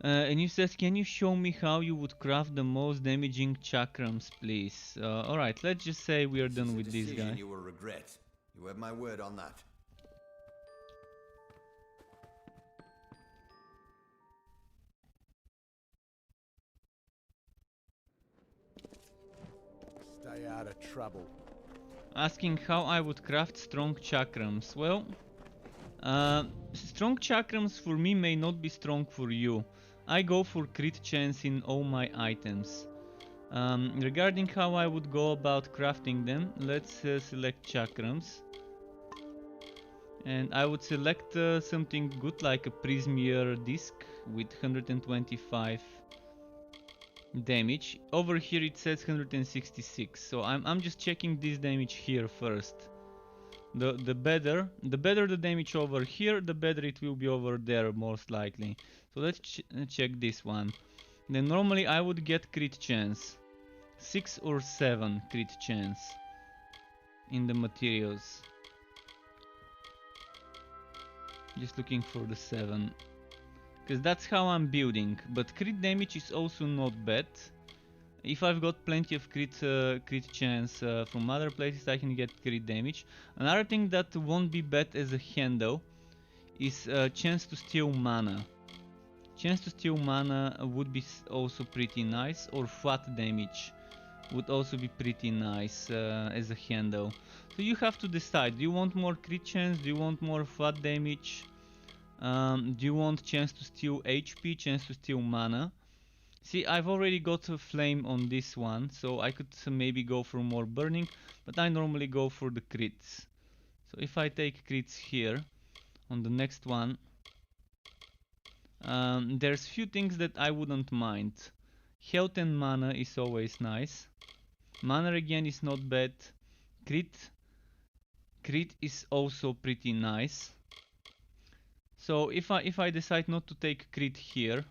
And you says, can you show me how you would craft the most damaging chakrams, please? Alright, let's just say we are done with this guy. You will regret. You have my word on that. out of trouble. Asking how I would craft strong chakrams. Well, strong chakrams for me may not be strong for you. I go for crit chance in all my items. Regarding how I would go about crafting them, let's select chakrams. And I would select something good like a prismier disc with 125 damage. Over here it says 166, so I'm just checking this damage here first. The better the damage over here, the better it will be over there most likely. So let's check this one. Then normally I would get crit chance, 6 or 7 crit chance in the materials. Just looking for the 7, because that's how I'm building. But crit damage is also not bad. If I've got plenty of crit chance from other places, I can get crit damage. Another thing that won't be bad as a handle is chance to steal mana. Chance to steal mana would be also pretty nice, or flat damage would also be pretty nice as a handle. So you have to decide, do you want more crit chance, do you want more flat damage, do you want chance to steal HP, chance to steal mana? See, I've already got a flame on this one, so I could maybe go for more burning, but I normally go for the crits. So if I take crits here, on the next one, there's few things that I wouldn't mind. Health and mana is always nice. Mana again is not bad. Crit is also pretty nice. So if I decide not to take crit here,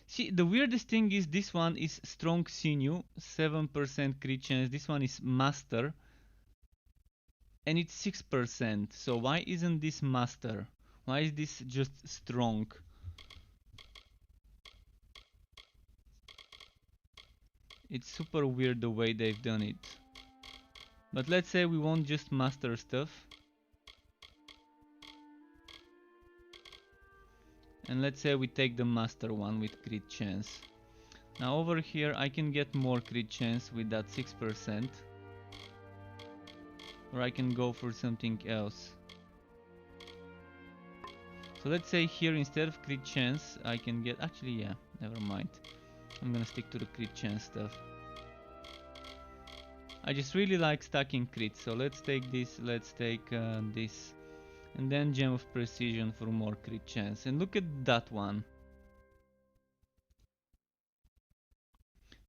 see, the weirdest thing is this one is strong sinew, 7% crit chance. This one is master, and it's 6%. So why isn't this master? Why is this just strong? It's super weird the way they've done it. But let's say we want just master stuff. And let's say we take the master one with crit chance. Now over here I can get more crit chance with that 6%. Or I can go for something else. So let's say here instead of crit chance I can get... Actually, yeah, never mind. I'm gonna stick to the crit chance stuff. I just really like stacking crits, so let's take this, let's take this. And then Gem of Precision for more crit chance. And look at that one.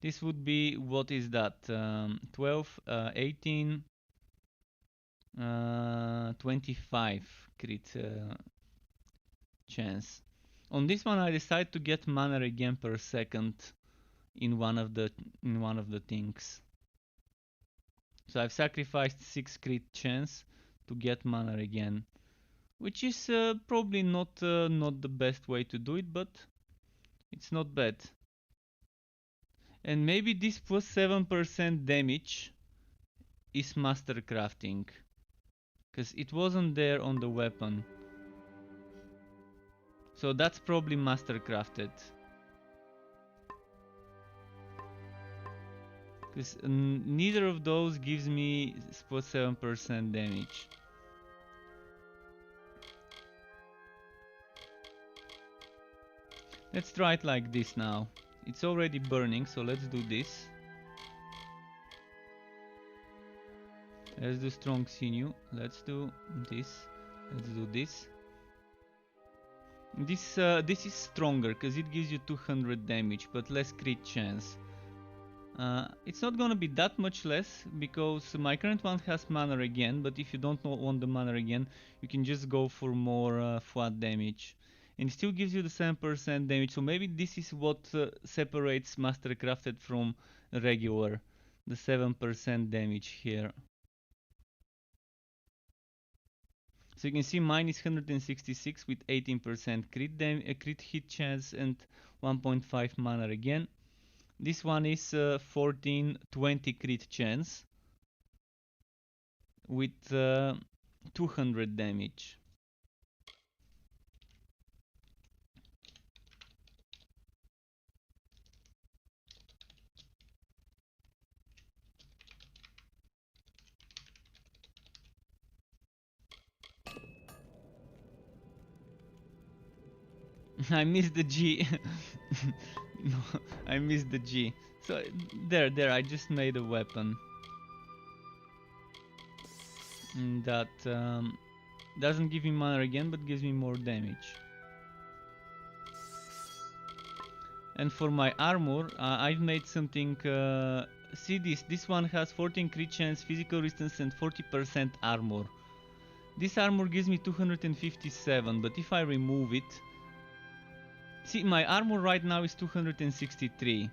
This would be, what is that? 12, 18, 25 crit chance. On this one I decide to get mana again per second in one of the things. So I've sacrificed 6 crit chance to get mana again, which is probably not the best way to do it, but it's not bad. And maybe this plus 7% damage is master crafting, because it wasn't there on the weapon. So that's probably master crafted. Because neither of those gives me plus 7% damage. Let's try it like this now. It's already burning, so let's do this. Let's do strong sinew. Let's do this. Let's do this. This is stronger because it gives you 200 damage, but less crit chance. It's not gonna be that much less because my current one has mana again, but if you don't want the mana again, you can just go for more flat damage. And it still gives you the 7% damage, so maybe this is what separates Master Crafted from regular. The 7% damage here. So you can see mine is 166 with 18% crit hit chance and 1.5 mana again. This one is 1420 crit chance with 200 damage. I missed the G. No, I missed the G. So there, I just made a weapon. That doesn't give me mana again, but gives me more damage. And for my armor, I've made something. See this one has 14 crit chance, physical resistance, and 40% armor. This armor gives me 257, but if I remove it, see, my armor right now is 263.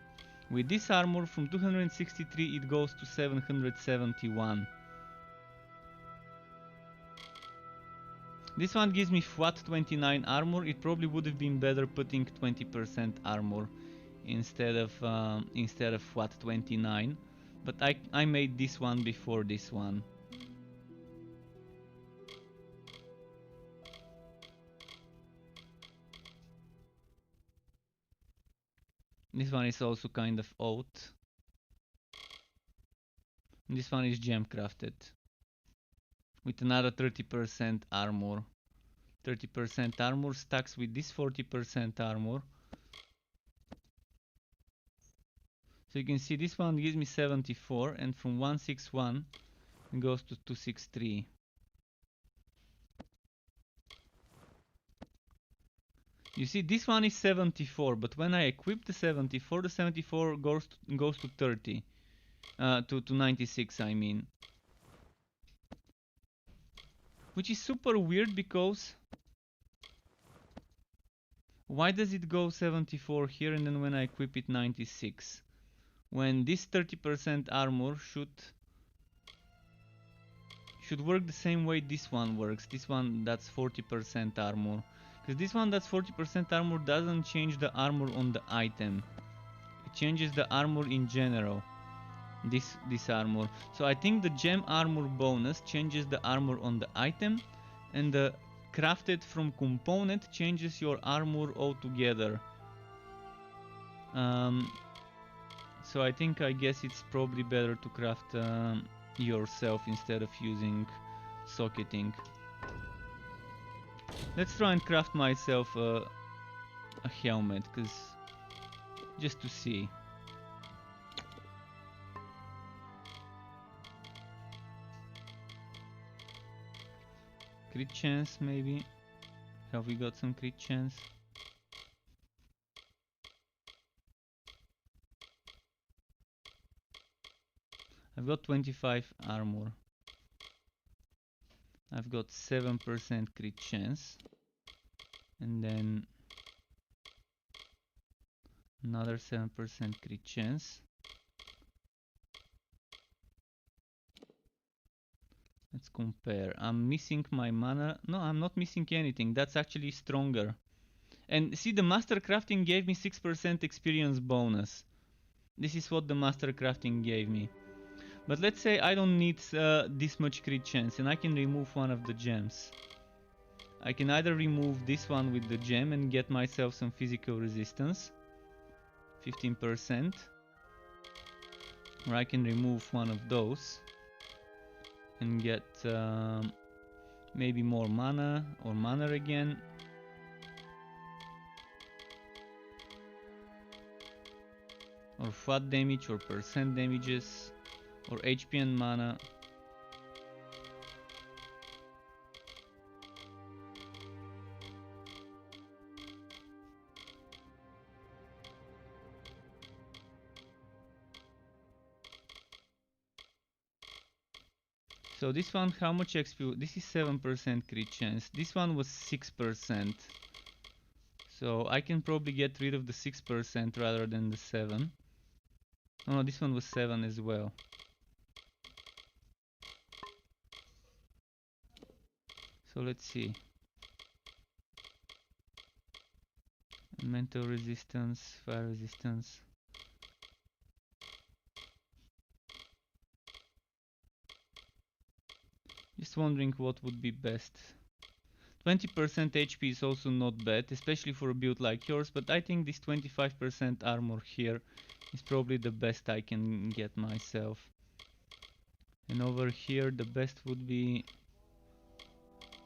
With this armor from 263 it goes to 771. This one gives me flat 29 armor. It probably would have been better putting 20% armor instead of flat 29, but I made this one before this one. This one is also kind of old. This one is gem crafted with another 30% armor. 30% armor stacks with this 40% armor. So you can see this one gives me 74, and from 161 it goes to 263. You see, this one is 74, but when I equip the 74 goes to 30. To 96, I mean. Which is super weird, because why does it go 74 here and then when I equip it 96? When this 30% armor should work the same way this one works. This one that's 40% armor. Because this one that's 40% armor doesn't change the armor on the item. It changes the armor in general. This armor. So I think the gem armor bonus changes the armor on the item, and the crafted from component changes your armor altogether. So I guess it's probably better to craft yourself instead of using socketing. Let's try and craft myself a helmet, just to see. Crit chance, maybe. Have we got some crit chance? I've got 25 armor. I've got 7% crit chance. And then another 7% crit chance. Let's compare. I'm missing my mana. No, I'm not missing anything. That's actually stronger. And see, the master crafting gave me 6% experience bonus. This is what the master crafting gave me. But let's say I don't need this much crit chance, and I can remove one of the gems. I can either remove this one with the gem and get myself some physical resistance, 15%, or I can remove one of those and get maybe more mana or mana again. Or flat damage or percent damages or HP and mana. So this one, how much XP? This is 7% crit chance. This one was 6%. So I can probably get rid of the 6% rather than the 7. Oh no, this one was 7 as well. So let's see. Mental resistance, fire resistance. Just wondering what would be best. 20% HP is also not bad, especially for a build like yours, but I think this 25% armor here is probably the best I can get myself. And over here the best would be...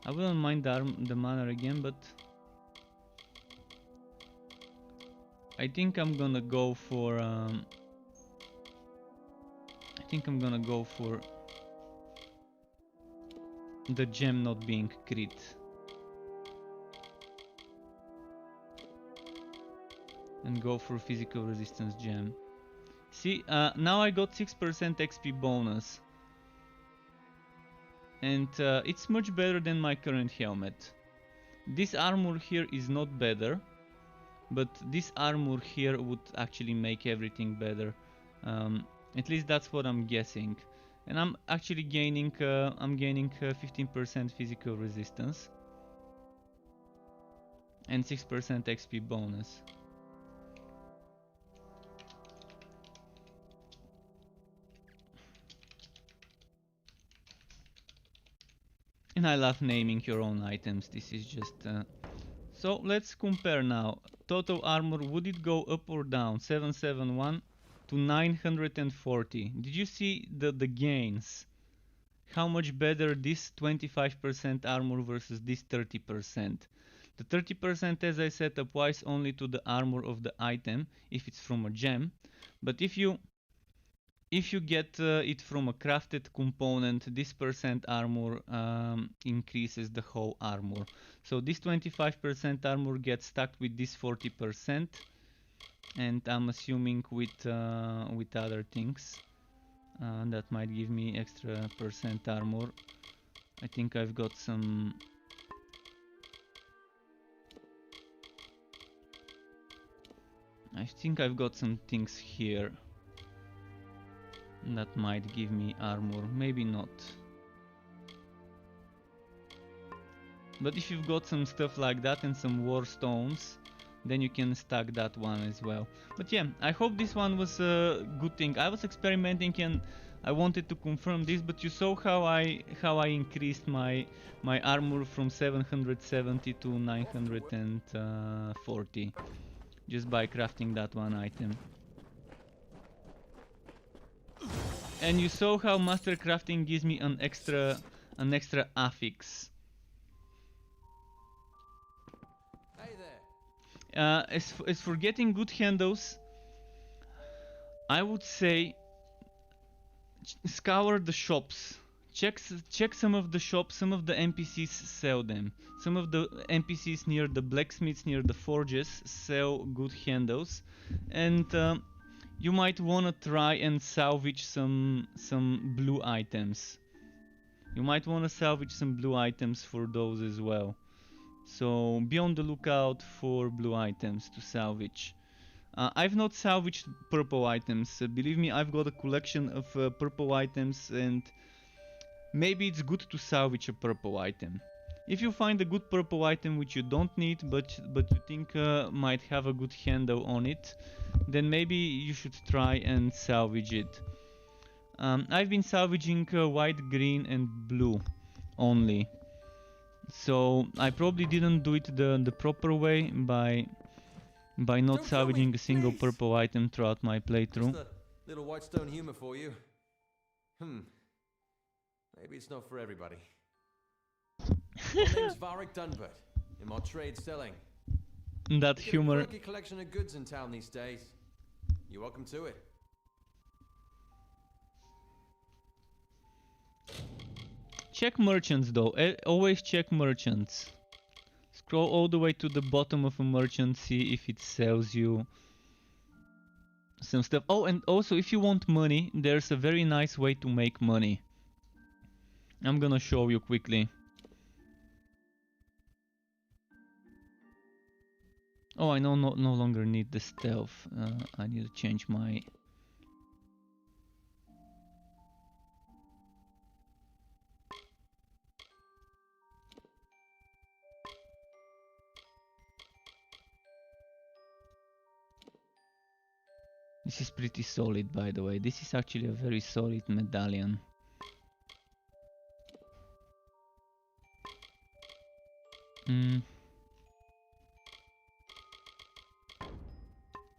I wouldn't mind the mana again, but I think I'm gonna go for the gem not being crit. And go for physical resistance gem. See, now I got 6% XP bonus. And it's much better than my current helmet. This armor here is not better, but this armor here would actually make everything better. At least that's what I'm guessing. And I'm actually gaining 15% physical resistance and 6% XP bonus. And I love naming your own items. This is just... So let's compare now. Total armor, would it go up or down? 771 to 940. Did you see the gains? How much better this 25% armor versus this 30%? The 30%, as I said, applies only to the armor of the item if it's from a gem. But if you get it from a crafted component, this percent armor increases the whole armor. So this 25% armor gets stacked with this 40%, and I'm assuming with other things that might give me extra percent armor. I think I've got some... things here that might give me armor, maybe not. But if you've got some stuff like that and some war stones, then you can stack that one as well. But yeah, I hope this one was a good thing. I was experimenting and I wanted to confirm this, but you saw how I increased my armor from 770 to 940 just by crafting that one item. And you saw how master crafting gives me an extra affix. Hey there. As for getting good handles, I would say scour the shops. Check some of the shops. Some of the NPCs sell them. Some of the NPCs near the blacksmiths, near the forges, sell good handles, and you might want to try and salvage some blue items. You might want to salvage some blue items for those as well. So be on the lookout for blue items to salvage. I've not salvaged purple items. Believe me, I've got a collection of purple items, and maybe it's good to salvage a purple item. If you find a good purple item which you don't need, but you think might have a good handle on it, then maybe you should try and salvage it. I've been salvaging white, green and blue only. So I probably didn't do it the proper way by not salvaging a single purple item throughout my playthrough. Just a little white stone humor for you. Maybe it's not for everybody. My name's Varric Dunbert, in my trade selling. That humor. A quirky collection of goods in town these days. You're welcome to it. Check merchants though. Always check merchants. Scroll all the way to the bottom of a merchant, see if it sells you some stuff. Oh, and also if you want money, there's a very nice way to make money. I'm gonna show you quickly. Oh, I no longer need the stealth. I need to change my... This is pretty solid, by the way. This is actually a very solid medallion.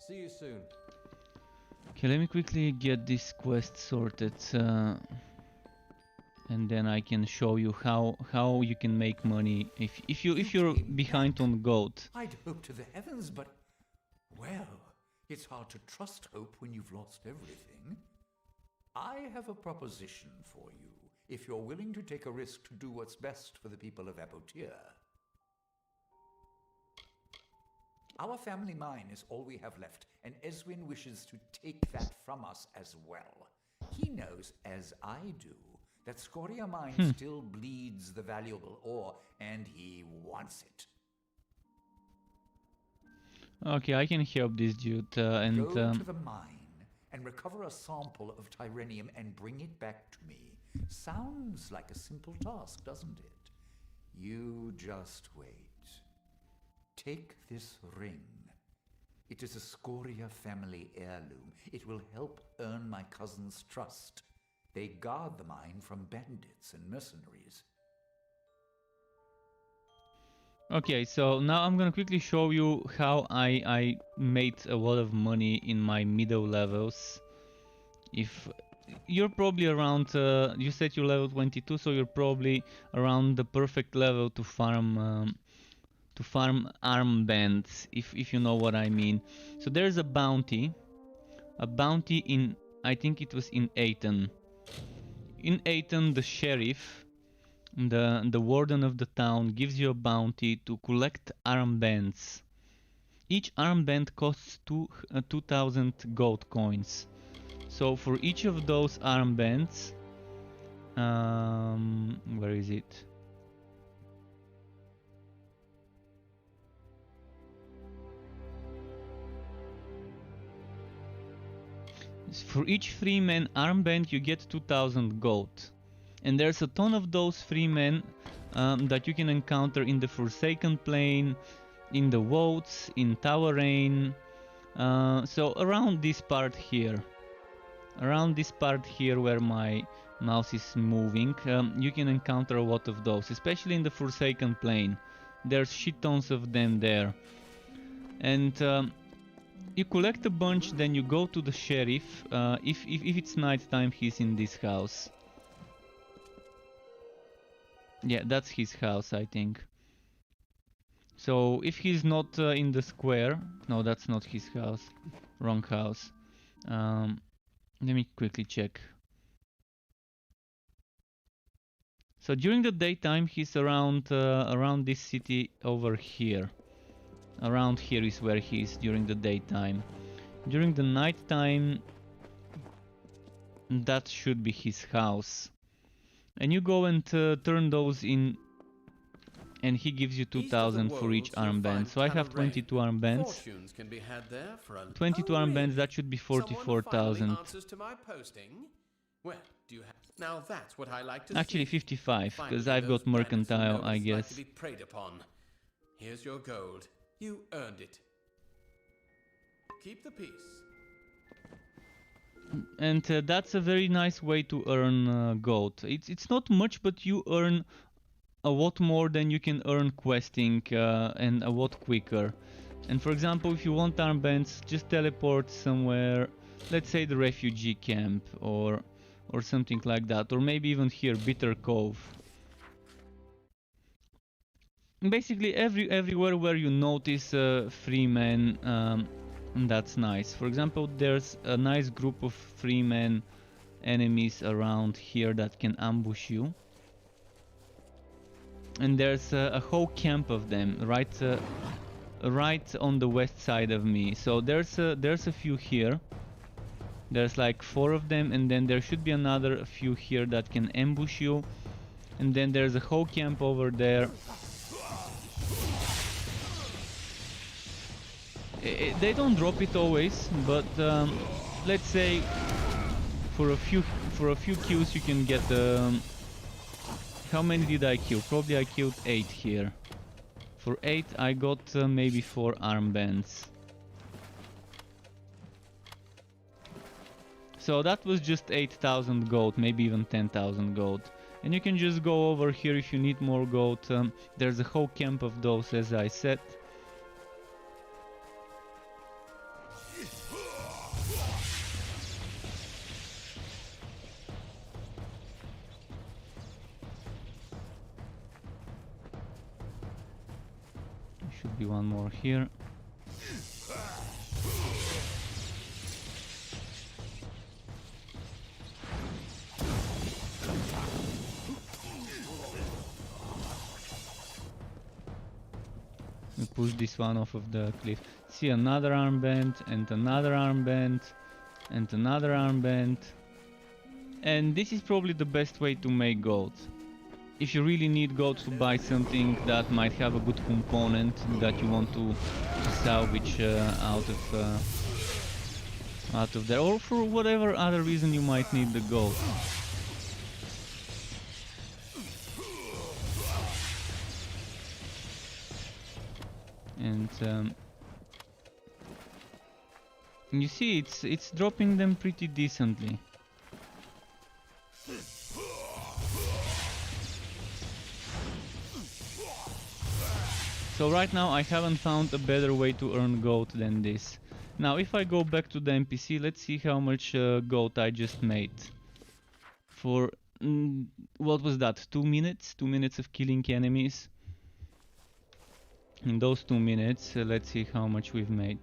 See you soon. Okay, let me quickly get this quest sorted, and then I can show you how you can make money if you're behind on gold. I'd hope to the heavens, but well, It's hard to trust hope when you've lost everything. I have a proposition for you, if you're willing to take a risk to do what's best for the people of Apotir. Our family mine is all we have left, and Eswin wishes to take that from us as well. He knows, as I do, that Scoria mine still bleeds the valuable ore, and he wants it. Okay, I can help this dude and... Go to the mine and recover a sample of Tyrenium and bring it back to me. Sounds like a simple task, doesn't it? You just wait. Take this ring. It is a Scoria family heirloom. It will help earn my cousin's trust. They guard the mine from bandits and mercenaries. Okay, so now I'm gonna quickly show you how I made a lot of money in my middle levels. If you're probably around, you said you're level 22, so you're probably around the perfect level to farm armbands, if you know what I mean. So there's a bounty in, I think it was in Aten. In Aten, the sheriff, the warden of the town, gives you a bounty to collect armbands. Each armband costs 2,000 gold coins. So for each of those armbands, where is it? For each freeman armband you get 2,000 gold. And there's a ton of those freemen that you can encounter in the Forsaken Plain, in the Woads, in Tawarain. So around this part here. Around this part here where my mouse is moving, you can encounter a lot of those, especially in the Forsaken Plain. There's shit tons of them there. And you collect a bunch, then you go to the sheriff. If it's night time, he's in this house. Yeah, that's his house, I think. So if he's not in the square, no, that's not his house. Wrong house. Let me quickly check. So during the daytime, he's around this city over here. Around here is where he is during the daytime. During the nighttime, that should be his house. And you go and turn those in, and he gives you 2,000 for each armband. So I have 22 armbands. 22 armbands, that should be 44,000. Well, do you have... Now that's what I like to Actually see. 55, because Finally, I've got those bandits who mercantile, know what I it's like guess. to be preyed upon. Here's your gold. You earned it. Keep the peace. And that's a very nice way to earn gold. It's not much, but you earn a lot more than you can earn questing, and a lot quicker. And for example, if you want armbands, just teleport somewhere, let's say the refugee camp or something like that, or maybe even here, Bitter Cove. Basically everywhere where you notice free men, that's nice. For example, there's a nice group of free men enemies around here that can ambush you. And there's a whole camp of them right on the west side of me. So there's a few here. There's like 4 of them, and then there should be another few here that can ambush you. And then there's a whole camp over there. They don't drop it always, but let's say for a few kills you can get. How many did I kill? Probably I killed 8 here. For 8 I got maybe 4 armbands. So that was just 8,000 gold, maybe even 10,000 gold. And you can just go over here if you need more gold. There's a whole camp of those, as I said. There should be one more here. push this one off of the cliff. See, another armband, and another armband, and another armband. And this is probably the best way to make gold. If you really need gold to buy something that might have a good component that you want to salvage out of there, or for whatever other reason you might need the gold. And you see, it's dropping them pretty decently. So right now I haven't found a better way to earn gold than this. Now if I go back to the NPC, let's see how much gold I just made. For, what was that, 2 minutes? 2 minutes of killing enemies. In those 2 minutes, let's see how much we've made.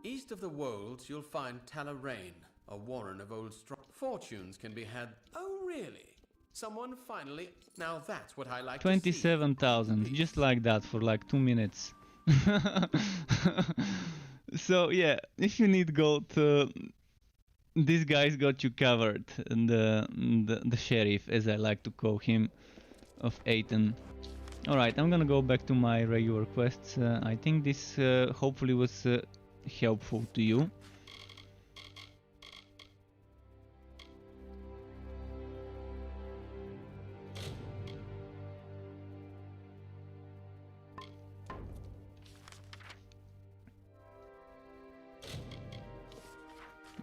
East of the Wolds, you'll find Talarain, a warren of old strong fortunes can be had. Oh, really? Someone finally. Now that's what I like. 27,000, just like that, for like 2 minutes. So yeah, if you need gold, this guy's got you covered. And the sheriff, as I like to call him, of Aten. Alright, I'm gonna go back to my regular quests. I think this hopefully was helpful to you.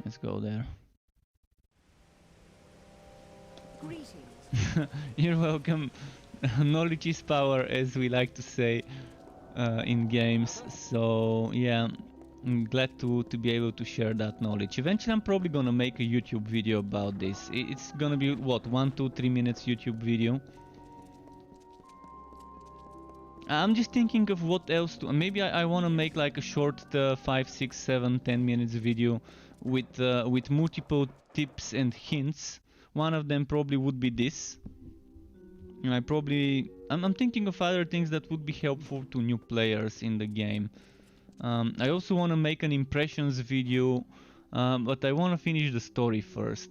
Let's go there. Greetings. You're welcome. Knowledge is power, as we like to say in games. So yeah, I'm glad to be able to share that knowledge. Eventually I'm probably gonna make a YouTube video about this. It's gonna be what, 1, 2, 3 minutes YouTube video. I'm just thinking of what else to. Maybe I want to make like a short 5, 6, 7, 10 minutes video with multiple tips and hints. One of them probably would be this. And I'm thinking of other things that would be helpful to new players in the game. I also want to make an impressions video, but I want to finish the story first.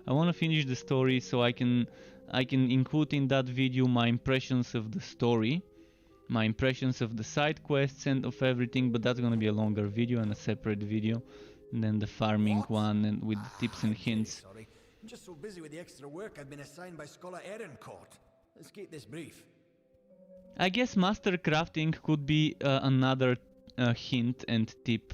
I want to finish the story so I can include in that video my impressions of the story, my impressions of the side quests and of everything, but that's gonna be a longer video and a separate video than the farming one and with the tips and hints. Sorry, I'm just so busy with the extra work I've been assigned by Scholar Ehrencourt. Let's keep this brief. I guess master crafting could be another hint and tip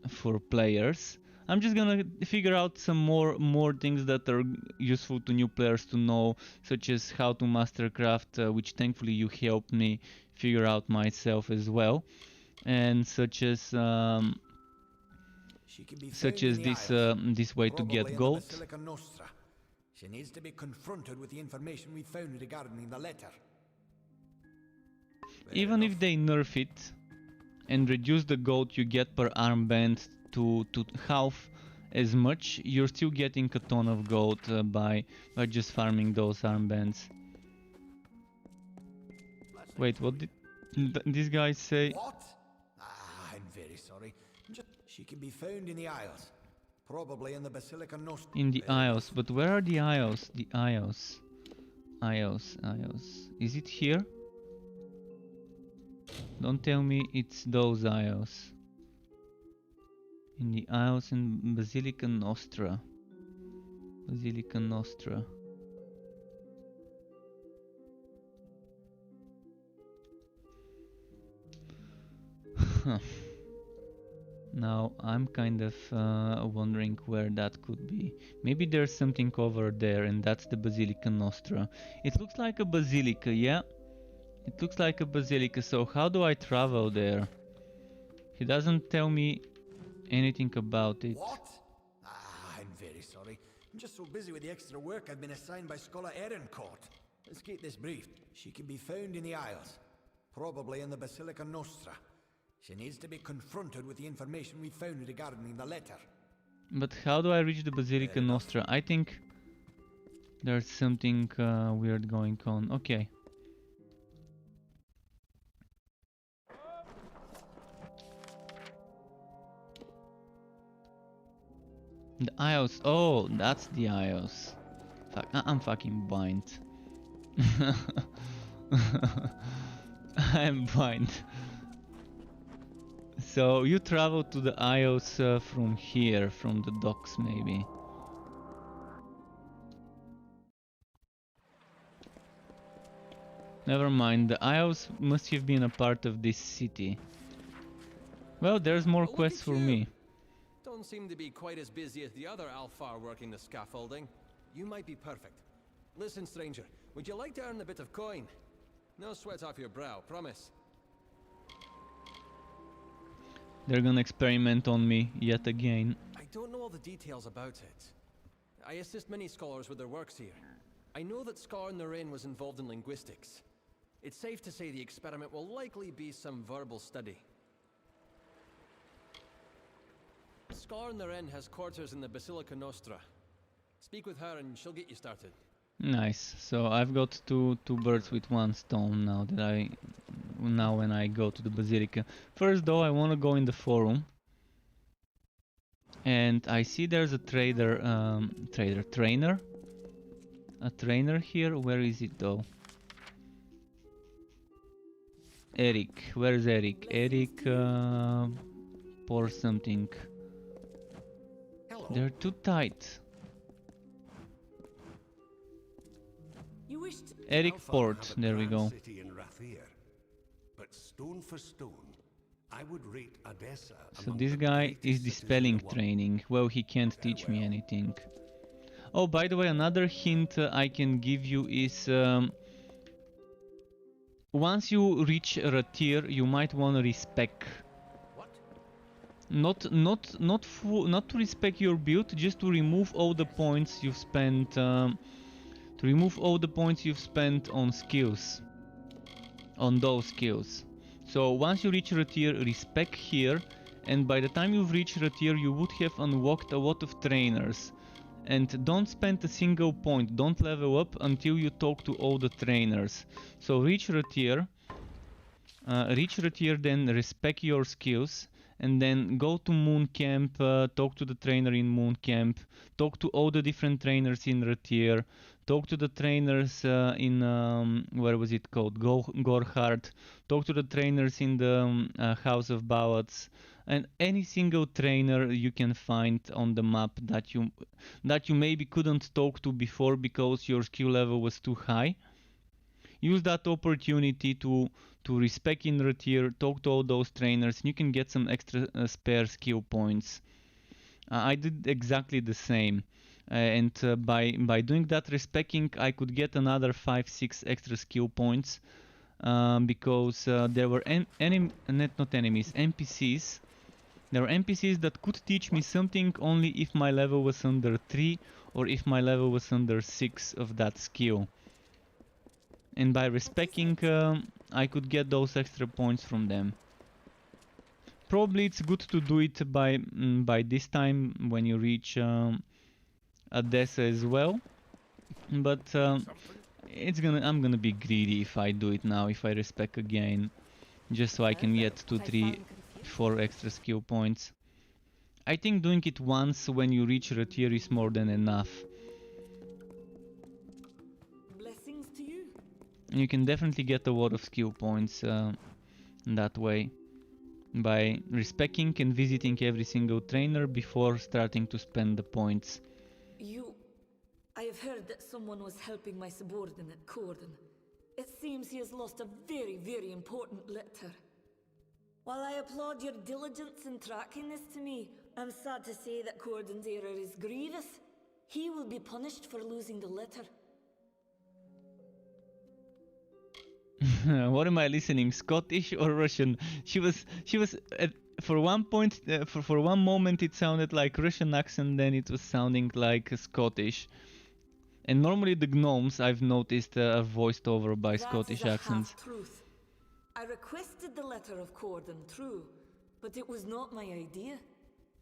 for players. I'm just gonna figure out some more things that are useful to new players to know, such as how to master craft, which thankfully you helped me figure out myself as well, and such as this way to get gold. She needs to be confronted with the information we found regarding the letter. Even if they nerf it and reduce the gold you get per armband to half as much, you're still getting a ton of gold by just farming those armbands. Wait, what did this guy say? What? I'm very sorry. She can be found in the Isles. Probably in the Basilica Nostra. In the Isles, but where are the Isles? The Isles. Isles. Is it here? Don't tell me it's those Isles. In the Isles in Basilica Nostra. Basilica Nostra. Huh. Now I'm kind of wondering where that could be. Maybe there's something over there and that's the Basilica Nostra. It looks like a basilica, yeah? It looks like a basilica, so how do I travel there? He doesn't tell me anything about it. What? I'm very sorry. I'm just so busy with the extra work I've been assigned by Scholar Ehrencourt. Let's keep this brief. She can be found in the Isles. Probably in the Basilica Nostra. She needs to be confronted with the information we found regarding the letter. But how do I reach the Basilica Nostra? I think There's something weird going on. Okay. The Isles. Oh, that's the Isles. Fuck, I'm fucking blind. I'm blind. So you travel to the Isles from here, from the docks maybe. Never mind, the Isles must have been a part of this city. Well, there's more quests for me. Don't seem to be quite as busy as the other Alfar working the scaffolding. You might be perfect. Listen, stranger, would you like to earn a bit of coin? No sweat off your brow, promise. They're gonna experiment on me yet again. I don't know all the details about it. I assist many scholars with their works here. I know that Scar Naren was involved in linguistics. It's safe to say the experiment will likely be some verbal study. Scar Naren has quarters in the Basilica Nostra. Speak with her and she'll get you started. Nice. So I've got two birds with one stone now that when I go to the Basilica. First though, I want to go in the forum. And I see there's a trainer. A trainer here. Where is it though? Eric. Where is Eric? Eric pour something. They're too tight. Eric Port, there we go. City in Rathir, but stone for stone, I would rate Odessa. So this guy is dispelling training. Well, he can't teach me anything. Oh, by the way, another hint I can give you is once you reach Rathir, you might want to respec. Not to respec your build, just to remove all the points you've spent. To remove all the points you've spent on skills, on those skills. So once you reach Rathir, respec here, and by the time you've reached Rathir, you would have unlocked a lot of trainers. And don't spend a single point, don't level up until you talk to all the trainers. So reach Rathir, then respec your skills, and then go to Moon Camp, talk to the trainer in Moon Camp, talk to all the different trainers in Rathir, talk to the trainers in, where was it called, Gorhard, talk to the trainers in the House of Ballads, and any single trainer you can find on the map that you maybe couldn't talk to before because your skill level was too high. Use that opportunity to respec in Rathir, talk to all those trainers, and you can get some extra spare skill points. I did exactly the same. And by doing that respecking, I could get another 5-6 extra skill points because there were NPCs. There were NPCs that could teach me something only if my level was under 3 or if my level was under 6 of that skill. And by respecing, I could get those extra points from them. Probably it's good to do it by this time when you reach Odessa as well, but I'm gonna be greedy if I do it now, if I respec again, just so I can get 2, 3, 4 extra skill points. I think doing it once when you reach Rathir is more than enough. Blessings to you. You can definitely get a lot of skill points that way, by respecing and visiting every single trainer before starting to spend the points. I have heard that someone was helping my subordinate, Corden. It seems he has lost a very, very important letter. While I applaud your diligence in tracking this to me, I'm sad to say that Corden's error is grievous. He will be punished for losing the letter. What am I listening? Scottish or Russian? She was for one point, for one moment it sounded like Russian accent, then it was sounding like Scottish. And normally the gnomes, I've noticed, are voiced over by Scottish accents. Truth. I requested the letter of Corden, true, but it was not my idea.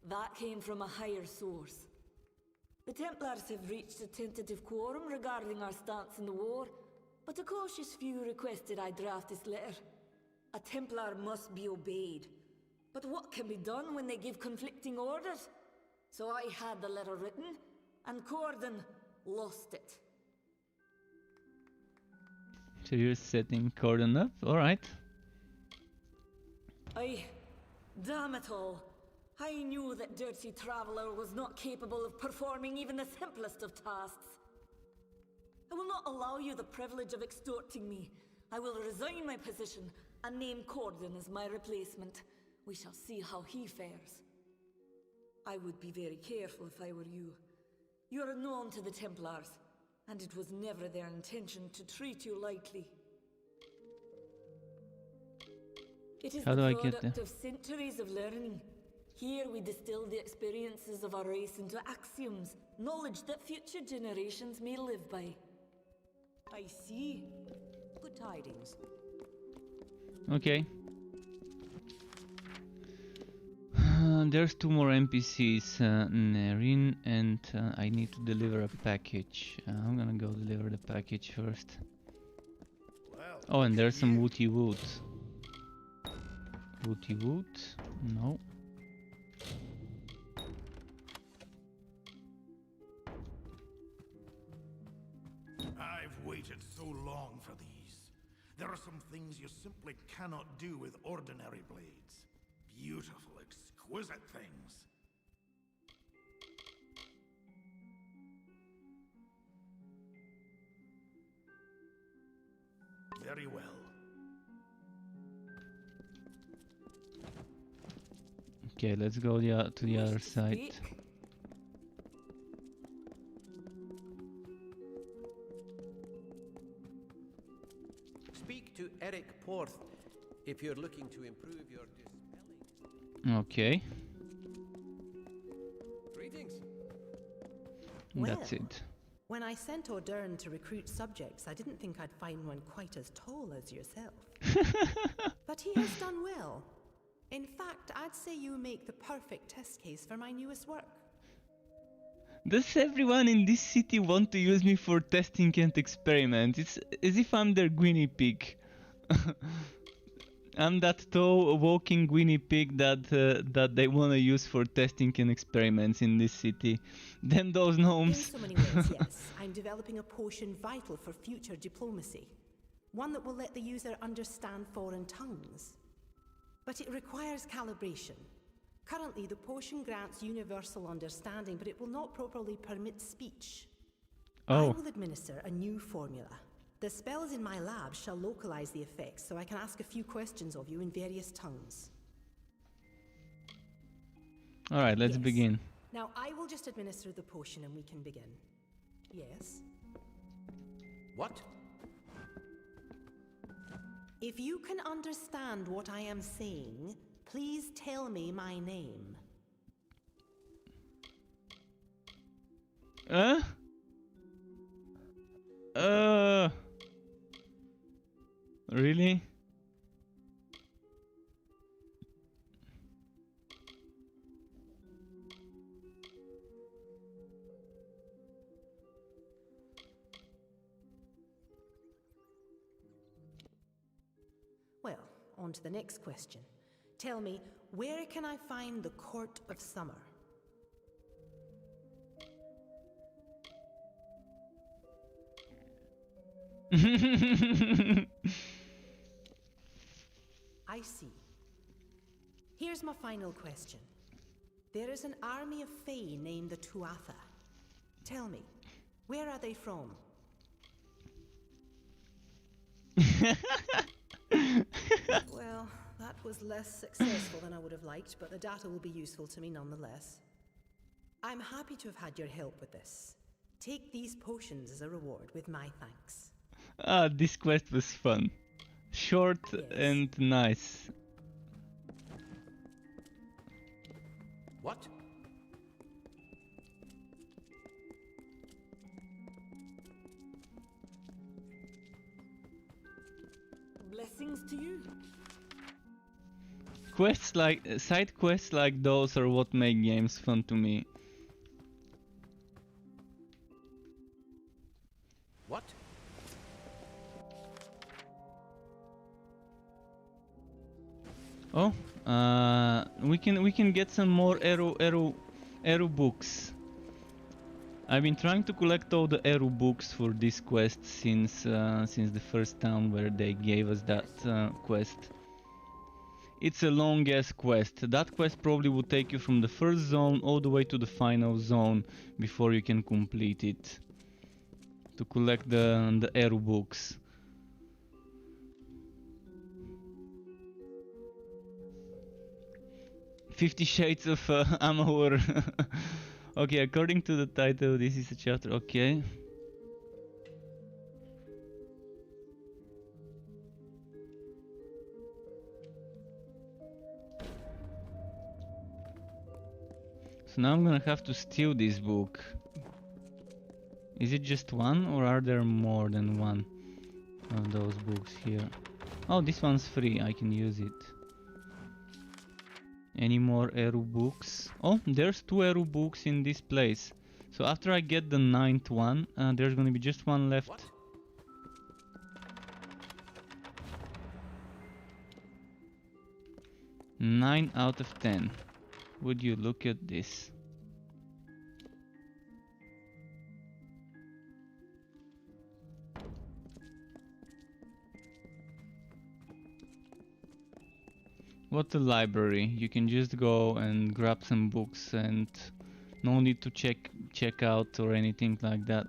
That came from a higher source. The Templars have reached a tentative quorum regarding our stance in the war, but a cautious few requested I draft this letter. A Templar must be obeyed. But what can be done when they give conflicting orders? So I had the letter written, and Corden lost it. So you're setting Corden up? Alright. Damn it all. I knew that Dirty Traveler was not capable of performing even the simplest of tasks. I will not allow you the privilege of extorting me. I will resign my position and name Corden as my replacement. We shall see how he fares. I would be very careful if I were you. You are known to the Templars, and it was never their intention to treat you lightly. It is How do the I get product there? of centuries of learning. Here we distill the experiences of our race into axioms, knowledge that future generations may live by. I see. Good tidings. Okay. There's 2 more NPCs, Nerin, and I need to deliver a package. I'm gonna go deliver the package first. Oh, and there's some Wooty Wood. Wooty Wood? No. I've waited so long for these. There are some things you simply cannot do with ordinary blades. Beautiful, exquisite things. Very well. Okay, let's go to the other side. Speak to Eric Porth if you're looking to improve your dispelling. Okay. Greetings. That's it. When I sent O'Dern to recruit subjects, I didn't think I'd find one quite as tall as yourself. But he has done well. In fact, I'd say you make the perfect test case for my newest work. Does everyone in this city want to use me for testing and experiment? It's as if I'm their guinea pig. I'm that tall walking guinea pig that they want to use for testing and experiments in this city. Then those gnomes. In so many ways, yes. I'm developing a potion vital for future diplomacy. One that will let the user understand foreign tongues. But it requires calibration. Currently, the potion grants universal understanding, but it will not properly permit speech. Oh. I will administer a new formula. The spells in my lab shall localize the effects, so I can ask a few questions of you in various tongues. Alright, let's begin. Now, I will just administer the potion and we can begin. Yes? What? If you can understand what I am saying, please tell me my name. Really? Well, on to the next question. Tell me, where can I find the Court of Summer? I see. Here's my final question. There is an army of Fae named the Tuatha. Tell me, where are they from? Well, that was less successful than I would have liked, but the data will be useful to me nonetheless. I'm happy to have had your help with this. Take these potions as a reward with my thanks. Ah, this quest was fun. Short and nice. What? Blessings to you. Side quests like those are what make games fun to me. Oh, we can get some more arrow books. I've been trying to collect all the arrow books for this quest since the first town where they gave us that quest. It's a long ass quest. That quest probably would take you from the first zone all the way to the final zone before you can complete it. To collect the arrow books. "50 Shades of Amalur." Okay, according to the title, this is a chapter. Okay. So now I'm gonna have to steal this book. Is it just one, or are there more than one of those books here? Oh, this one's free, I can use it. Any more arrow books? Oh, there's 2 arrow books in this place. So after I get the 9th one, there's gonna be just one left. What? 9 out of 10. Would you look at this? What a library. You can just go and grab some books and no need to check out or anything like that.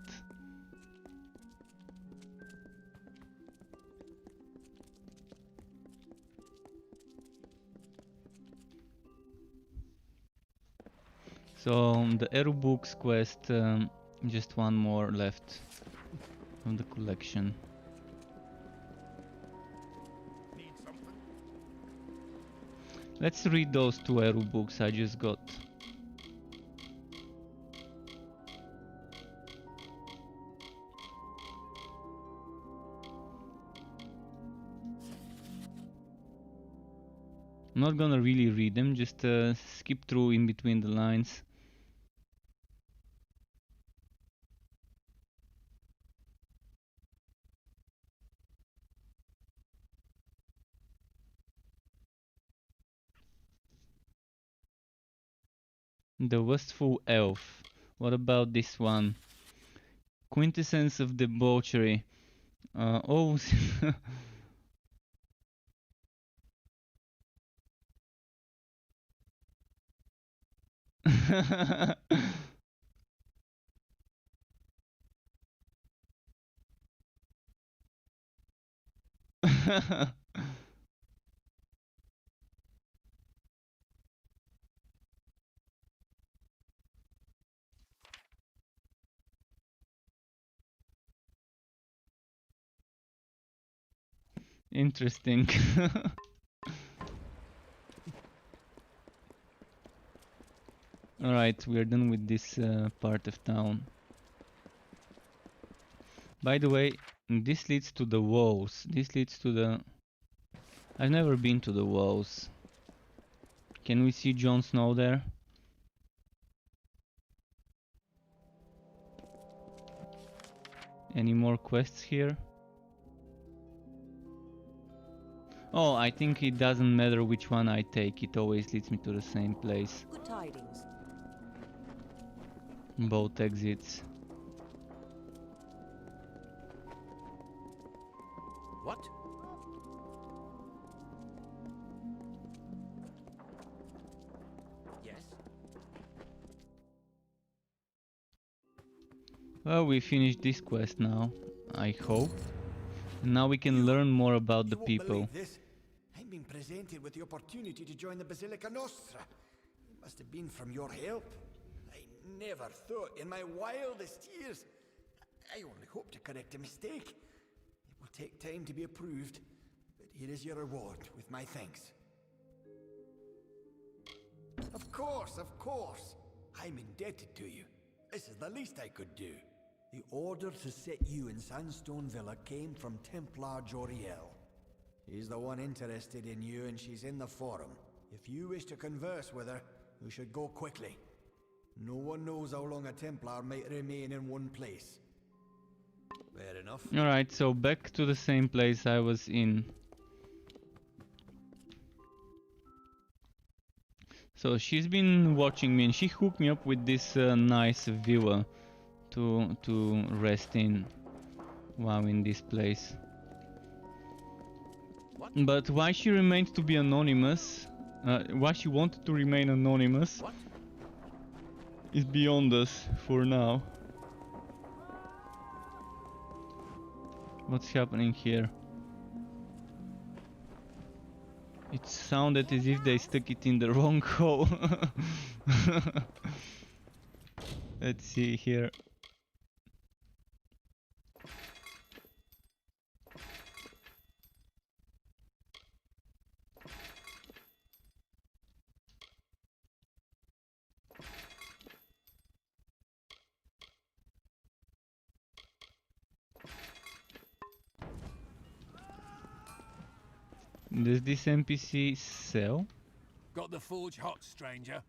So the arrow books quest, just one more left from the collection. Let's read those 2 arrow books I just got. I'm not gonna really read them, just skip through in between the lines. The Wistful Elf. What about this one? Quintessence of Debauchery. Oh. Interesting. Alright, we're done with this part of town. By the way, this leads to the walls. This leads to the... I've never been to the walls. Can we see Jon Snow there? Any more quests here? Oh, I think it doesn't matter which one I take, it always leads me to the same place. Good tidings. Both exits. What? Yes? Well, we finished this quest now, I hope. And now we can learn more about the people. I've been presented with the opportunity to join the Basilica Nostra. It must have been from your help. I never thought in my wildest years. I only hope to correct a mistake. It will take time to be approved, but here is your reward with my thanks. Of course, of course. I'm indebted to you. This is the least I could do. The order to set you in Sandstone Villa came from Templar Joriel. She's the one interested in you, and she's in the forum. If you wish to converse with her, you should go quickly. No one knows how long a Templar might remain in one place. Fair enough. Alright, so back to the same place I was in. So she's been watching me and she hooked me up with this nice villa to rest in while in this place. But why she remained to be anonymous, why she wanted to remain anonymous, is beyond us for now. What's happening here? It sounded as if they stuck it in the wrong hole. Let's see here. Does this NPC sell? Got the forge hot, stranger.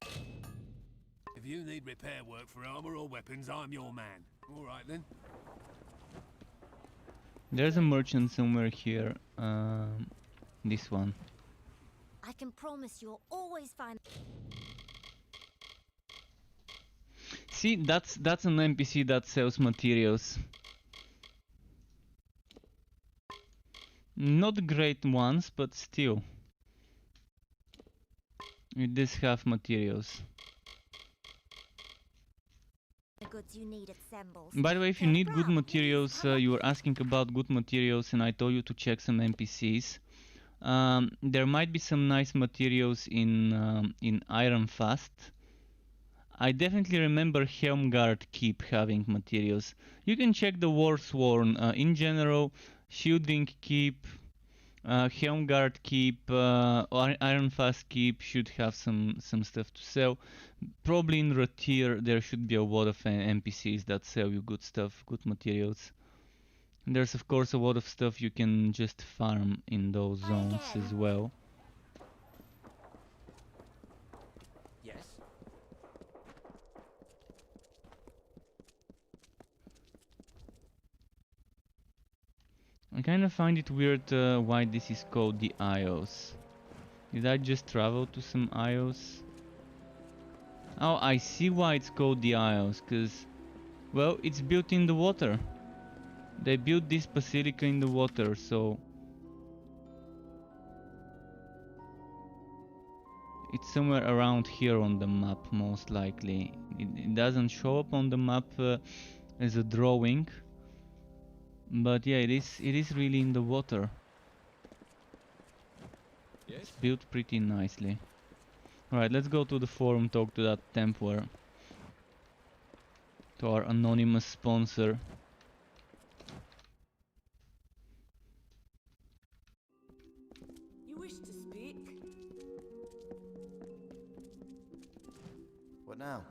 If you need repair work for armor or weapons, I'm your man. All right then. There's a merchant somewhere here. This one. I can promise you'll always find. See, that's an NPC that sells materials. Not great ones, but still. It does have materials. The goods you need assembled. By the way, if you need good materials, you were asking about good materials and I told you to check some NPCs. There might be some nice materials in Ironfast. I definitely remember Helmgard Keep having materials. You can check the Warsworn. In general, Shielding Keep, Helmgard Keep, Ironfast Keep should have some stuff to sell. Probably in Rathir there should be a lot of NPCs that sell you good stuff, good materials. And there's of course a lot of stuff you can just farm in those zones as well. Yes. I kind of find it weird why this is called the Isles. Did I just travel to some Isles? Oh, I see why it's called the Isles, cause, well, it's built in the water. They built this basilica in the water, so it's somewhere around here on the map, most likely. It doesn't show up on the map as a drawing, but yeah, it is really in the water. Yes. It's built pretty nicely. Alright, let's go to the forum, talk to that Templar. To our anonymous sponsor. You wish to speak? What now?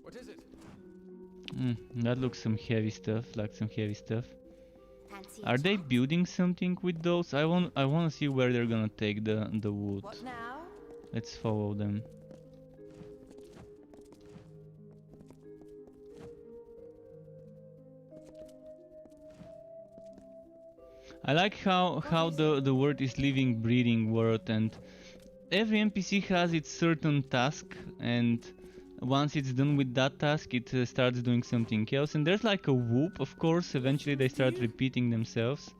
What is it? That looks some heavy stuff, like some heavy stuff. Fancy Are they building something with those? I want to see where they're gonna take the wood. What now? Let's follow them. I like how the word is living, breathing word, and every NPC has its certain task, and once it's done with that task, it starts doing something else. And there's like a whoop, of course. Eventually, they start repeating themselves.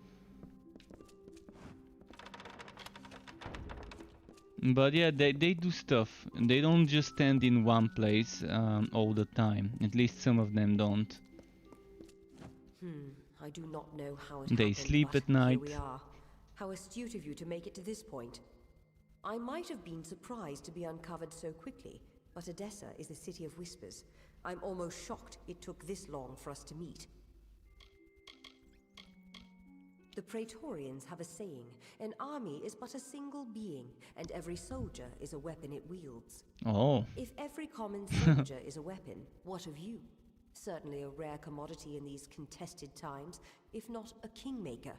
But yeah, they do stuff. They don't just stand in one place all the time. At least some of them don't. I do not know how it They happened, sleep but at night. Here we are. How astute of you to make it to this point. I might have been surprised to be uncovered so quickly, but Edessa is a city of whispers. I'm almost shocked it took this long for us to meet. The Praetorians have a saying, an army is but a single being, and every soldier is a weapon it wields. Oh. If every common soldier is a weapon, what of you? Certainly a rare commodity in these contested times, if not a kingmaker.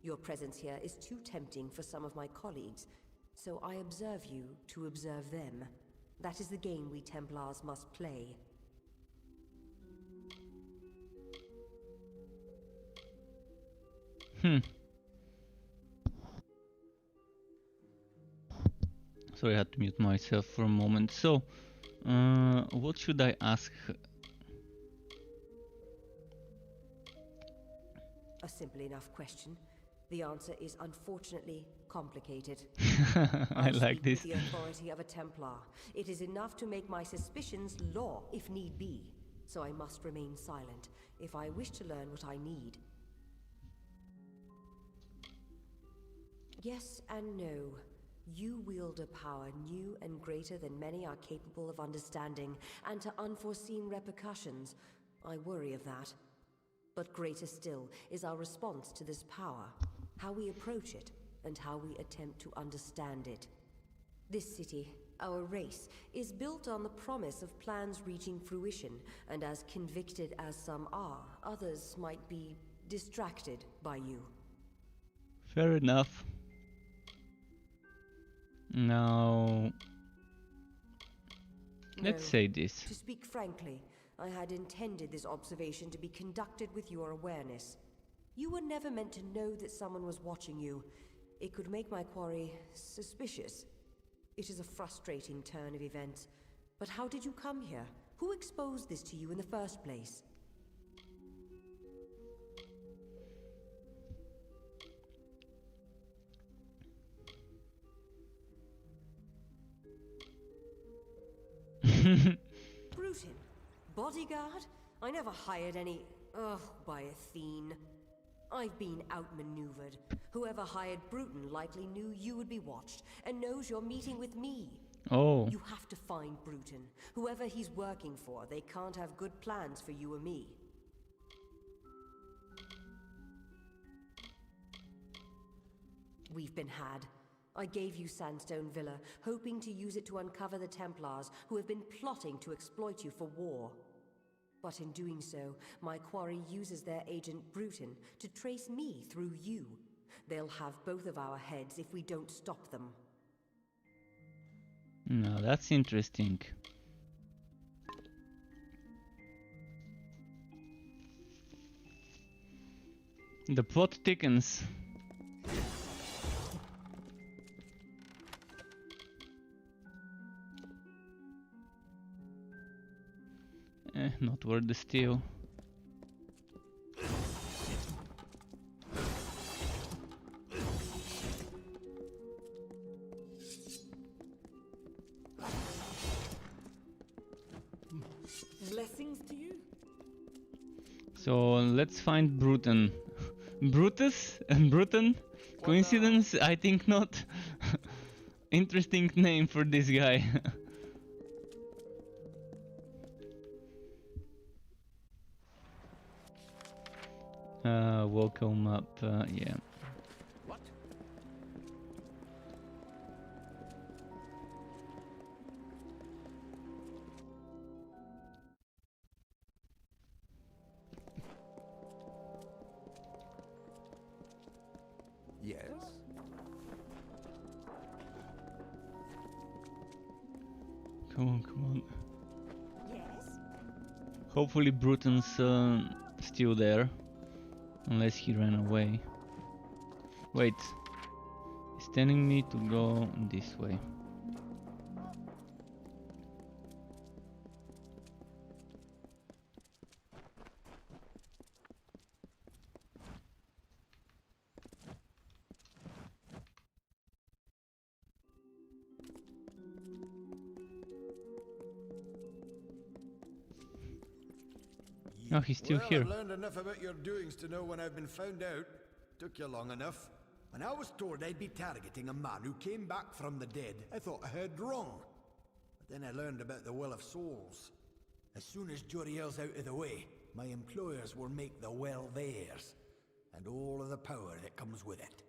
Your presence here is too tempting for some of my colleagues, so I observe you to observe them. That is the game we Templars must play. Sorry, I had to mute myself for a moment. So, what should I ask her? A simple enough question. The answer is unfortunately complicated. I like this. With the authority of a Templar. It is enough to make my suspicions law, if need be. So I must remain silent, if I wish to learn what I need. Yes and no. You wield a power new and greater than many are capable of understanding, and to unforeseen repercussions. I worry of that. But greater still is our response to this power, how we approach it, and how we attempt to understand it. This city, our race, is built on the promise of plans reaching fruition, and as convicted as some are, others might be distracted by you. Fair enough. Now, let's say this. To speak frankly, I had intended this observation to be conducted with your awareness. You were never meant to know that someone was watching you. It could make my quarry suspicious. It is a frustrating turn of events. But how did you come here? Who exposed this to you in the first place? Bruton? Bodyguard? I never hired any... Ugh, by Athene. I've been outmaneuvered. Whoever hired Bruton likely knew you would be watched, and knows you're meeting with me. Oh. You have to find Bruton. Whoever he's working for, they can't have good plans for you or me. We've been had. I gave you Sandstone Villa, hoping to use it to uncover the Templars who have been plotting to exploit you for war. But in doing so, my quarry uses their agent Bruton to trace me through you. They'll have both of our heads if we don't stop them. No, that's interesting. The plot thickens. Not worth the steal. Blessings to you. So let's find Bruton. Brutus and Bruton? Coincidence? I think not. Interesting name for this guy. Welcome up, yeah. What? Yes? Come on, come on. Yes? Hopefully Bruton's still there. Unless he ran away. Wait. He's telling me to go this way. Oh, he's still here. I've learned enough about your doings to know when I've been found out. Took you long enough. When I was told I'd be targeting a man who came back from the dead, I thought I heard wrong. But then I learned about the Well of Souls. As soon as Joriel's out of the way, my employers will make the well theirs, and all of the power that comes with it.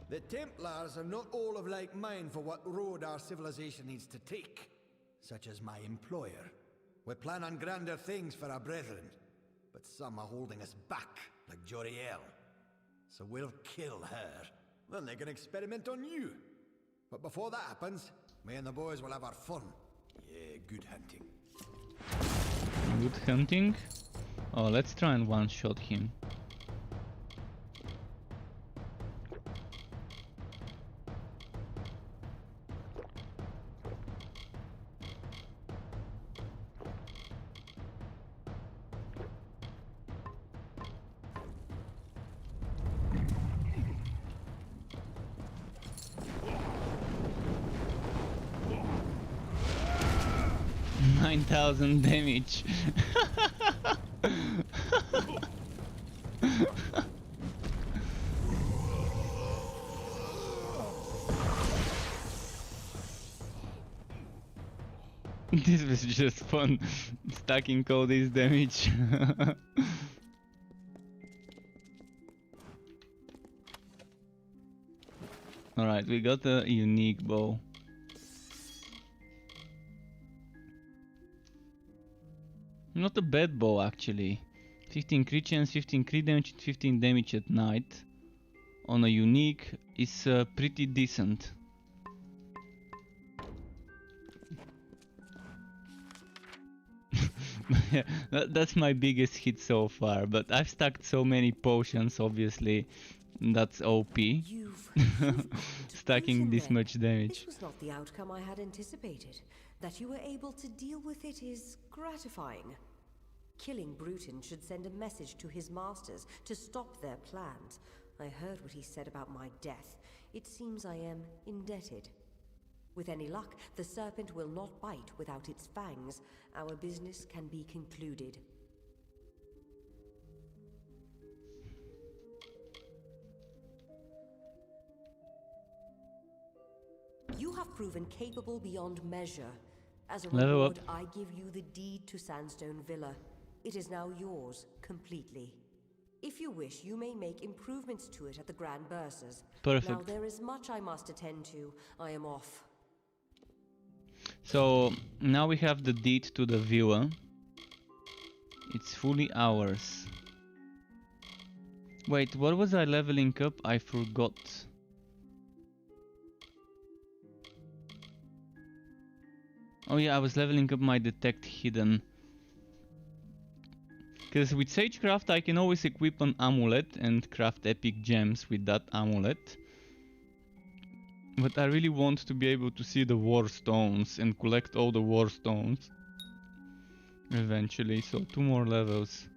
The Templars are not all of like mind for what road our civilization needs to take. Such as my employer. We plan on grander things for our brethren, but some are holding us back, like Joriel. So we'll kill her. Then they can experiment on you. But before that happens, me and the boys will have our fun. Yeah, good hunting. Good hunting? Oh, let's try and one-shot him. 9,000 damage. This was just fun, stacking all this damage. Alright, we got a unique bow. Not a bad bow actually. 15 crit chance, 15 crit damage, 15 damage at night. On a unique is pretty decent. Yeah, that's my biggest hit so far, but I've stacked so many potions, obviously that's OP. Stacking this much damage. This was not the outcome I had anticipated. That you were able to deal with it is gratifying. Killing Bruton should send a message to his masters to stop their plans. I heard what he said about my death. It seems I am indebted. With any luck, the serpent will not bite without its fangs. Our business can be concluded. You have proven capable beyond measure. As a Level reward, up. I give you the deed to Sandstone Villa. It is now yours, completely. If you wish, you may make improvements to it at the Grand Bursars. Perfect. Now there is much I must attend to. I am off. So now we have the deed to the villa. It's fully ours. Wait, what was I leveling up? I forgot. Oh yeah, I was leveling up my detect hidden. Because with Sagecraft I can always equip an amulet and craft epic gems with that amulet. But I really want to be able to see the war stones and collect all the war stones eventually, so 2 more levels.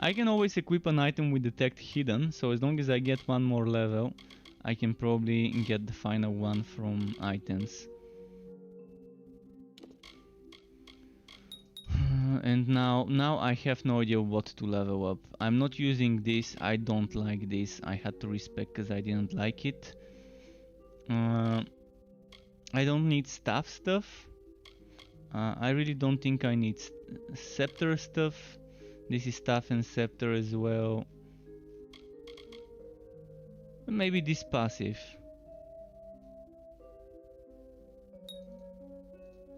I can always equip an item with detect hidden, so as long as I get 1 more level I can probably get the final one from items. And now I have no idea what to level up. I'm not using this, I don't like this, I had to respec because I didn't like it. I don't need staff stuff. I really don't think I need scepter stuff. This is staff and scepter as well. Maybe this passive.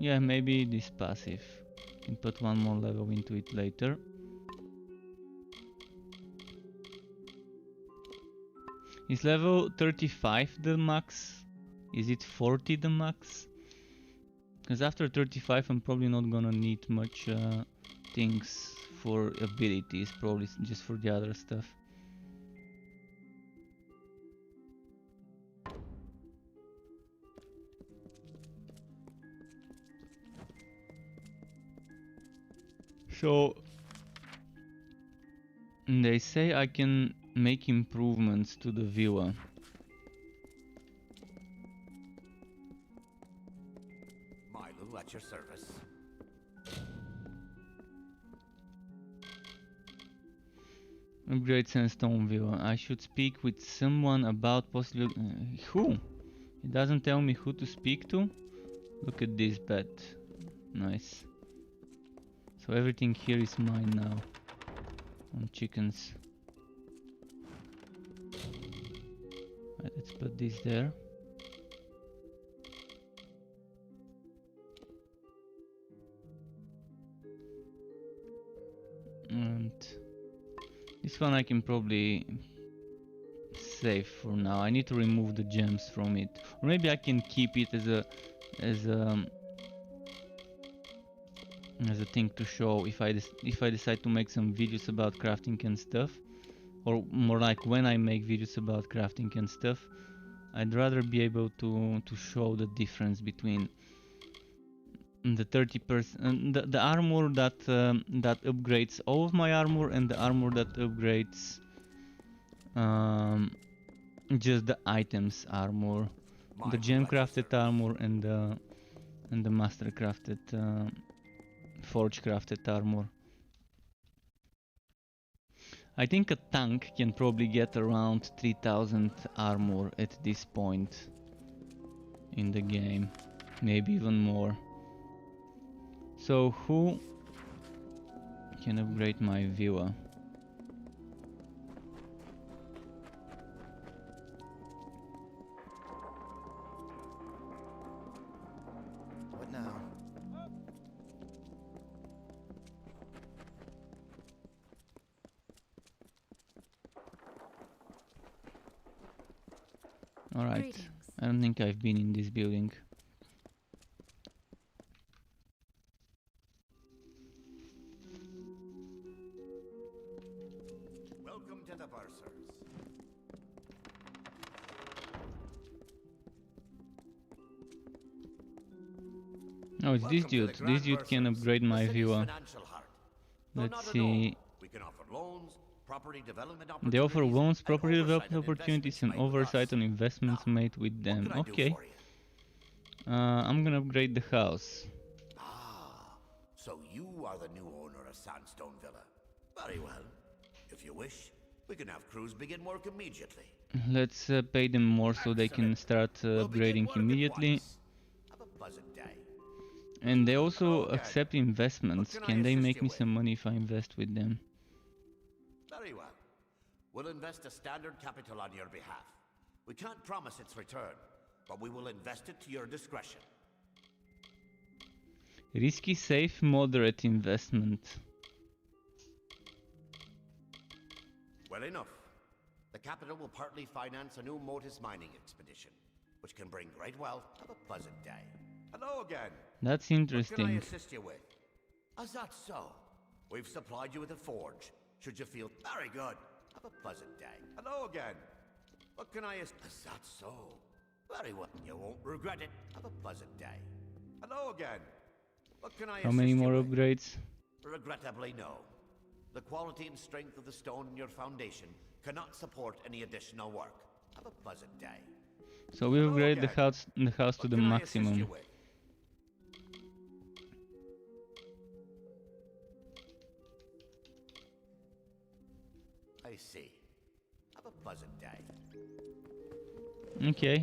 Yeah, maybe this passive. Can put 1 more level into it later. Is level 35 the max? Is it 40 the max? Because after 35 I'm probably not gonna need much things for abilities, probably just for the other stuff. So they say I can make improvements to the villa. Milo at your service. Upgrade Sandstone Villa. I should speak with someone about possibly... who? It doesn't tell me who to speak to? Look at this bed. Nice. So everything here is mine now. On chickens. Right, let's put this there. And this one I can probably save for now. I need to remove the gems from it, or maybe I can keep it as a thing to show if I decide to make some videos about crafting and stuff, or more like when I make videos about crafting and stuff. I'd rather be able to show the difference between the 30%, the armor that upgrades all of my armor, and the armor that upgrades just the items armor, the gem crafted armor and the master crafted forge crafted armor. I think a tank can probably get around 3000 armor at this point in the game, maybe even more. So who can upgrade my viewer? What now? Alright, Greetings. I don't think I've been in this building. Welcome to the Bursars. Oh, it's this dude. This dude can upgrade my viewer. Let's see. We can offer loans, property development They offer loans, property oversight development on opportunities, and investments made with oversight us. on investments made with them. can I do Okay. for you? I'm gonna upgrade the house. So you are the new owner of Sandstone Villa. Very well. If you wish, we can have crews begin work immediately. Let's pay them more so they can start upgrading immediately. Have a pleasant day. And they also accept investments. Can they make me some money if I invest with them? Very well. We'll invest a standard capital on your behalf. We can't promise its return, but we will invest it to your discretion. Risky, safe, moderate investment. Well enough. The capital will partly finance a new Motus mining expedition, which can bring great wealth. Have a pleasant day. Hello again. That's What can I interesting. assist you with? Is that so? We've supplied you with a forge. Should you feel very good? Have a pleasant day. Hello again. What can I assist? Is that so? Very well. You won't regret it. Have a pleasant day. Hello again. What can I How assist many you more with? upgrades? Regrettably, no. The quality and strength of the stone in your foundation cannot support any additional work. Have a pleasant day. So we upgrade the again. house to the Can I assist you maximum. with? I see. Have a pleasant day. Okay,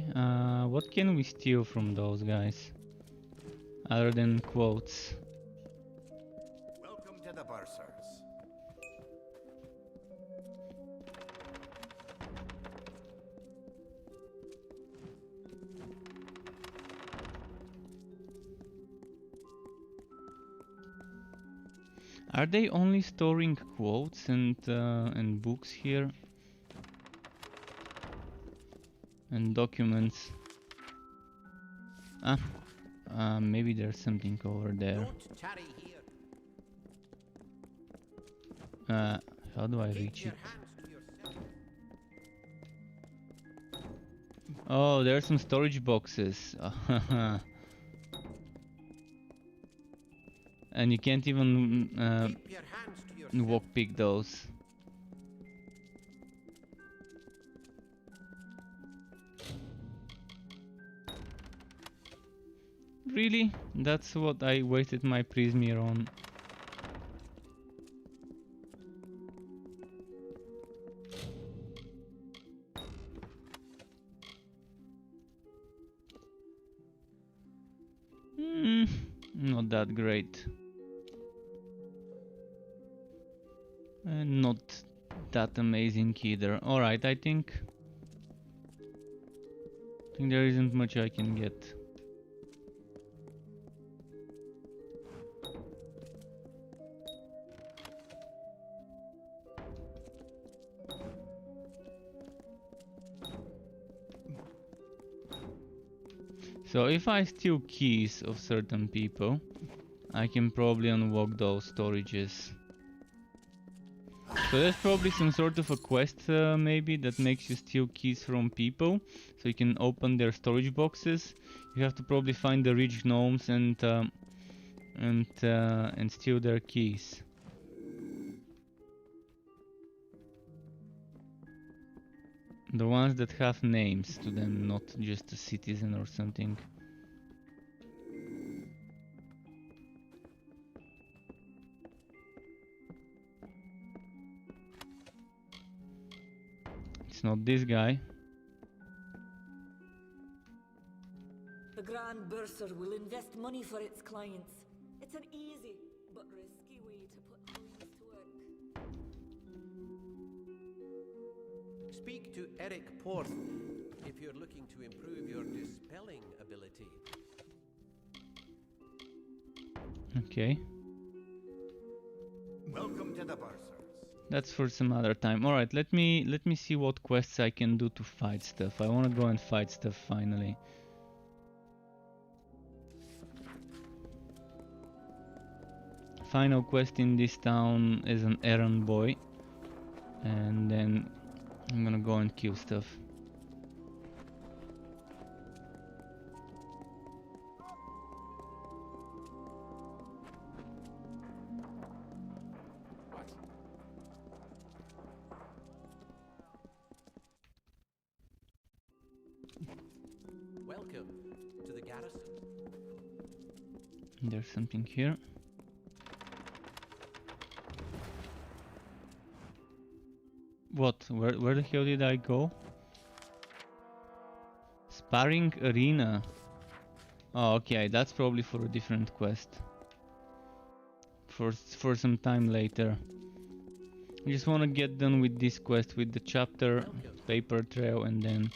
what can we steal from those guys? Other than quotes. Welcome to the Bursars. Are they only storing quotes and books here? And documents? Maybe there's something over there. Don't tarry here. How do I Keep reach your it? hands to yourself. Oh, there are some storage boxes. And you can't even Keep your hands to yourself. walk pick those. Really? That's what I wasted my Prismir on. Not that great. And not that amazing either. Alright, I think there isn't much I can get. So if I steal keys of certain people, I can probably unlock those storages. So there's probably some sort of a quest maybe that makes you steal keys from people, so you can open their storage boxes. You have to probably find the rich gnomes and steal their keys. The ones that have names to them, not just a citizen or something. It's not this guy. The Grand Bursar will invest money for its clients. It's an easy but risky way to put coins to work. Speak to Eric Porth if you're looking to improve your dispelling ability. Okay. Welcome to the Bursars. That's for some other time. Alright, let me see what quests I can do to fight stuff. I wanna go and fight stuff finally. Final quest in this town is an errand boy. And then I'm gonna go and kill stuff. Welcome to the garrison. There's something here. What? Where the hell did I go? Sparring arena. Oh, okay, that's probably for a different quest. For some time later. I just want to get done with this quest, with the chapter, paper trail, and then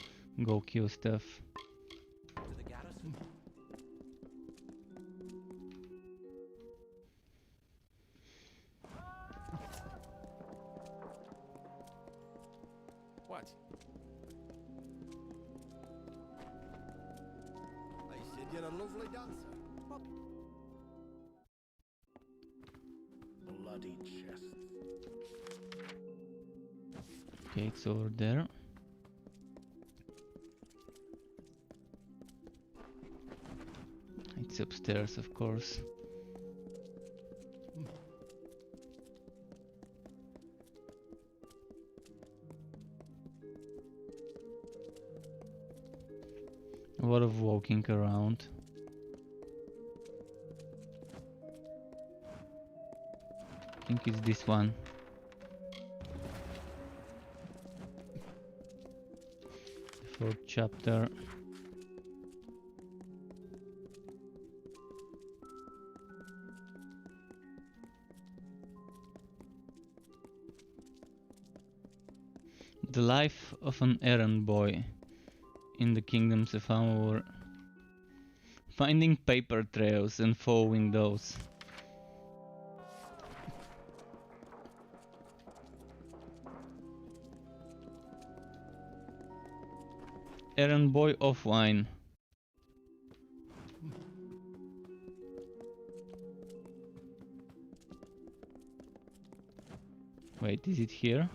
go kill stuff. To the garrison. What? I said you're a lovely dancer. Bloody chests. Okay, it's over there. It's upstairs, of course. A lot of walking around. I think it's this one. The 4th chapter. The life of an errand boy in the Kingdoms of Amalur. Finding paper trails and following those. Errand boy offline. Wait, is it here?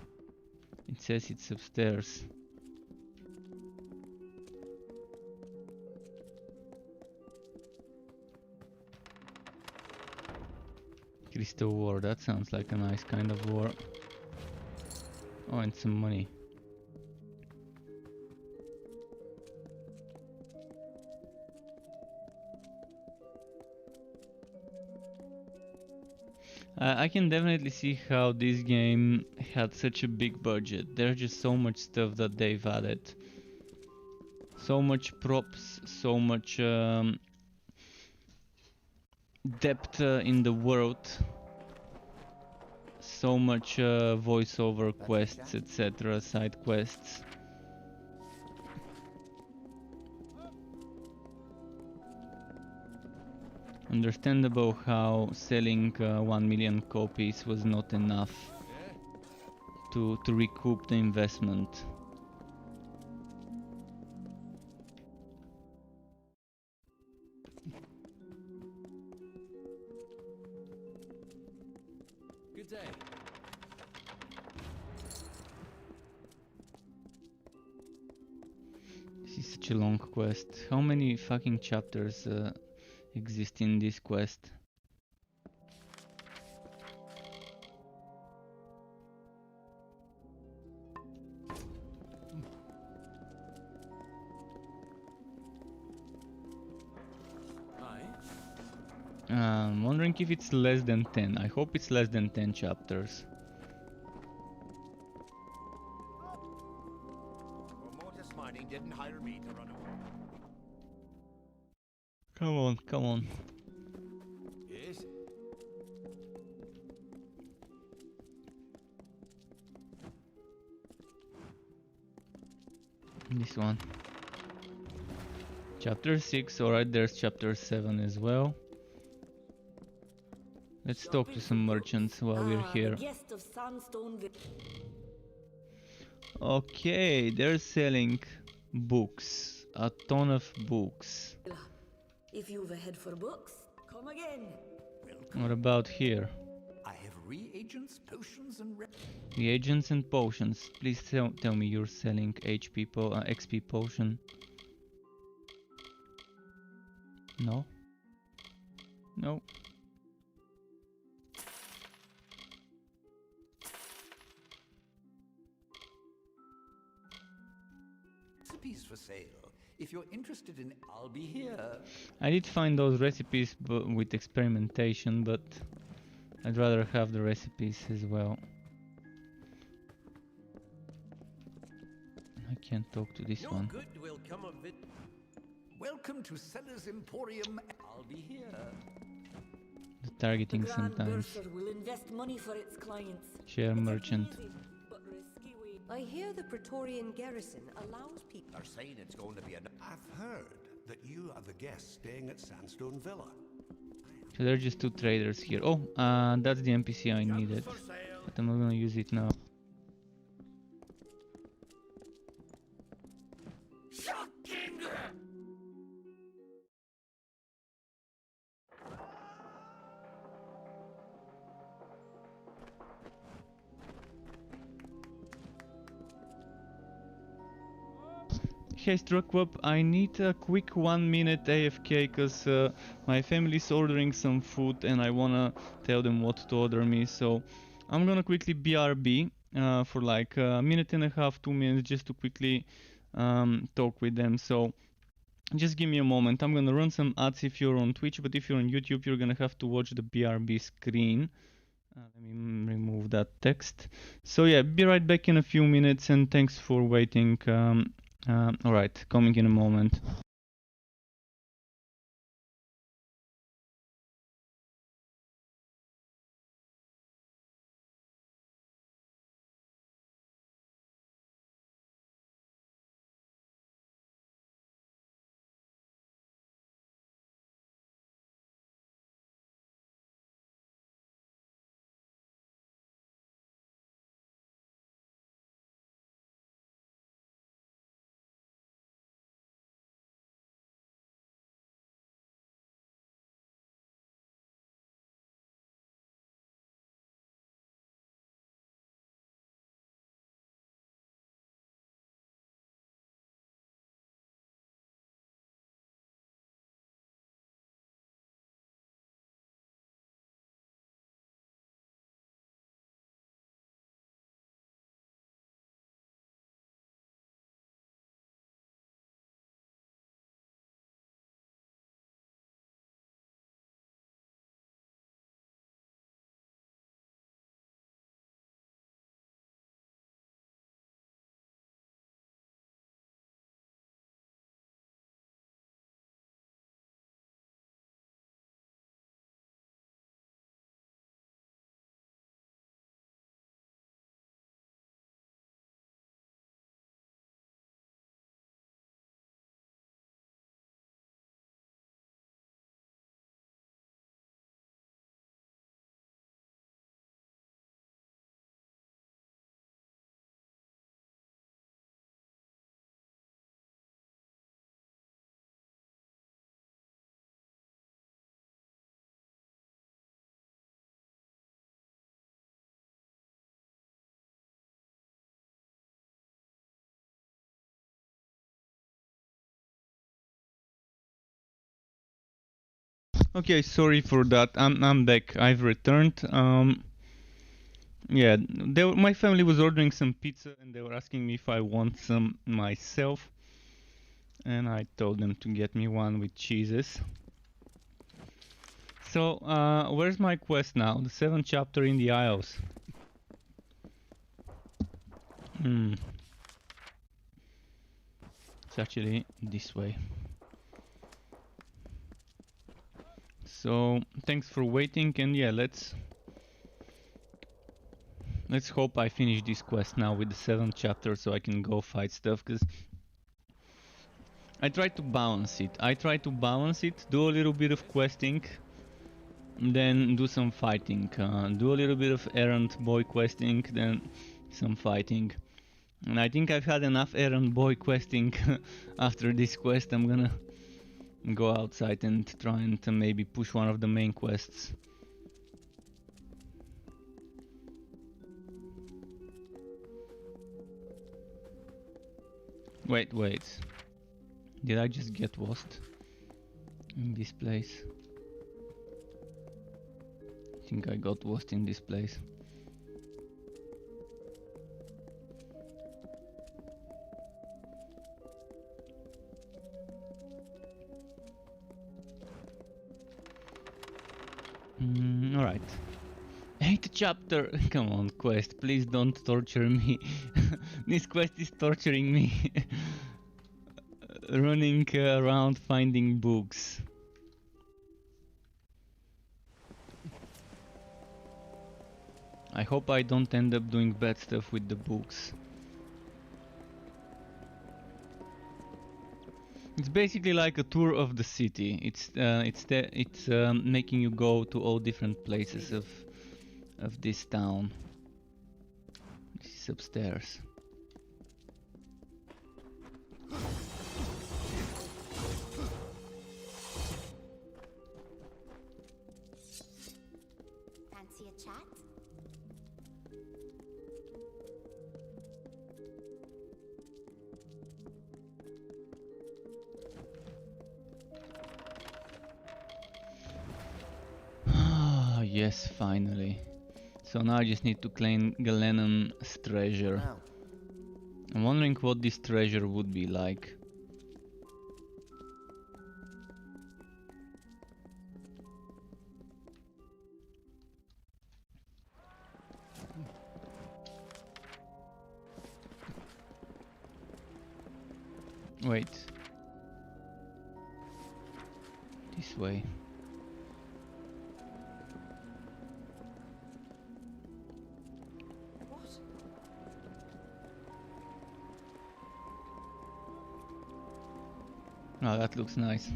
It says it's upstairs. Crystal War, that sounds like a nice kind of war. Oh, and some money. I can definitely see how this game had such a big budget. There's just so much stuff that they've added. So much props, so much depth in the world. So much voiceover quests, etc., side quests. Understandable how selling 1 million copies was not enough to recoup the investment. Good day. This is such a long quest. How many fucking chapters exist in this quest? I'm wondering if it's less than 10. I hope it's less than 10 chapters. didn't hire me to run a... Come on, come on. Yes? This one. Chapter 6, alright, there's chapter 7 as well. Let's talk to some merchants while we're here. Guest of Sandstone. Okay, they're selling books. A ton of books. If you've a head for books, come again. What about here? I have reagents, potions, and Reagents and potions. Please tell me you're selling XP potion. No? No. recipes for sale. If you're interested in, I'll be here. I did find those recipes with experimentation, but I'd rather have the recipes as well. I can't talk to this one. Good will come of it. Welcome to Seller's Emporium. I'll be here. The targeting The Grand sometimes. Bursar will invest money for its clients. Share merchant. But risky way. I hear the Praetorian garrison allows people. They're saying it's going to be an... I've heard that you are the guest staying at Sandstone Villa. So there are just two traders here. Oh, that's the NPC I needed, but I'm not gonna use it now. Hey Struckwop, I need a quick 1 minute AFK cause my family's ordering some food and I wanna tell them what to order me, so I'm gonna quickly BRB for like a minute and a half, 2 minutes, just to quickly talk with them. So just give me a moment. I'm gonna run some ads if you're on Twitch, but if you're on YouTube you're gonna have to watch the BRB screen. Let me remove that text. So yeah, be right back in a few minutes and thanks for waiting. Alright, coming in a moment. Okay, sorry for that. I'm back. I've returned. Yeah, my family was ordering some pizza and they were asking me if I want some myself, and I told them to get me one with cheeses. So, where's my quest now? The 7th chapter in the Isles. actually this way. So thanks for waiting, and yeah, let's hope I finish this quest now with the 7th chapter so I can go fight stuff, because I try to balance it. Do a little bit of questing, then do some fighting. Do a little bit of errand boy questing, then some fighting. And I think I've had enough errand boy questing. After this quest I'm gonna go outside and try and maybe push one of the main quests. Wait. Did I just get lost in this place? I think I got lost in this place. Alright. 8th chapter! Come on, quest, please don't torture me. This quest is torturing me. Running around finding books. I hope I don't end up doing bad stuff with the books. It's basically like a tour of the city. It's making you go to all different places of this town. This is upstairs. Fancy a chat? Yes, finally. So now I just need to claim Galenon's treasure. Wow. I'm wondering what this treasure would be like. Wait. This way. Oh, that looks nice.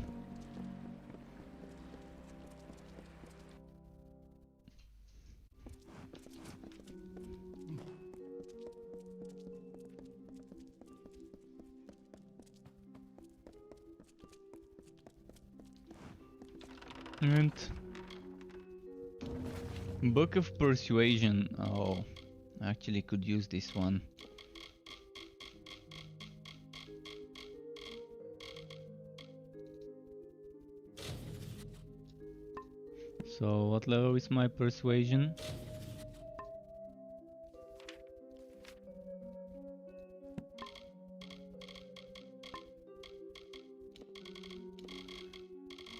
And Book of Persuasion. Oh, I actually could use this one. So what level is my persuasion?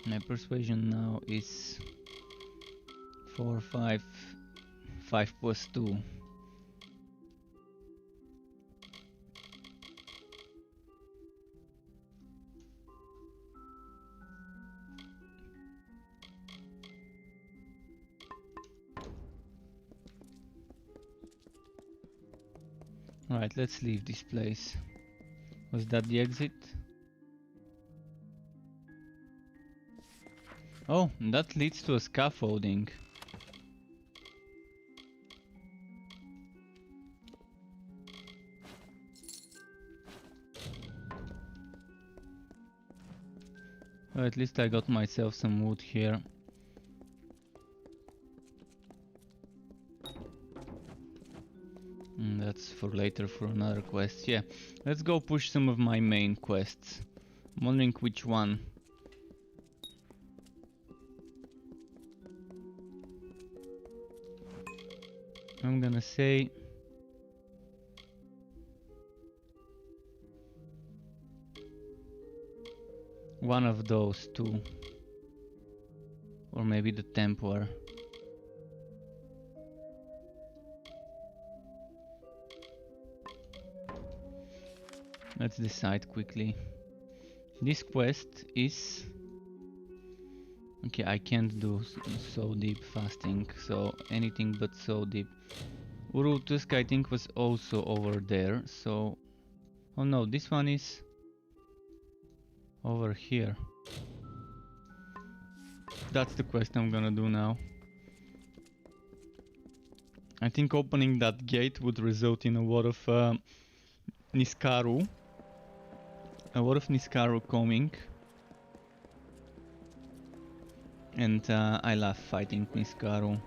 My persuasion now is 4, 5 plus 2. Alright, let's leave this place. Was that the exit? Oh, that leads to a scaffolding. Well, at least I got myself some wood here. That's for later, for another quest. Yeah, let's go push some of my main quests. I'm wondering which one. I'm gonna say one of those two, or maybe the Templar. Let's decide quickly. This quest is... Okay, I can't do so deep fasting, so anything but so deep. Urutusk I think was also over there, so... Oh no, this one is... over here. That's the quest I'm gonna do now. I think opening that gate would result in a lot of Niskaru. A lot of Niskaru coming. And I love fighting Niskaru.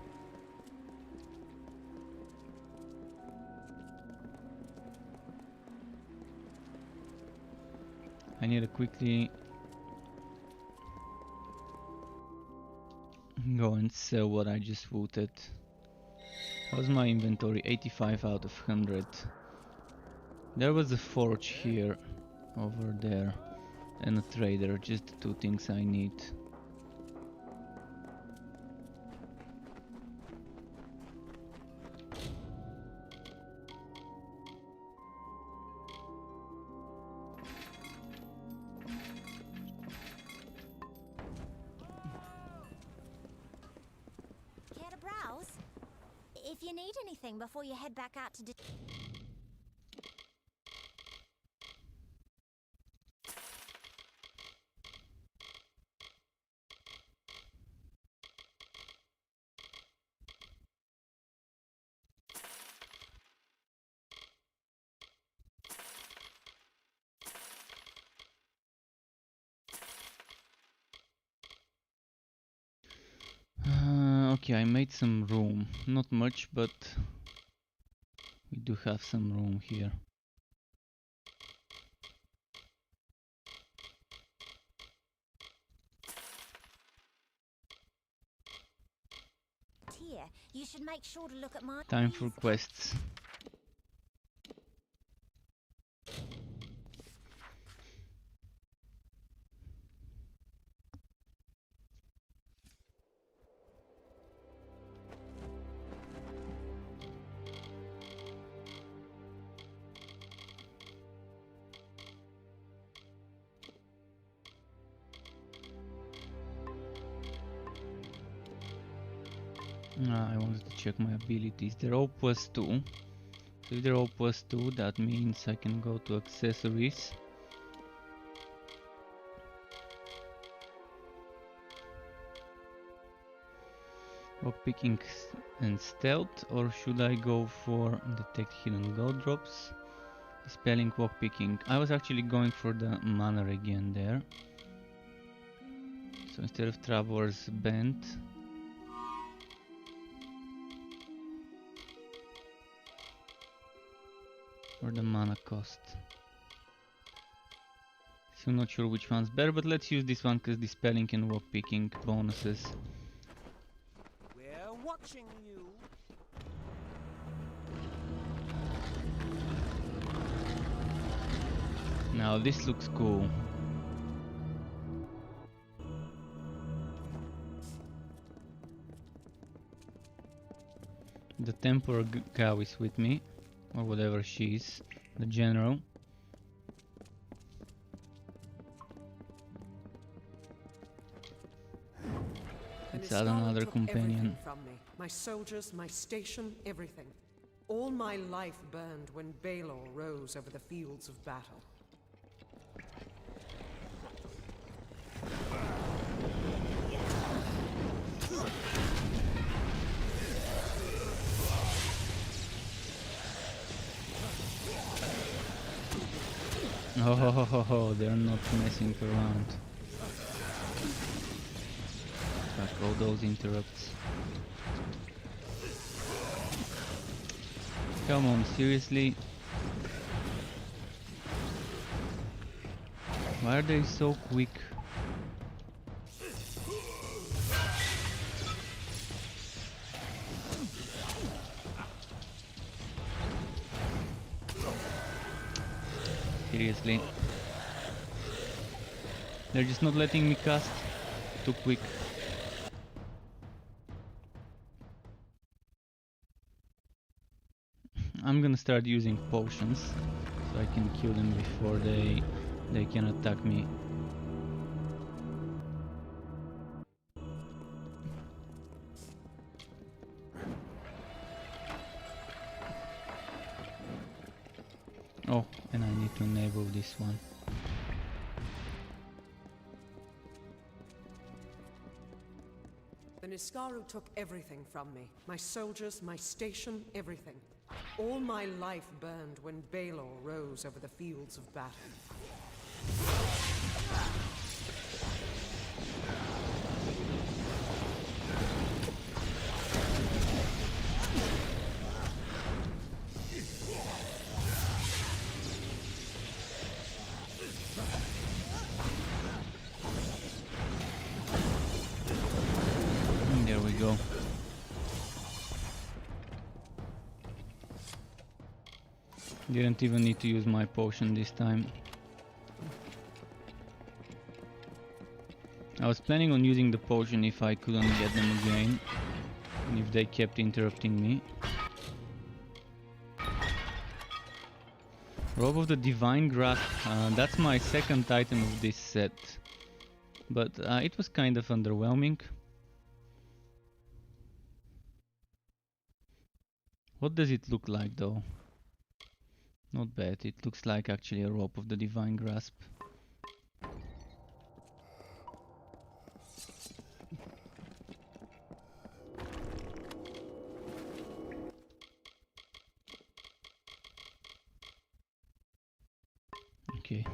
I need to quickly go and sell what I just looted. How's my inventory? 85 out of 100. There was a forge here, over there, and a trader, just the two things I need. Care to browse? If you need anything before you head back out to Okay, I made some room. Not much, but we do have some room here. you should make sure to look at my Time for quests. I wanted to check my abilities. They're all +2. So if they're all +2, that means I can go to accessories. Lockpicking and stealth, or should I go for detect hidden gold drops? Dispelling, lockpicking. I was actually going for the mana again there. So instead of Traveler's Band, or the mana cost. So I'm not sure which one's better, but let's use this one because dispelling and lockpicking bonuses. We're watching you. Now this looks cool. The Temporal cow is with me, or whatever she is, the general. Let's add another companion. From me. My soldiers, my station, everything. All my life burned when Balor rose over the fields of battle. Oh, they're not messing around. Fuck all those interrupts. Come on, seriously? Why are they so quick? Seriously. They're just not letting me cast too quick. I'm gonna start using potions so I can kill them before they can attack me Oh, and I need to enable this one. The Niskaru took everything from me. My soldiers, my station, everything. All my life burned when Balor rose over the fields of battle. There we go. Didn't even need to use my potion this time. I was planning on using the potion if I couldn't get them again, and if they kept interrupting me. Robe of the Divine Grasp, that's my second item of this set, but it was kind of underwhelming. What does it look like though? Not bad, it looks like actually a Robe of the Divine Grasp. Okay.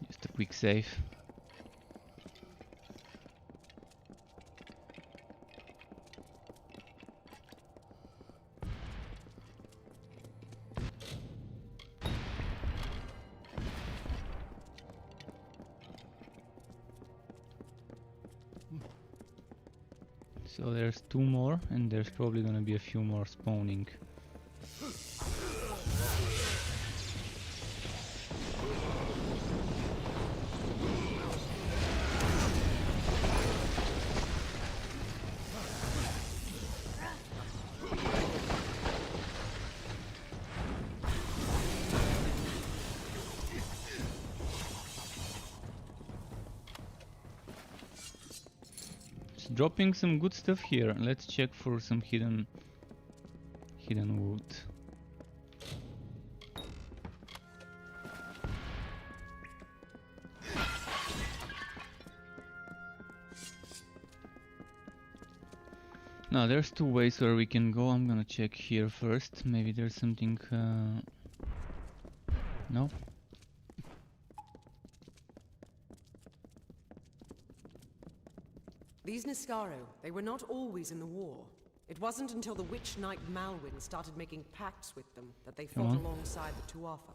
Just a quick save. So there's 2 more, and there's probably gonna be a few more spawning. Dropping some good stuff here. Let's check for some hidden wood. Now there's 2 ways where we can go. I'm gonna check here first. Maybe there's something. No. These Niskaru, they were not always in the war. It wasn't until the Witch Knight Malwyn started making pacts with them that they fought alongside the Tuatha.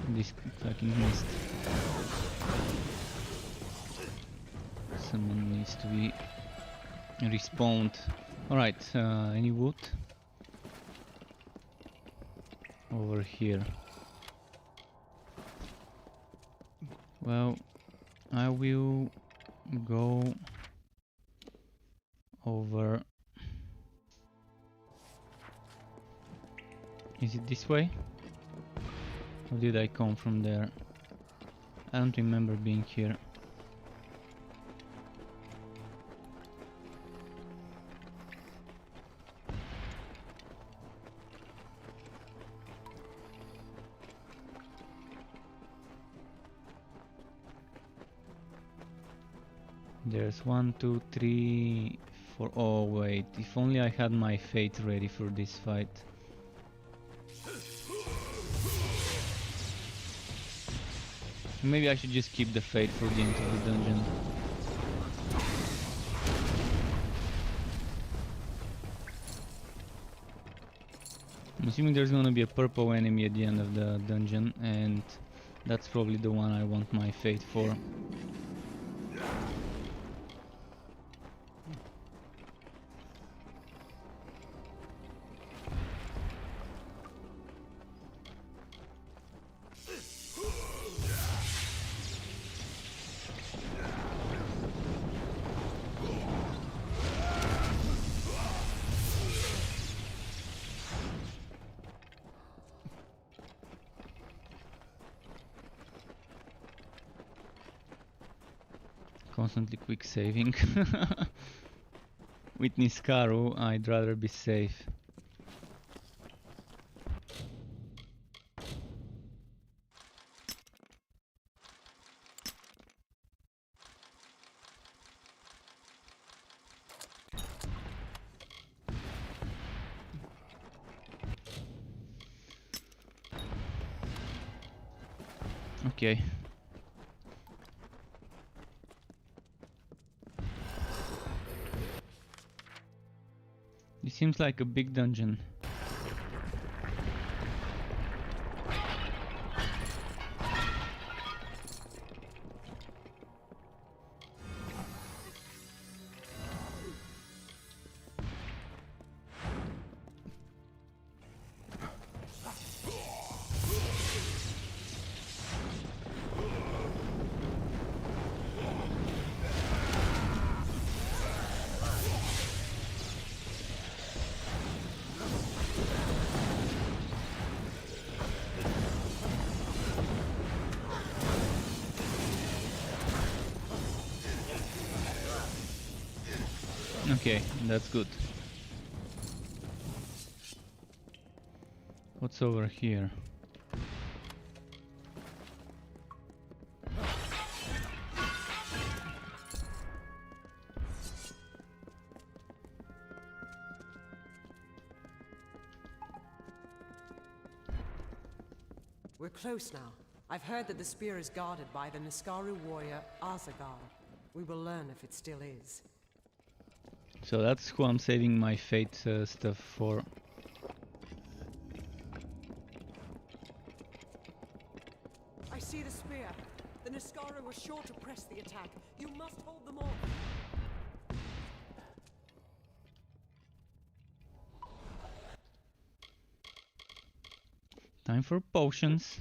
This fucking missed. Someone needs to be respawned. Alright, any wood? Over here. Well, I will go over. Is it this way? Or did I come from there? I don't remember being here. There's 1, 2, 3, 4. Oh wait, if only I had my fate ready for this fight. Maybe I should just keep the fate for the end of the dungeon. I'm assuming there's gonna be a purple enemy at the end of the dungeon, and that's probably the one I want my fate for. Constantly quick saving. With Niskaru, I'd rather be safe. Okay. This seems like a big dungeon. Okay, that's good. What's over here? We're close now. I've heard that the spear is guarded by the Niskaru warrior Azagar. We will learn if it still is. So that's who I'm saving my fate stuff for. I see the spear. The Niskaru were sure to press the attack. You must hold them off. Time for potions.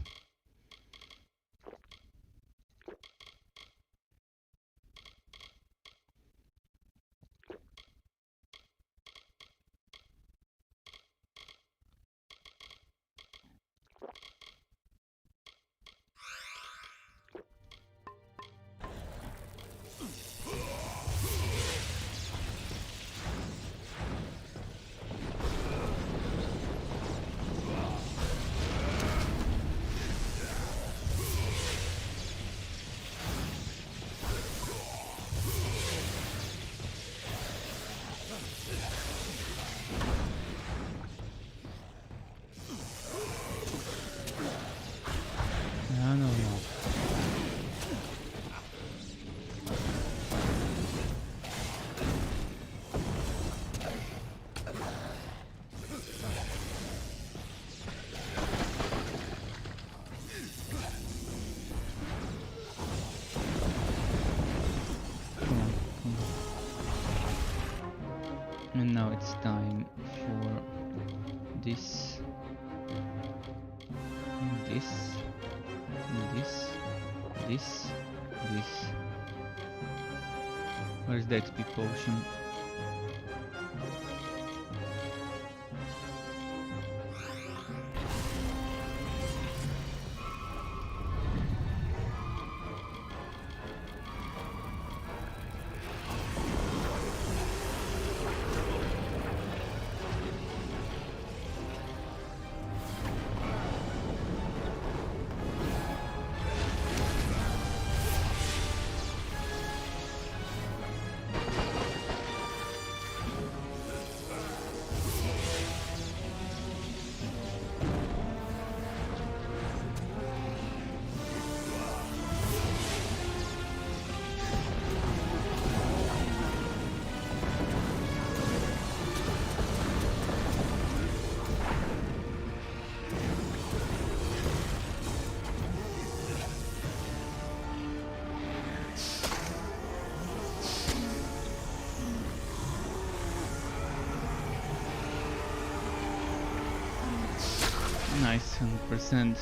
No. And now it's time for this. Where's the XP potion? Nice, 100%.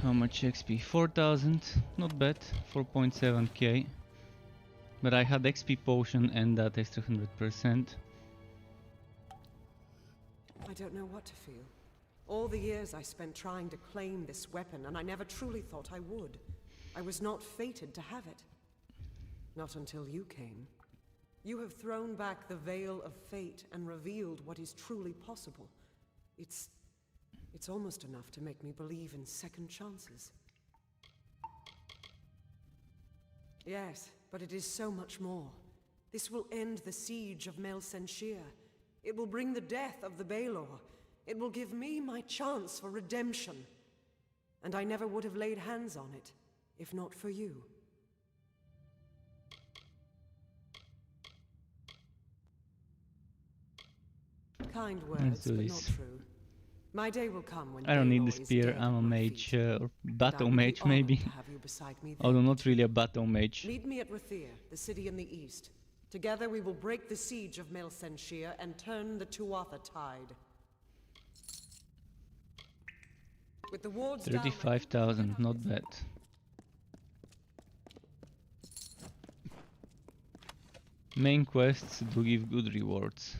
How much XP? 4000, not bad, 4.7k. But I had XP potion and that extra 100%. I don't know what to feel. All the years I spent trying to claim this weapon, and I never truly thought I would. I was not fated to have it. Not until you came. You have thrown back the veil of fate and revealed what is truly possible. It's almost enough to make me believe in second chances. Yes, but it is so much more. This will end the siege of Mel Senshir. It will bring the death of the Baelor. It will give me my chance for redemption. And I never would have laid hands on it, if not for you. Kind words, but not true. My day will come when I don't need Baelor the is spear, dead I'm a at my mage, feet. or battle And I would be mage honored maybe. to have you beside me Although then. not really a battle mage. Meet me at Rathir, the city in the east. Together we will break the siege of Mel Senshir and turn the Tuatha tide. With the wards down, 35,000, not bad. Main quests do give good rewards.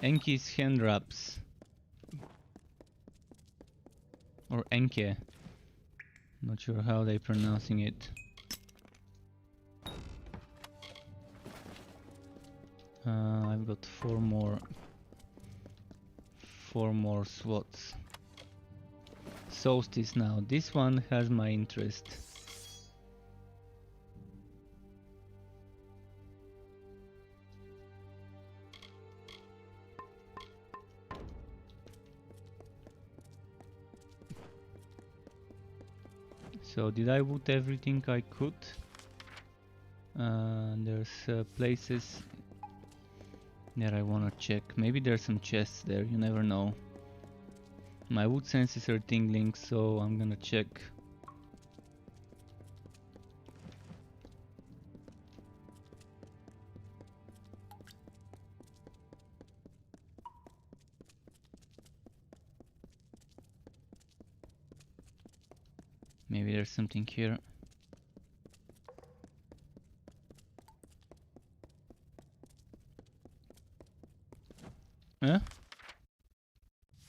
Enki's hand wraps. Or Enke. Not sure how they're pronouncing it. I've got four more slots. Solstice now. This one has my interest. So did I wood everything I could? There's places that I wanna check. Maybe there's some chests there, you never know. My wood senses are tingling, so I'm gonna check. Maybe there's something here. Huh?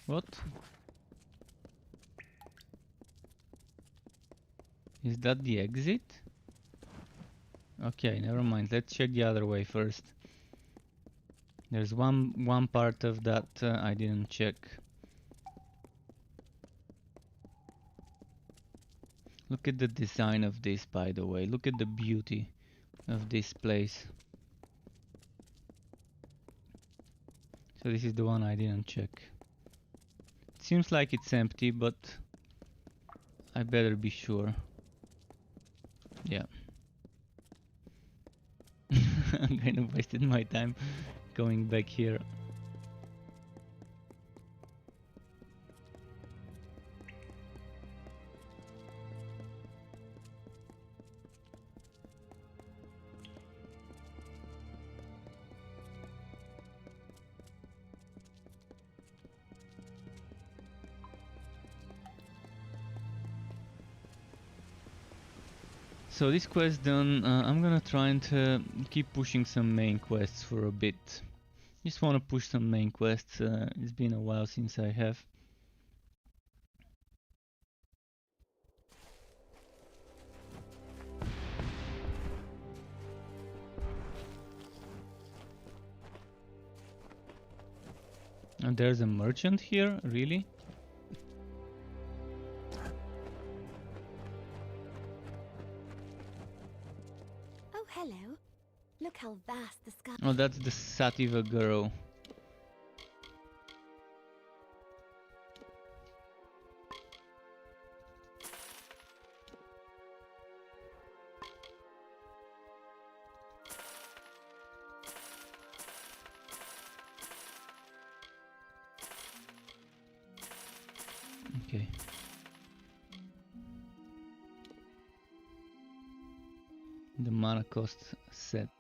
What? Is that the exit? Okay, never mind. Let's check the other way first. There's one part of that I didn't check. Look at the design of this, by the way. Look at the beauty of this place. So this is the one I didn't check. It seems like it's empty, but I better be sure. Yeah. I kind of wasted my time going back here. So this quest done, I'm gonna try and keep pushing some main quests for a bit. Just wanna push some main quests, it's been a while since I have. And there's a merchant here, really? Hello. Look how vast the sky. Oh, that's the Sativa girl. Okay. The mana cost set.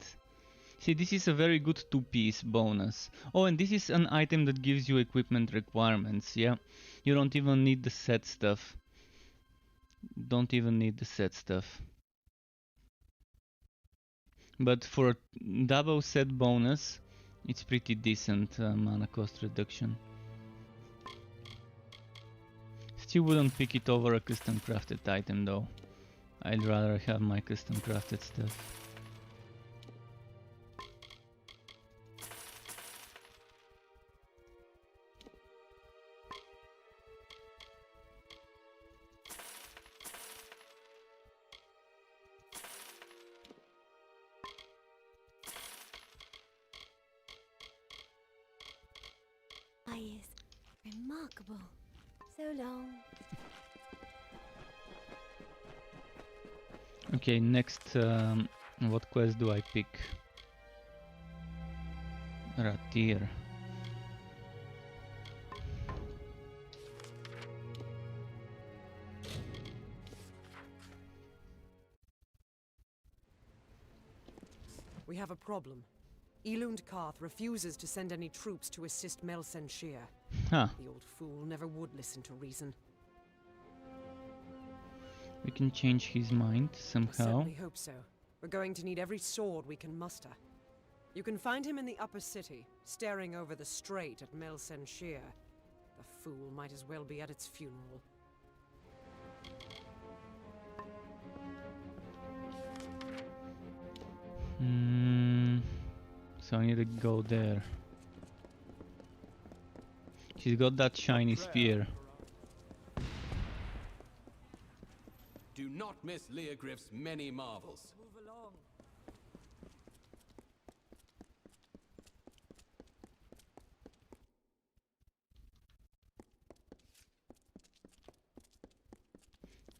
See, this is a very good 2-piece bonus. Oh, and this is an item that gives you equipment requirements, yeah? You don't even need the set stuff. Don't even need the set stuff. But for a double set bonus, it's pretty decent mana cost reduction. Still wouldn't pick it over a custom crafted item though. I'd rather have my custom crafted stuff. Remarkable. So long. Okay, next, what quest do I pick? Rathir. We have a problem. Dalentarth refuses to send any troops to assist Melsenshir. Huh. The old fool never would listen to reason. We can change his mind I somehow. certainly hope so. We're going to need every sword we can muster. You can find him in the upper city, staring over the strait at Melsenshir. The fool might as well be at its funeral. So I need to go there. She's got that shiny spear. Do not miss Leogryph's many marvels. Move along.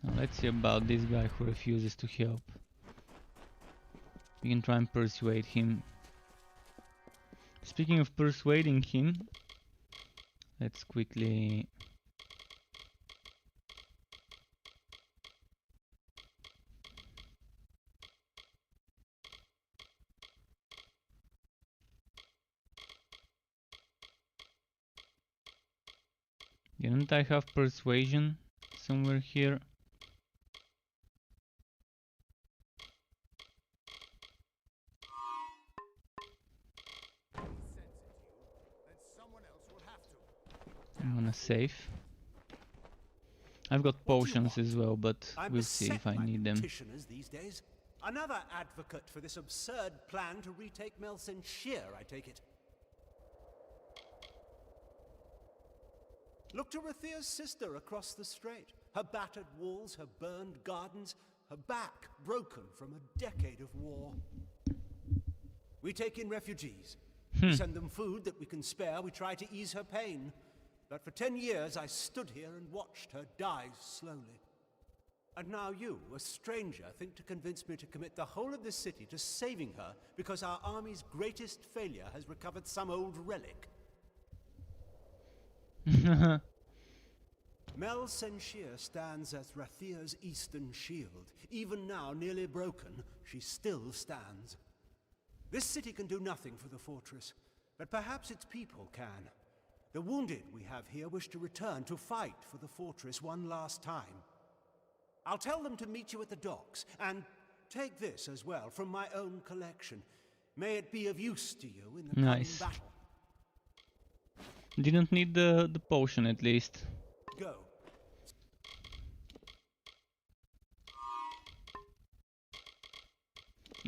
Now let's see about this guy who refuses to help. We can try and persuade him. Speaking of persuading him, let's quickly... Didn't I have persuasion somewhere here? I'm gonna save. I've got potions as well, but we'll see if I need them. These days. Another advocate for this absurd plan to retake Melsenshir, I take it. Look to Rathir's sister across the strait. Her battered walls, her burned gardens, her back broken from a decade of war. We take in refugees. We send them food that we can spare. We try to ease her pain. But for 10 years I stood here and watched her die slowly. And now you, a stranger, think to convince me to commit the whole of this city to saving her because our army's greatest failure has recovered some old relic. Melsenshir stands as Rathir's eastern shield. Even now, nearly broken, she still stands. This city can do nothing for the fortress, but perhaps its people can. The wounded we have here wish to return to fight for the fortress one last time. I'll tell them to meet you at the docks, and take this as well from my own collection. May it be of use to you in the coming battle. Didn't need the potion at least. Go.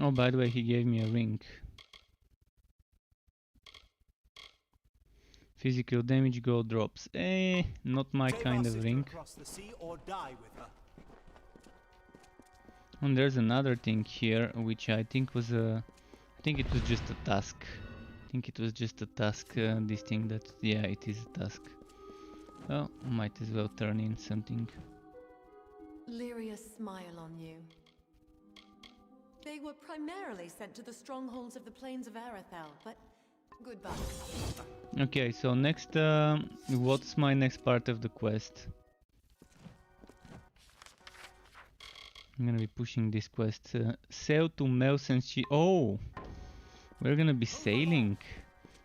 Oh, by the way, he gave me a ring. Physical damage, gold drops. Not my kind of ring. The sea or die with her. And there's another thing here, which I think was a... I think it was just a task. I think it was just a task, this thing that... Yeah, it is a task. Well, might as well turn in something. Lyria smile on you. They were primarily sent to the strongholds of the plains of Arathel, but goodbye. Okay, so next, what's my next part of the quest? I'm gonna be pushing this quest. Sail to Melsenshir. Oh! We're gonna be sailing.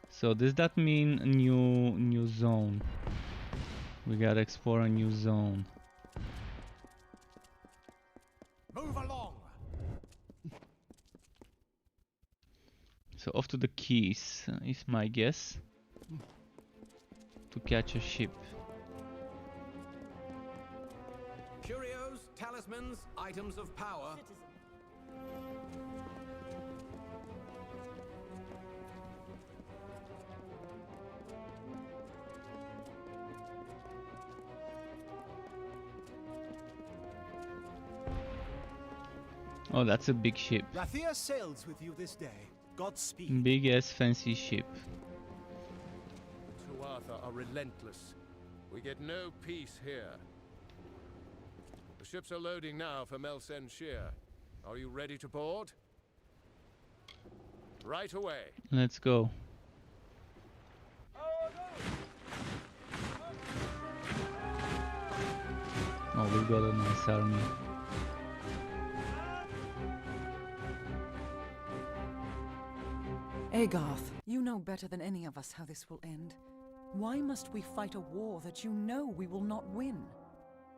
So does that mean a new zone? We gotta explore a new zone. Move along. So off to the Keys is my guess. To catch a ship. Curios, talismans, items of power. Oh, that's a big ship. Rathir sails with you this day. Godspeed. Big ass fancy ship. Tuatha are relentless. We get no peace here. The ships are loading now for Melsen Shear. Are you ready to board? Right away. Let's go. Oh, we've got a nice army. Agarth, you know better than any of us how this will end. Why must we fight a war that you know we will not win?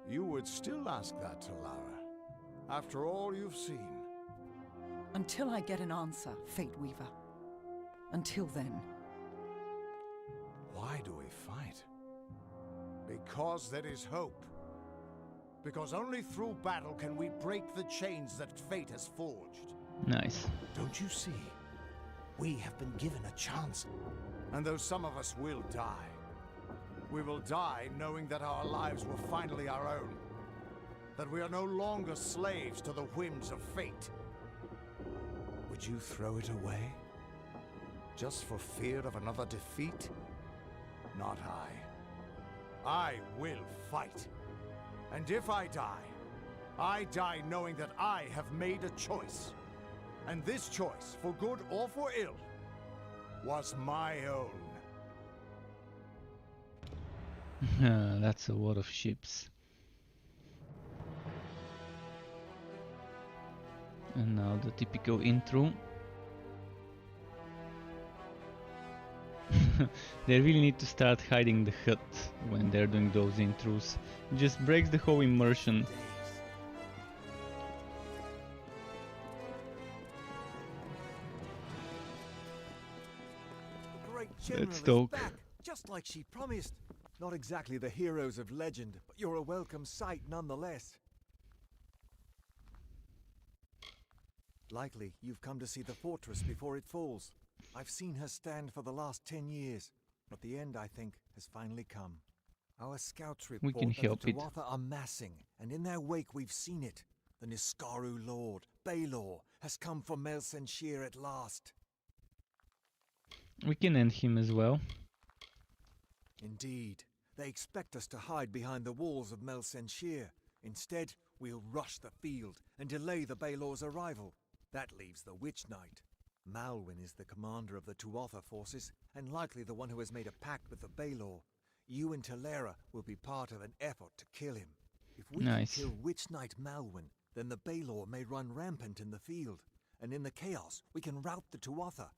You would still ask that to Lara, after all you've seen. Until I get an answer, Fate Weaver. Until then. Why do we fight? Because there is hope. Because only through battle can we break the chains that fate has forged. Nice. Don't you see? We have been given a chance. And though some of us will die, we will die knowing that our lives were finally our own. That we are no longer slaves to the whims of fate. Would you throw it away? Just for fear of another defeat? Not I. I will fight. And if I die knowing that I have made a choice. And this choice, for good or for ill, was my own. That's a lot of ships. And now the typical intro. They really need to start hiding the hut when they're doing those intros. It just breaks the whole immersion. Let's talk. Back, just like she promised. Not exactly the heroes of legend, but you're a welcome sight nonetheless. Likely you've come to see the fortress before it falls. I've seen her stand for the last 10 years, but the end, I think, has finally come. Our scouts report can that help the it. Tuatha are massing, and in their wake we've seen it. The Niskaru Lord, Baelor, has come for Melsen Shear at last. We can end him as well. Indeed. They expect us to hide behind the walls of Melsen Shear. Instead, we'll rush the field and delay the Baelor's arrival. That leaves the Witch Knight. Malwyn is the commander of the Tuatha forces, and likely the one who has made a pact with the Baelor. You and Talera will be part of an effort to kill him. If we can kill Witch Knight Malwyn, then the Baelor may run rampant in the field, and in the chaos we can rout the Tuatha.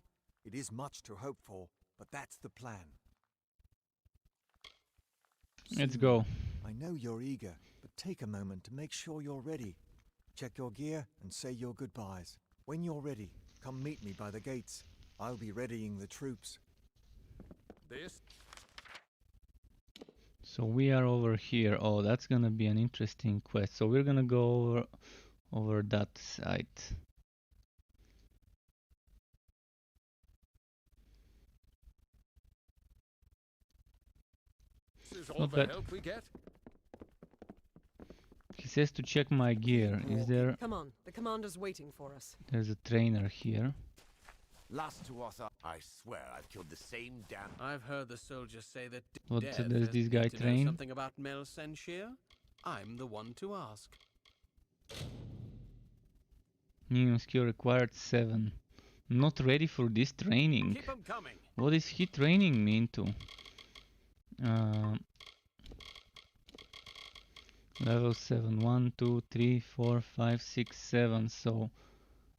It is much to hope for, but that's the plan. Let's go. I know you're eager, but take a moment to make sure you're ready. Check your gear and say your goodbyes. When you're ready, come meet me by the gates. I'll be readying the troops. So we are over here. Oh, that's gonna be an interesting quest. So we're gonna go over that side. This is all the help we get. He says to check my gear. Is there? Come on, the commander's waiting for us. There's a trainer here. Last Tuatha, I swear I've killed the same damn. I've heard the soldiers say that What Dev does has this guy need to know train? something about Melsen Shear. I'm the one to ask. Minimum skill required 7. Not ready for this training. Keep 'em coming. What is he training me into? Level 7. 1, 2, 3, 4, 5, 6, 7. So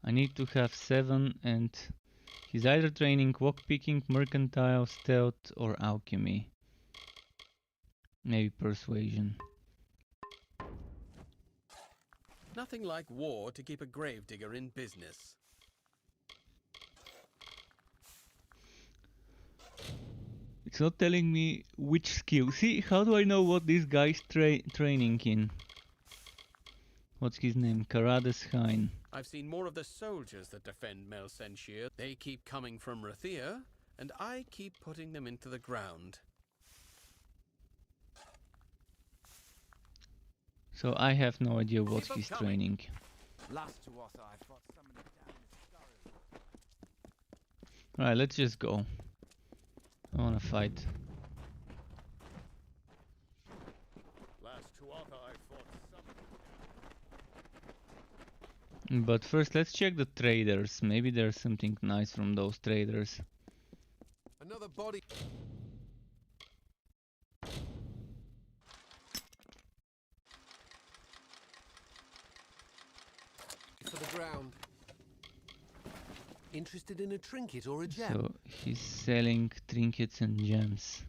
I need to have 7 and He's either training lockpicking, mercantile, stealth, or alchemy. Maybe persuasion. Nothing like war to keep a gravedigger in business. It's not telling me which skill. See, how do I know what this guy's training in? What's his name? Karades Hain. I've seen more of the soldiers that defend Mel Senshir. They keep coming from Rathir, and I keep putting them into the ground. So I have no idea what he's training. Alright, let's just go. I wanna fight. But first let's check the traders. Maybe there's something nice from those traders. Another body. For the ground. Interested in a trinket or a gem? So he's selling trinkets and gems.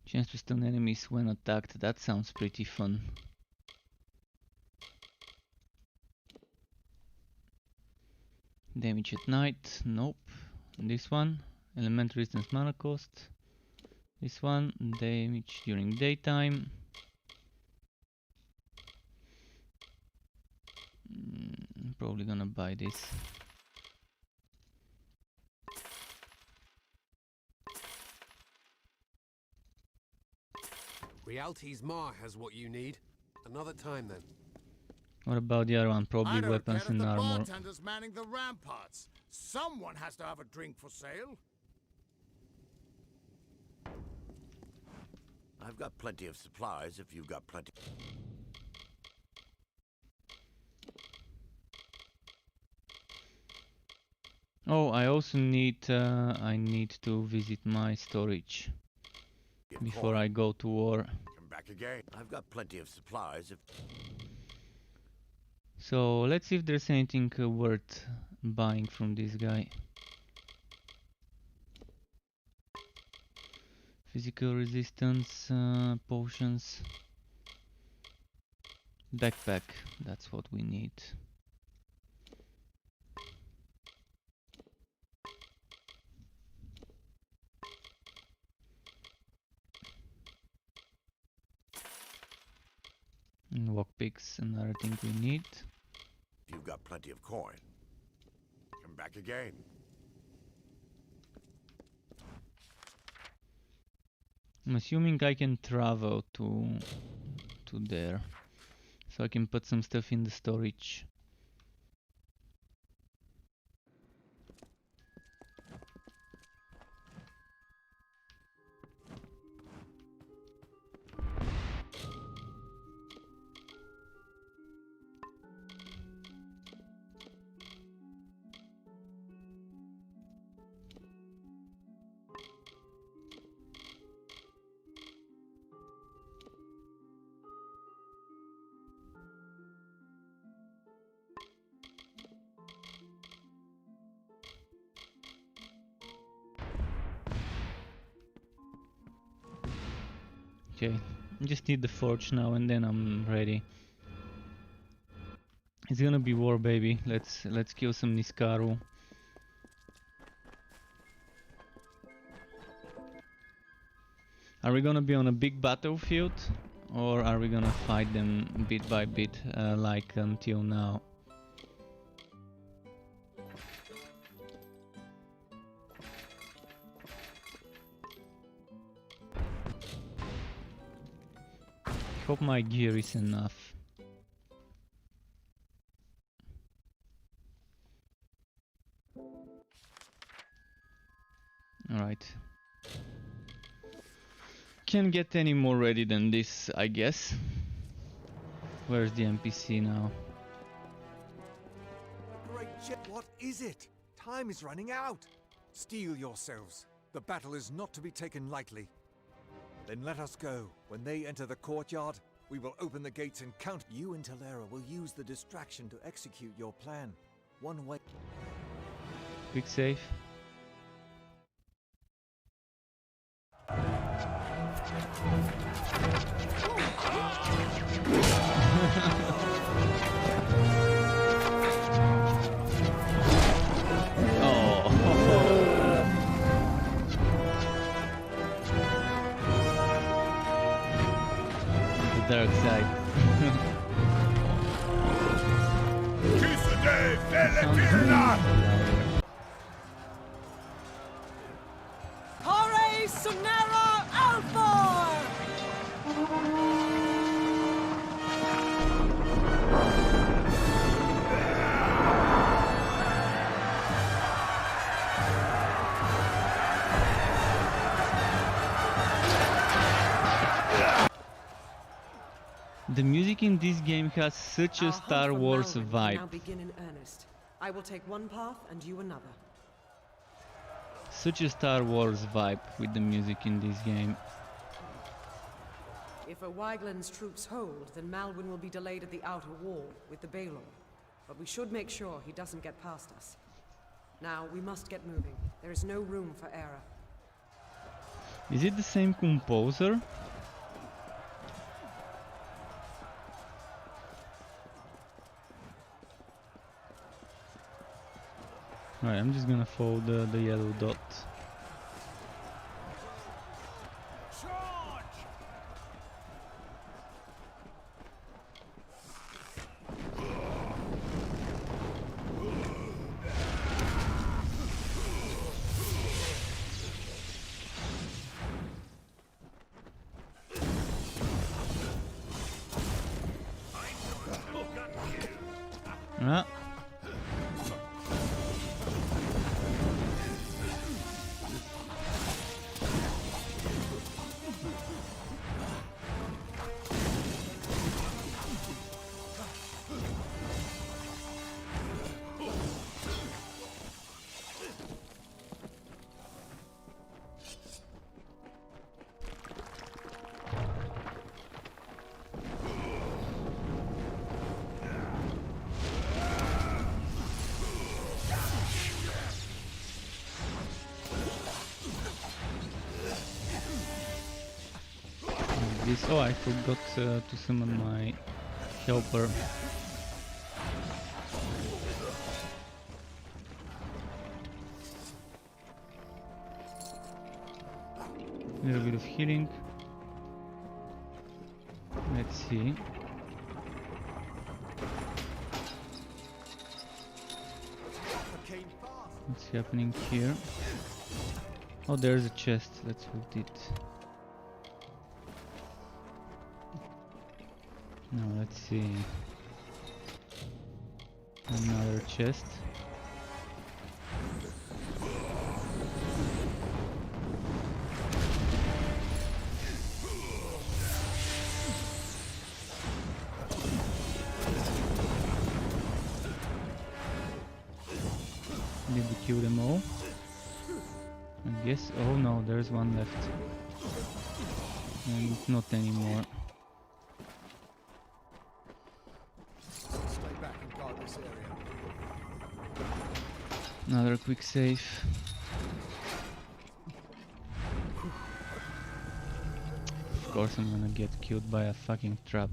Chance to stun enemies when attacked. That sounds pretty fun. Damage at night. Nope. This one. Elemental resistance mana cost. This one. Damage during daytime. I'm probably gonna buy this. Realty's Ma has what you need. Another time then. What about the other one? Probably weapons and armor. Bartender's manning the ramparts. Someone has to have a drink for sale. I've got plenty of supplies if you've got plenty. Oh, I also need I need to visit my storage before I go to war. Come back again. I've got plenty of supplies if. So let's see if there's anything worth buying from this guy. Physical resistance, potions, backpack. That's what we need. And lockpicks, another thing we need. You've got plenty of coin. Come back again. I'm assuming I can travel to there, so I can put some stuff in the storage. Okay, I just need the forge now and then I'm ready. It's gonna be war, baby. Let's kill some Niskaru. Are we gonna be on a big battlefield, or are we gonna fight them bit by bit like until now? Hope my gear is enough. Alright. Can't get any more ready than this, I guess. Where's the NPC now? Great jet, what is it? Time is running out. Steel yourselves. The battle is not to be taken lightly. Then let us go. When they enter the courtyard, We will open the gates and count. You and Talera will use the distraction to execute your plan. One way. Quick save. Dark side. Kore Sunera Alfor! The music in this game has such a Star Wars vibe. Now begin in earnest. I will take one path and you another. Such a Star Wars vibe with the music in this game. If Wygland's troops hold, then Malwyn will be delayed at the outer wall with the Baelor. But we should make sure he doesn't get past us. Now, we must get moving. There is no room for error. Is it the same composer? Alright, I'm just gonna follow the yellow dot. Ah. This. Oh, I forgot to summon my helper. A little bit of healing. Let's see. What's happening here? Oh, there's a chest. Let's loot it. Now let's see. Another chest. Did we kill them all? I guess. Oh no, there's one left. And not anymore. Another quick save. Of course I'm gonna get killed by a fucking trap.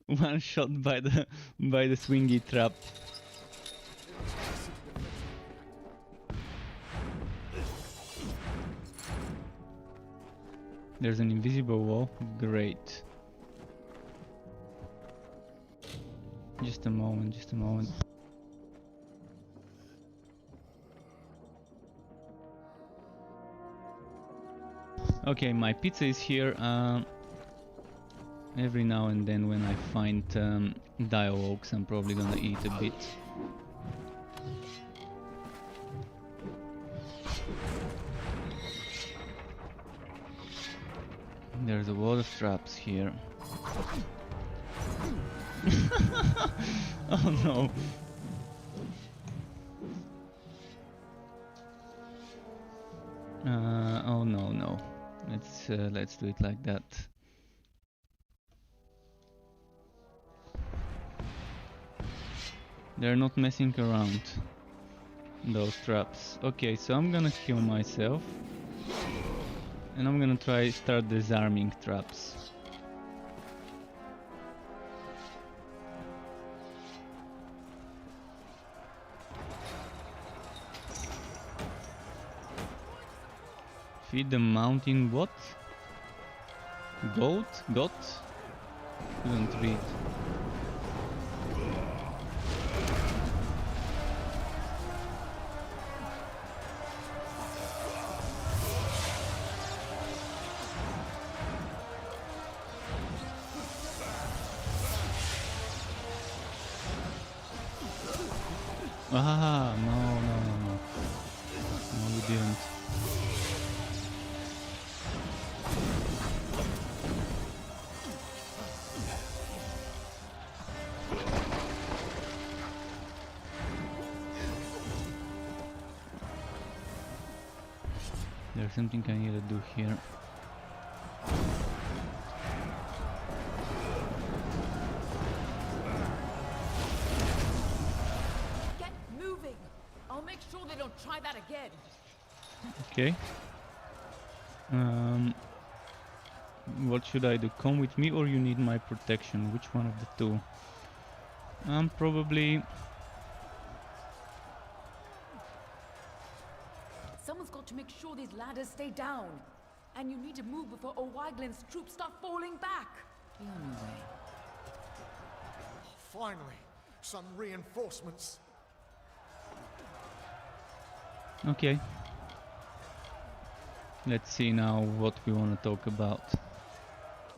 One shot by the swingy trap. There's an invisible wall. Great. Just a moment, just a moment. Okay, my pizza is here. Every now and then when I find dialogues, I'm probably gonna eat a bit. There's a lot of traps here. Oh no. Oh no. let's do it like that. They're not messing around, those traps. Okay, so I'm gonna heal myself. And I'm gonna start disarming traps. Feed the mountain what? Goat? Got? Couldn't read. Ah, no. No, we didn't. There's something I need to do here. Get moving! I'll make sure they don't try that again. Okay. What should I do? Come with me or you need my protection? Which one of the two? Probably... Someone's got to make sure these ladders stay down. And you need to move before O'Waglin's troops start falling back. Be on your way. Finally, some reinforcements. Okay. Let's see now what we want to talk about.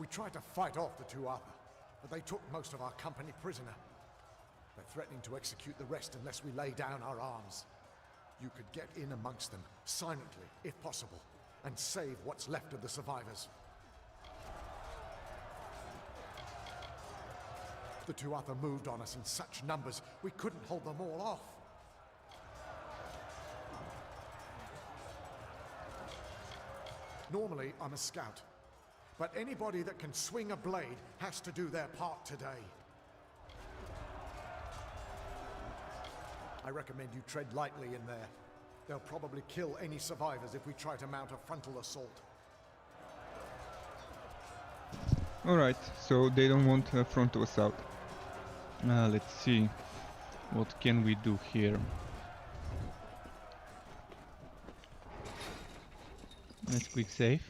We tried to fight off the two other, but they took most of our company prisoner. They're threatening to execute the rest unless we lay down our arms. You could get in amongst them, silently, if possible, and save what's left of the survivors. The two other moved on us in such numbers, we couldn't hold them all off. Normally, I'm a scout, but anybody that can swing a blade has to do their part today. I recommend you tread lightly in there. They'll probably kill any survivors if we try to mount a frontal assault. Alright, so they don't want a frontal assault. Let's see. What can we do here? Let's quick save.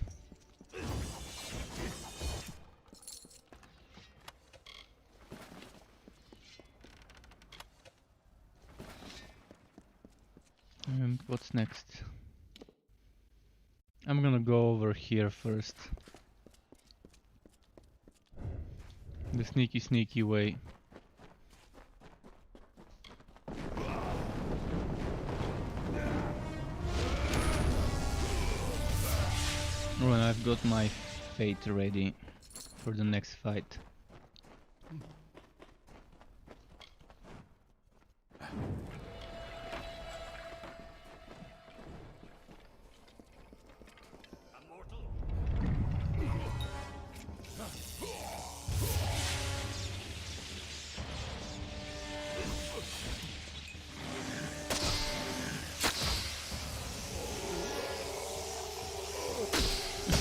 And what's next? I'm gonna go over here first. The sneaky way. Oh, and I've got my fate ready for the next fight.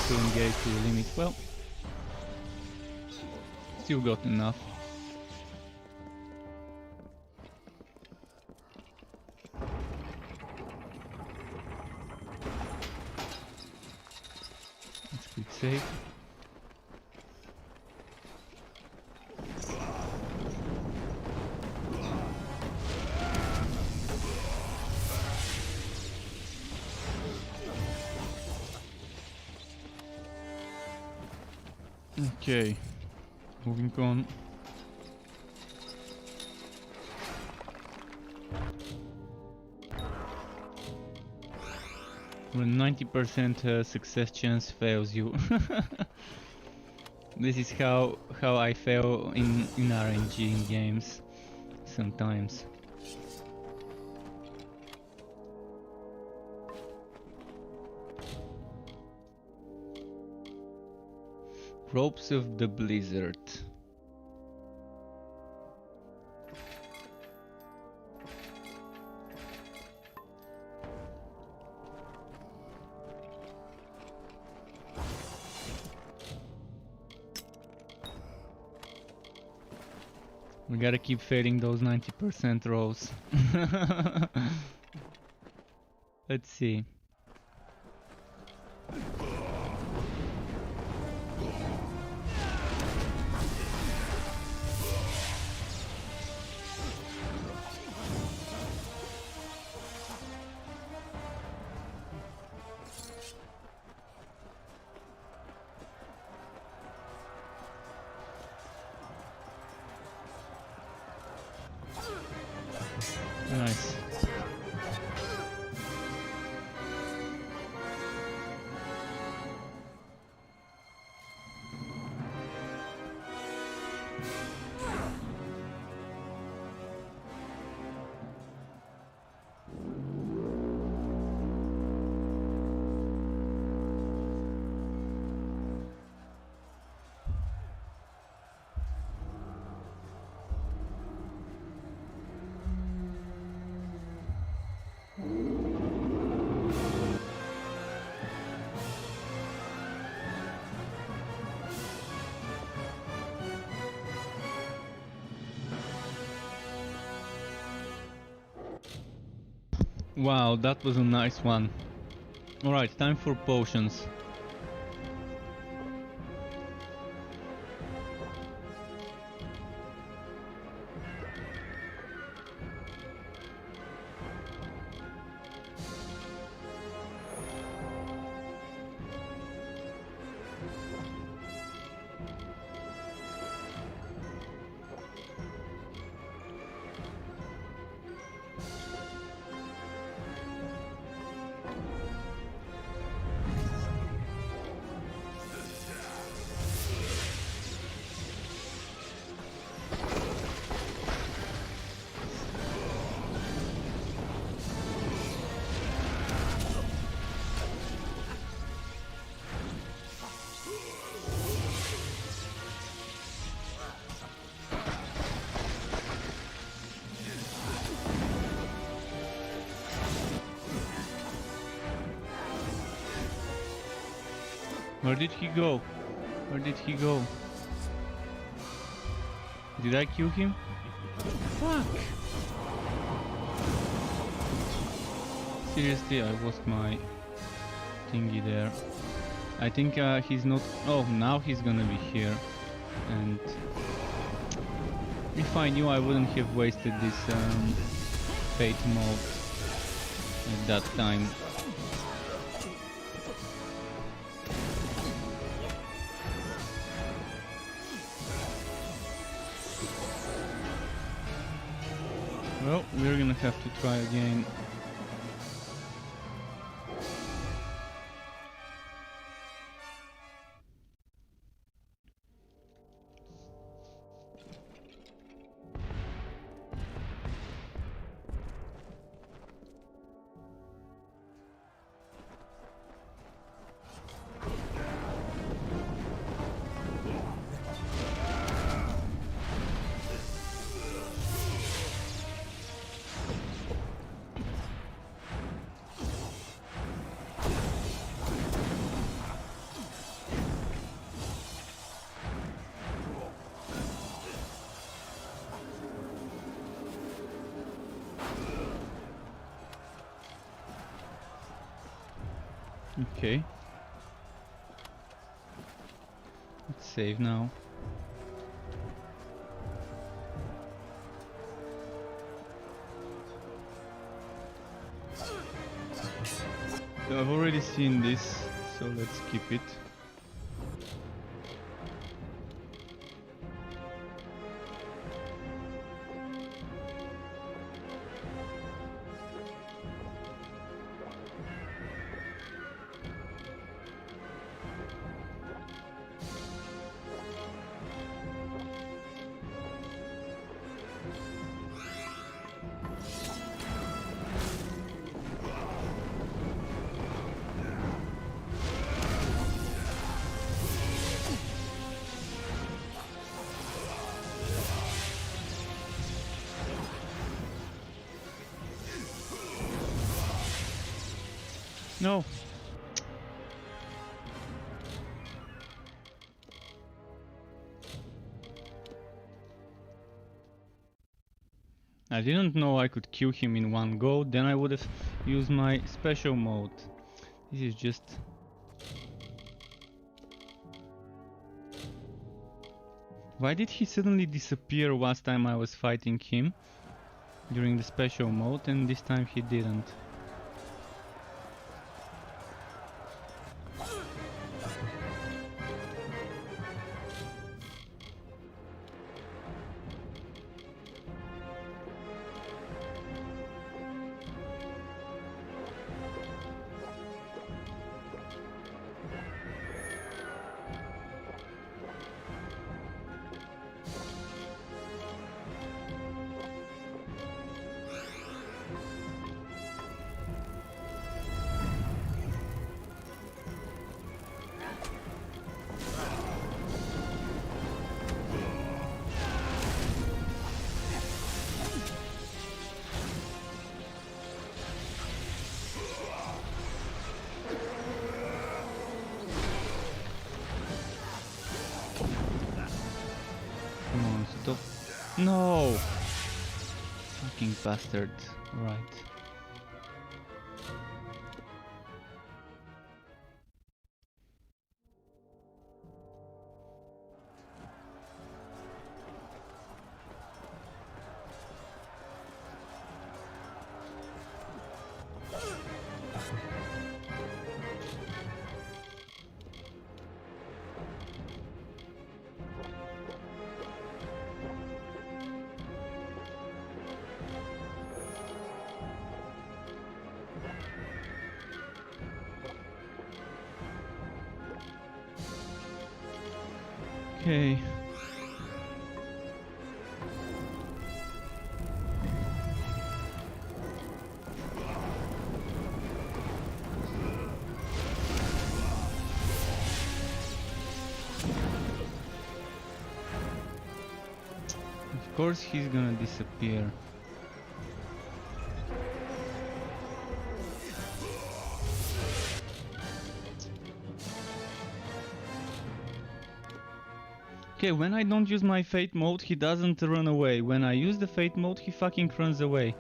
To engage to the limit. Well, still got enough. Let's quick save. Okay, moving on. When 90% success chance fails you. This is how I fail in RNG in games sometimes. Ropes of the Blizzard. We gotta keep failing those 90% rolls. Let's see. Nice. Wow, that was a nice one. Alright, time for potions. Where did he go? Where did he go? Did I kill him? Fuck! Seriously, I lost my thingy there. I think he's not... Oh, now he's gonna be here. And if I knew, I wouldn't have wasted this fate mode at that time. Well, we're gonna have to try again. Okay. Let's save now. I've already seen this, so let's skip it. No. I didn't know I could kill him in one go, then I would have used my special mode. This is just... Why did he suddenly disappear last time I was fighting him during the special mode, and this time he didn't? No! Fucking bastard. Right. Okay. Of course he's gonna disappear. Okay, when I don't use my fate mode, he doesn't run away. When I use the fate mode, he fucking runs away.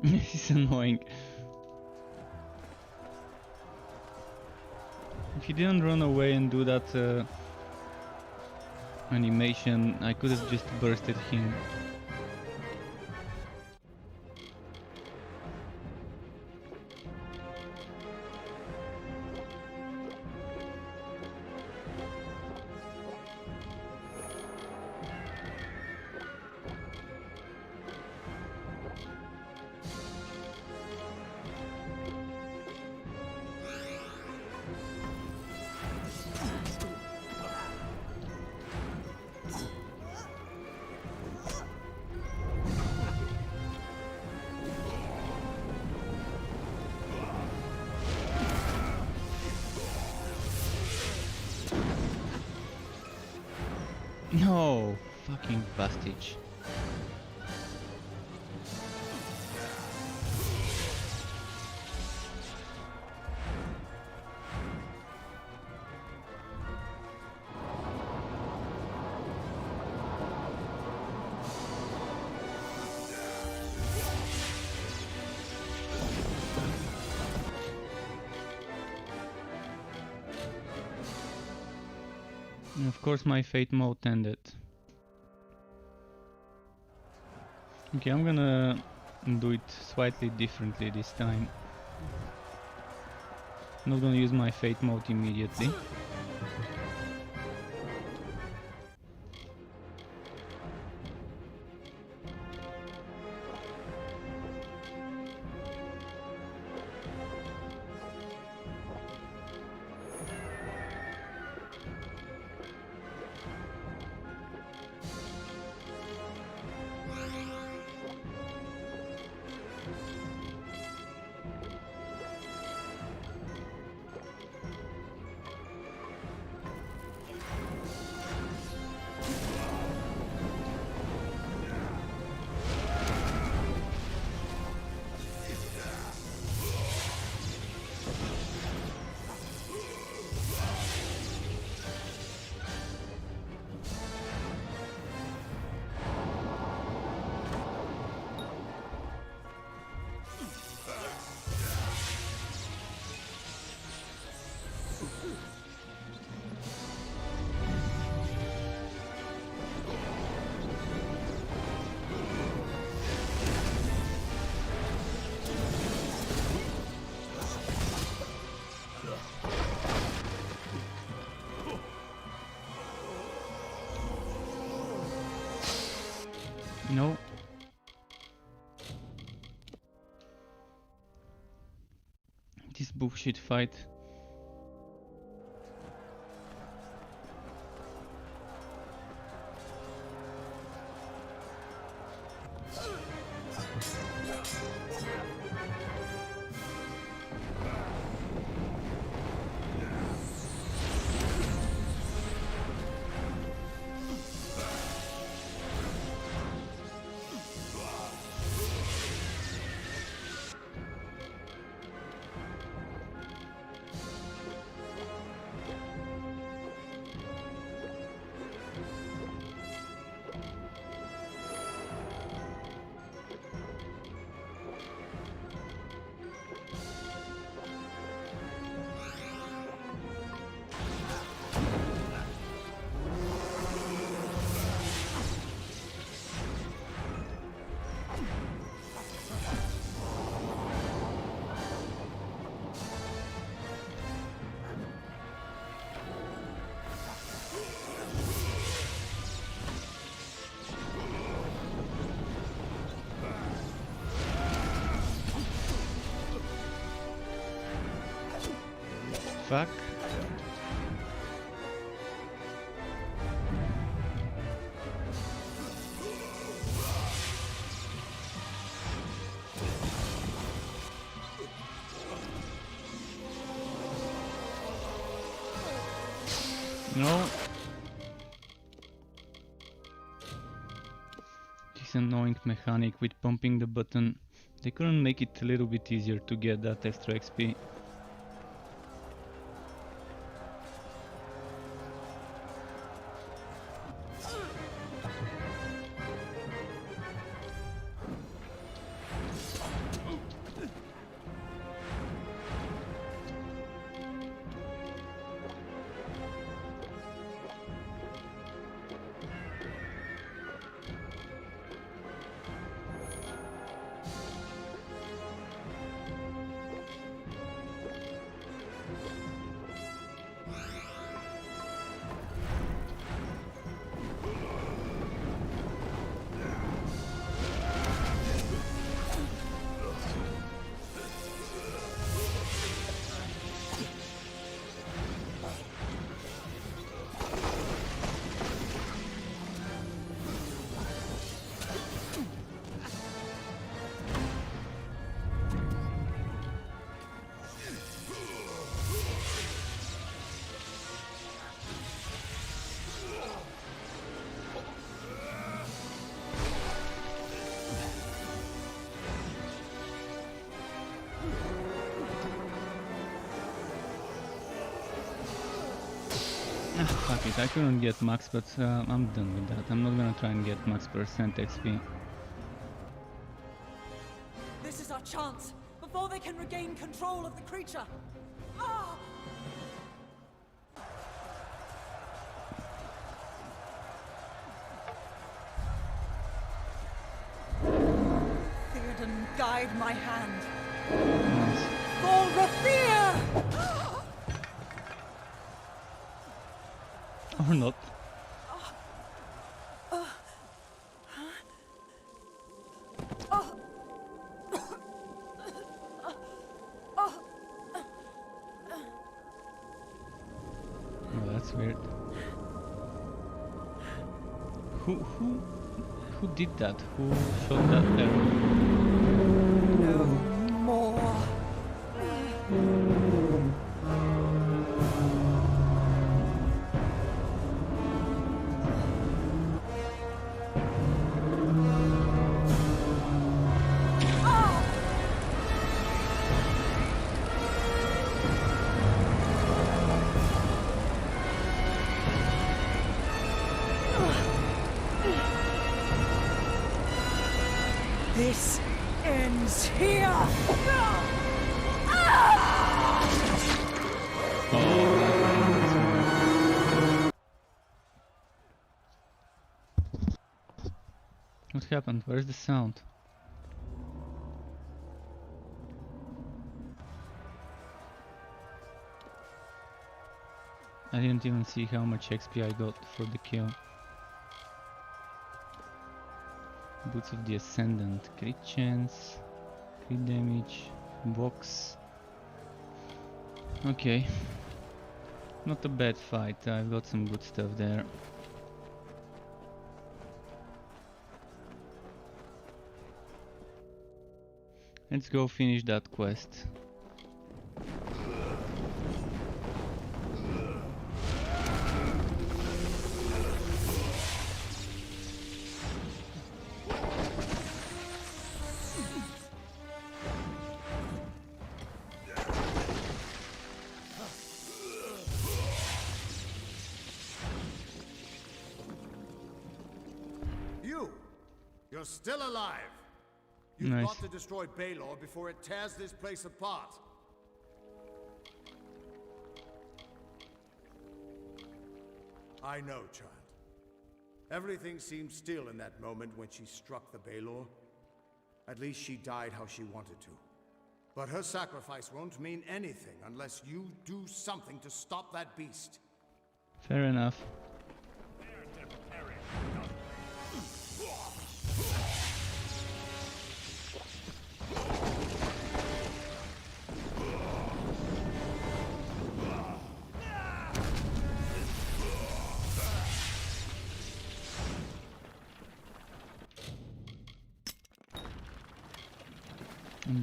This is annoying. If he didn't run away and do that animation, I could have just bursted him. No, fucking bastage. And of course my fate mode ended. Okay, I'm gonna do it slightly differently this time. Not gonna use my fate mode immediately. No. This bullshit fight. Fuck. No. This annoying mechanic with pumping the button. They couldn't make it a little bit easier to get that extra XP. Fuck it, I couldn't get max, but I'm done with that. I'm not gonna try and get max percent XP. This is our chance, before they can regain control of the creature. Ah! Theoden, guide my hand. Nice. For Rathir! Or not. Oh, that's weird. Who did that? Who shot that arrow? No more. This ends here! What happened? Where's the sound? I didn't even see how much XP I got for the kill. Boots of the Ascendant, crit chance, crit damage, box. Okay. Not a bad fight, I've got some good stuff there. Let's go finish that quest. You're still alive! You've Nice. got to destroy Balor before it tears this place apart. I know, child. Everything seemed still in that moment when she struck the Balor. At least she died how she wanted to. But her sacrifice won't mean anything unless you do something to stop that beast. Fair enough.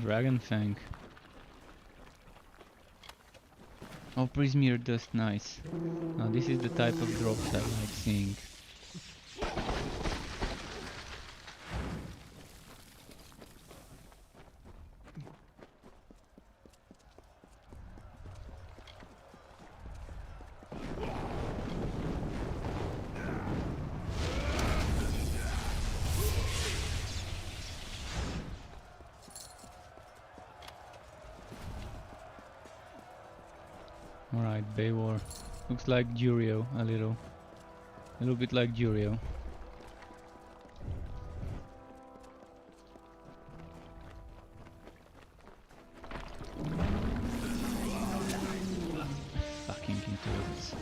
Dragon Fang. Oh, Prismeer Dust, nice. Now this is the type of drops I like seeing. Alright, Baywar. Looks like Durio a little. A little bit like Durio. Fucking intelligence.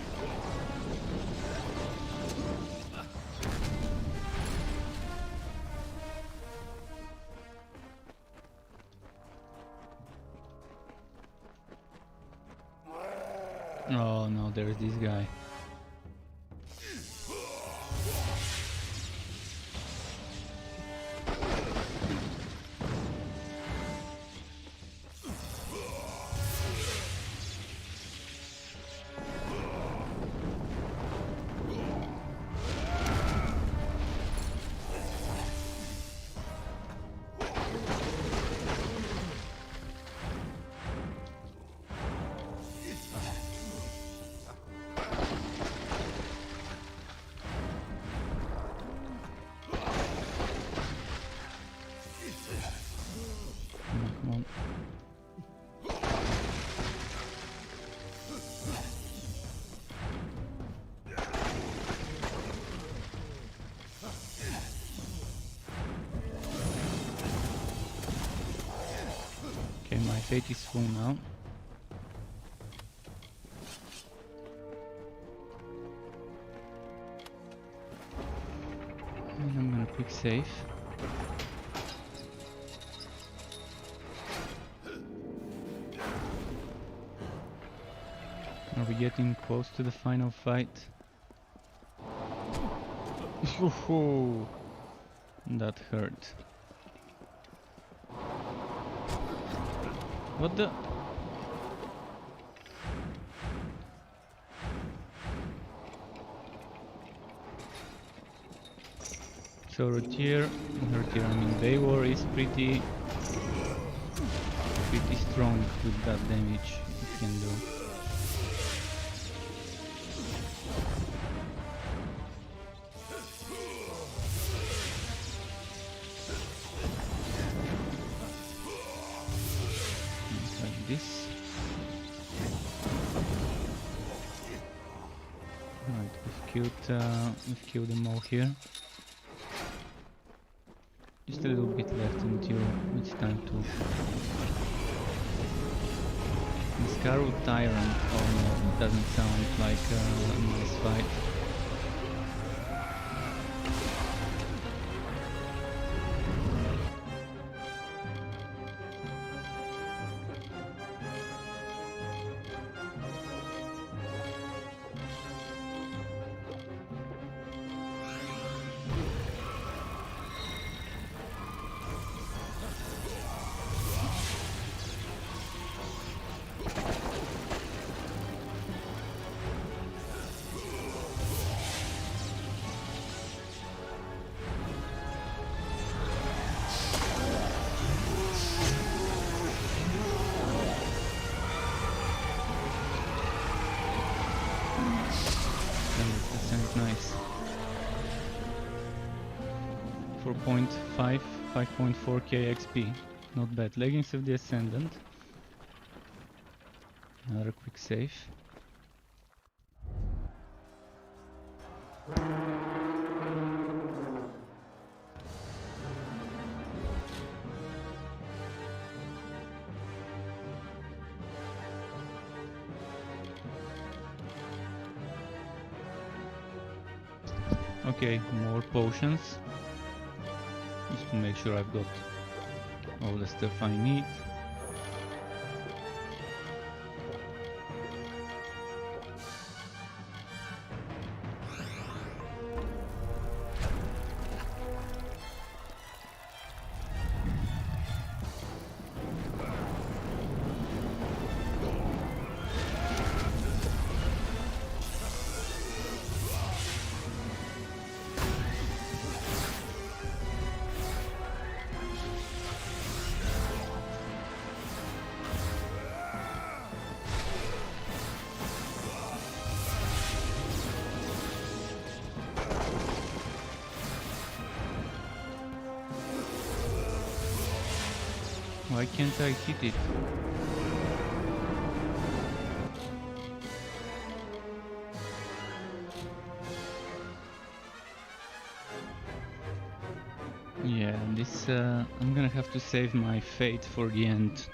Oh no, there's this guy. Come on. Okay, my fate is full now. And I'm gonna quick save. Are we getting close to the final fight? Woohoo! That hurt. What the? So Rathir, I mean Baywar is pretty strong with that damage it can do. Like this. Right, we've killed them all here. Just a little bit left until it's time to... Scarlet Tyrant, oh no, it doesn't sound like a nice fight. nice. 4.5, 5.4k XP. Not bad. Leggings of the Ascendant. Another quick save. Okay, more potions. Just to make sure I've got all the stuff I need. Why can't I hit it? Yeah, this I'm gonna have to save my fate for the end.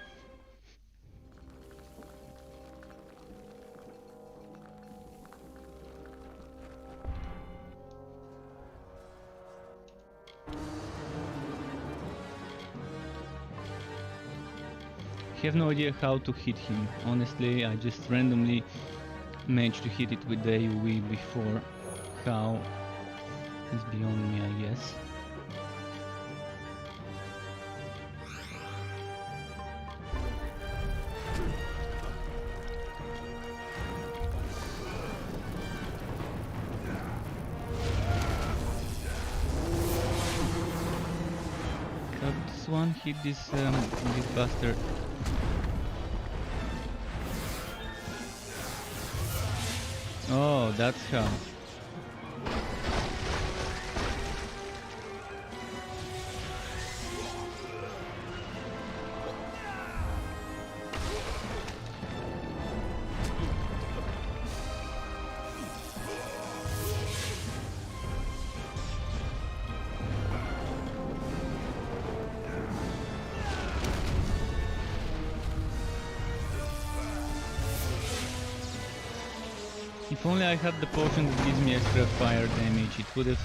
I have no idea how to hit him. Honestly, I just randomly managed to hit it with the AoE before. How is beyond me, I guess. Cut this one, hit this bastard. Oh, that's how. If only I had the potion that gives me extra fire damage, it would have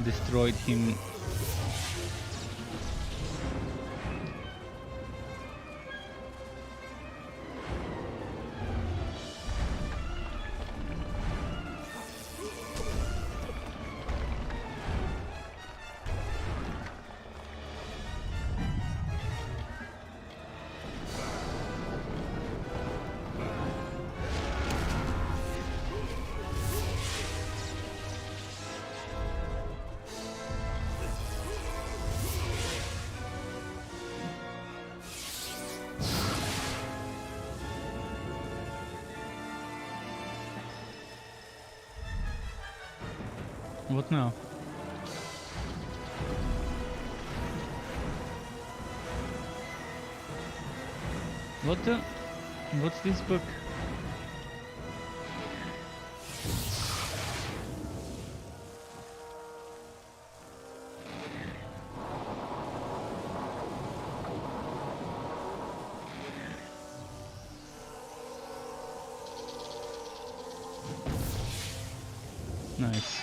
destroyed him. What now? What the? What's this book? Nice.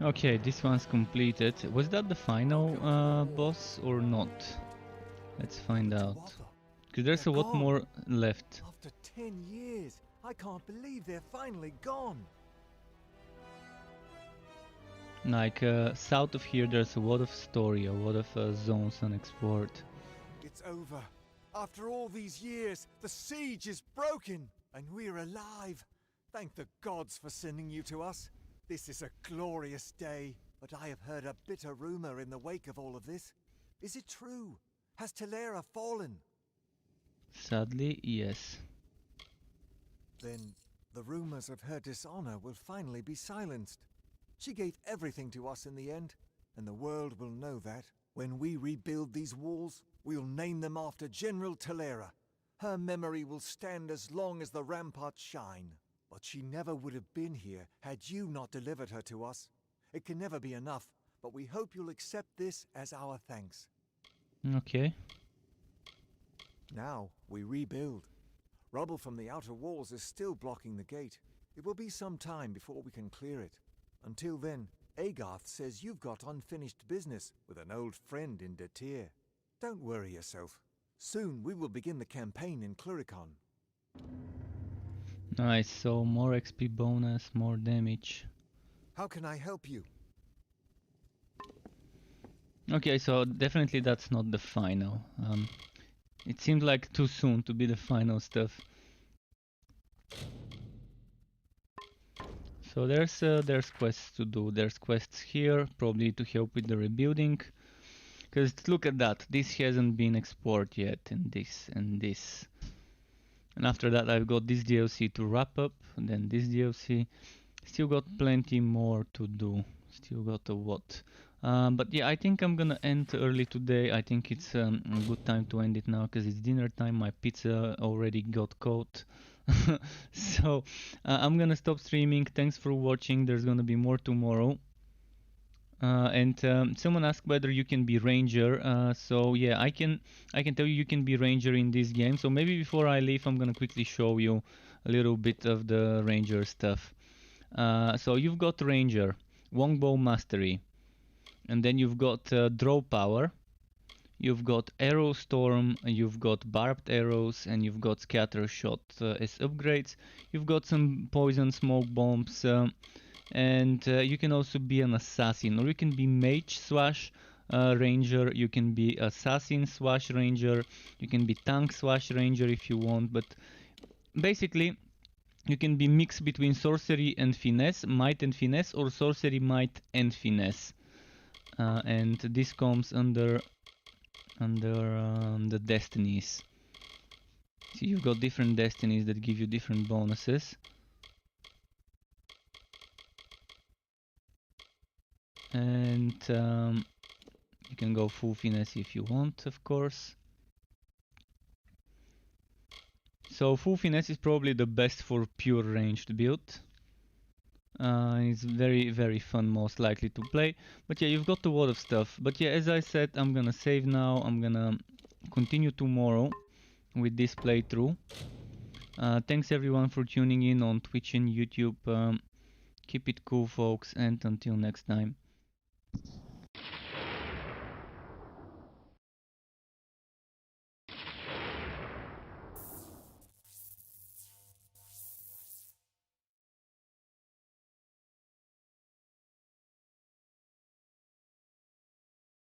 Okay, this one's completed. Was that the final boss or not? Let's find out. Because there's a lot gone. more left. After 10 years, I can't believe they're finally gone. Like south of here, there's a lot of story, a lot of zones unexplored. It's over. After all these years, the siege is broken, and we're alive. Thank the gods for sending you to us. This is a glorious day, but I have heard a bitter rumor in the wake of all of this. Is it true? Has Talera fallen? Sadly, yes. Then the rumors of her dishonor will finally be silenced. She gave everything to us in the end, and the world will know that. When we rebuild these walls, we'll name them after General Talera. Her memory will stand as long as the ramparts shine. But she never would have been here had you not delivered her to us. It can never be enough, but we hope you'll accept this as our thanks. Okay. Now we rebuild. Rubble from the outer walls is still blocking the gate. It will be some time before we can clear it. Until then, Agarth says you've got unfinished business with an old friend in Datir. Don't worry yourself. Soon we will begin the campaign in Cluricon. Nice, so more XP bonus, more damage. How can I help you? Okay, so definitely that's not the final. It seemed like too soon to be the final stuff. So there's quests to do. There's quests here, probably to help with the rebuilding. Because look at that, this hasn't been explored yet, and this, and this. And after that I've got this DLC to wrap up, and then this DLC. Still got plenty more to do. Still got a lot. But yeah, I think I'm gonna end early today. I think it's a good time to end it now, because it's dinner time. My pizza already got cold. So I'm gonna stop streaming. Thanks for watching. There's gonna be more tomorrow. And someone asked whether you can be ranger. So yeah, I can tell you can be ranger in this game. So maybe before I leave, I'm gonna quickly show you a little bit of the ranger stuff. So you've got ranger, longbow mastery, and then you've got draw power. You've got arrow storm, you've got barbed arrows, and you've got scatter shot as upgrades. You've got some poison smoke bombs, and you can also be an assassin, or you can be mage slash ranger. You can be assassin slash ranger. You can be tank slash ranger if you want, but basically you can be mixed between sorcery and finesse, might and finesse, or sorcery, might and finesse. And this comes under the destinies. So you've got different destinies that give you different bonuses. And you can go full finesse if you want, of course. So full finesse is probably the best for pure ranged build. It's very, very fun, most likely to play. But yeah, you've got a lot of stuff. But yeah, as I said, I'm gonna save now. I'm gonna continue tomorrow with this playthrough. Thanks everyone for tuning in on Twitch and YouTube. Keep it cool, folks, and until next time.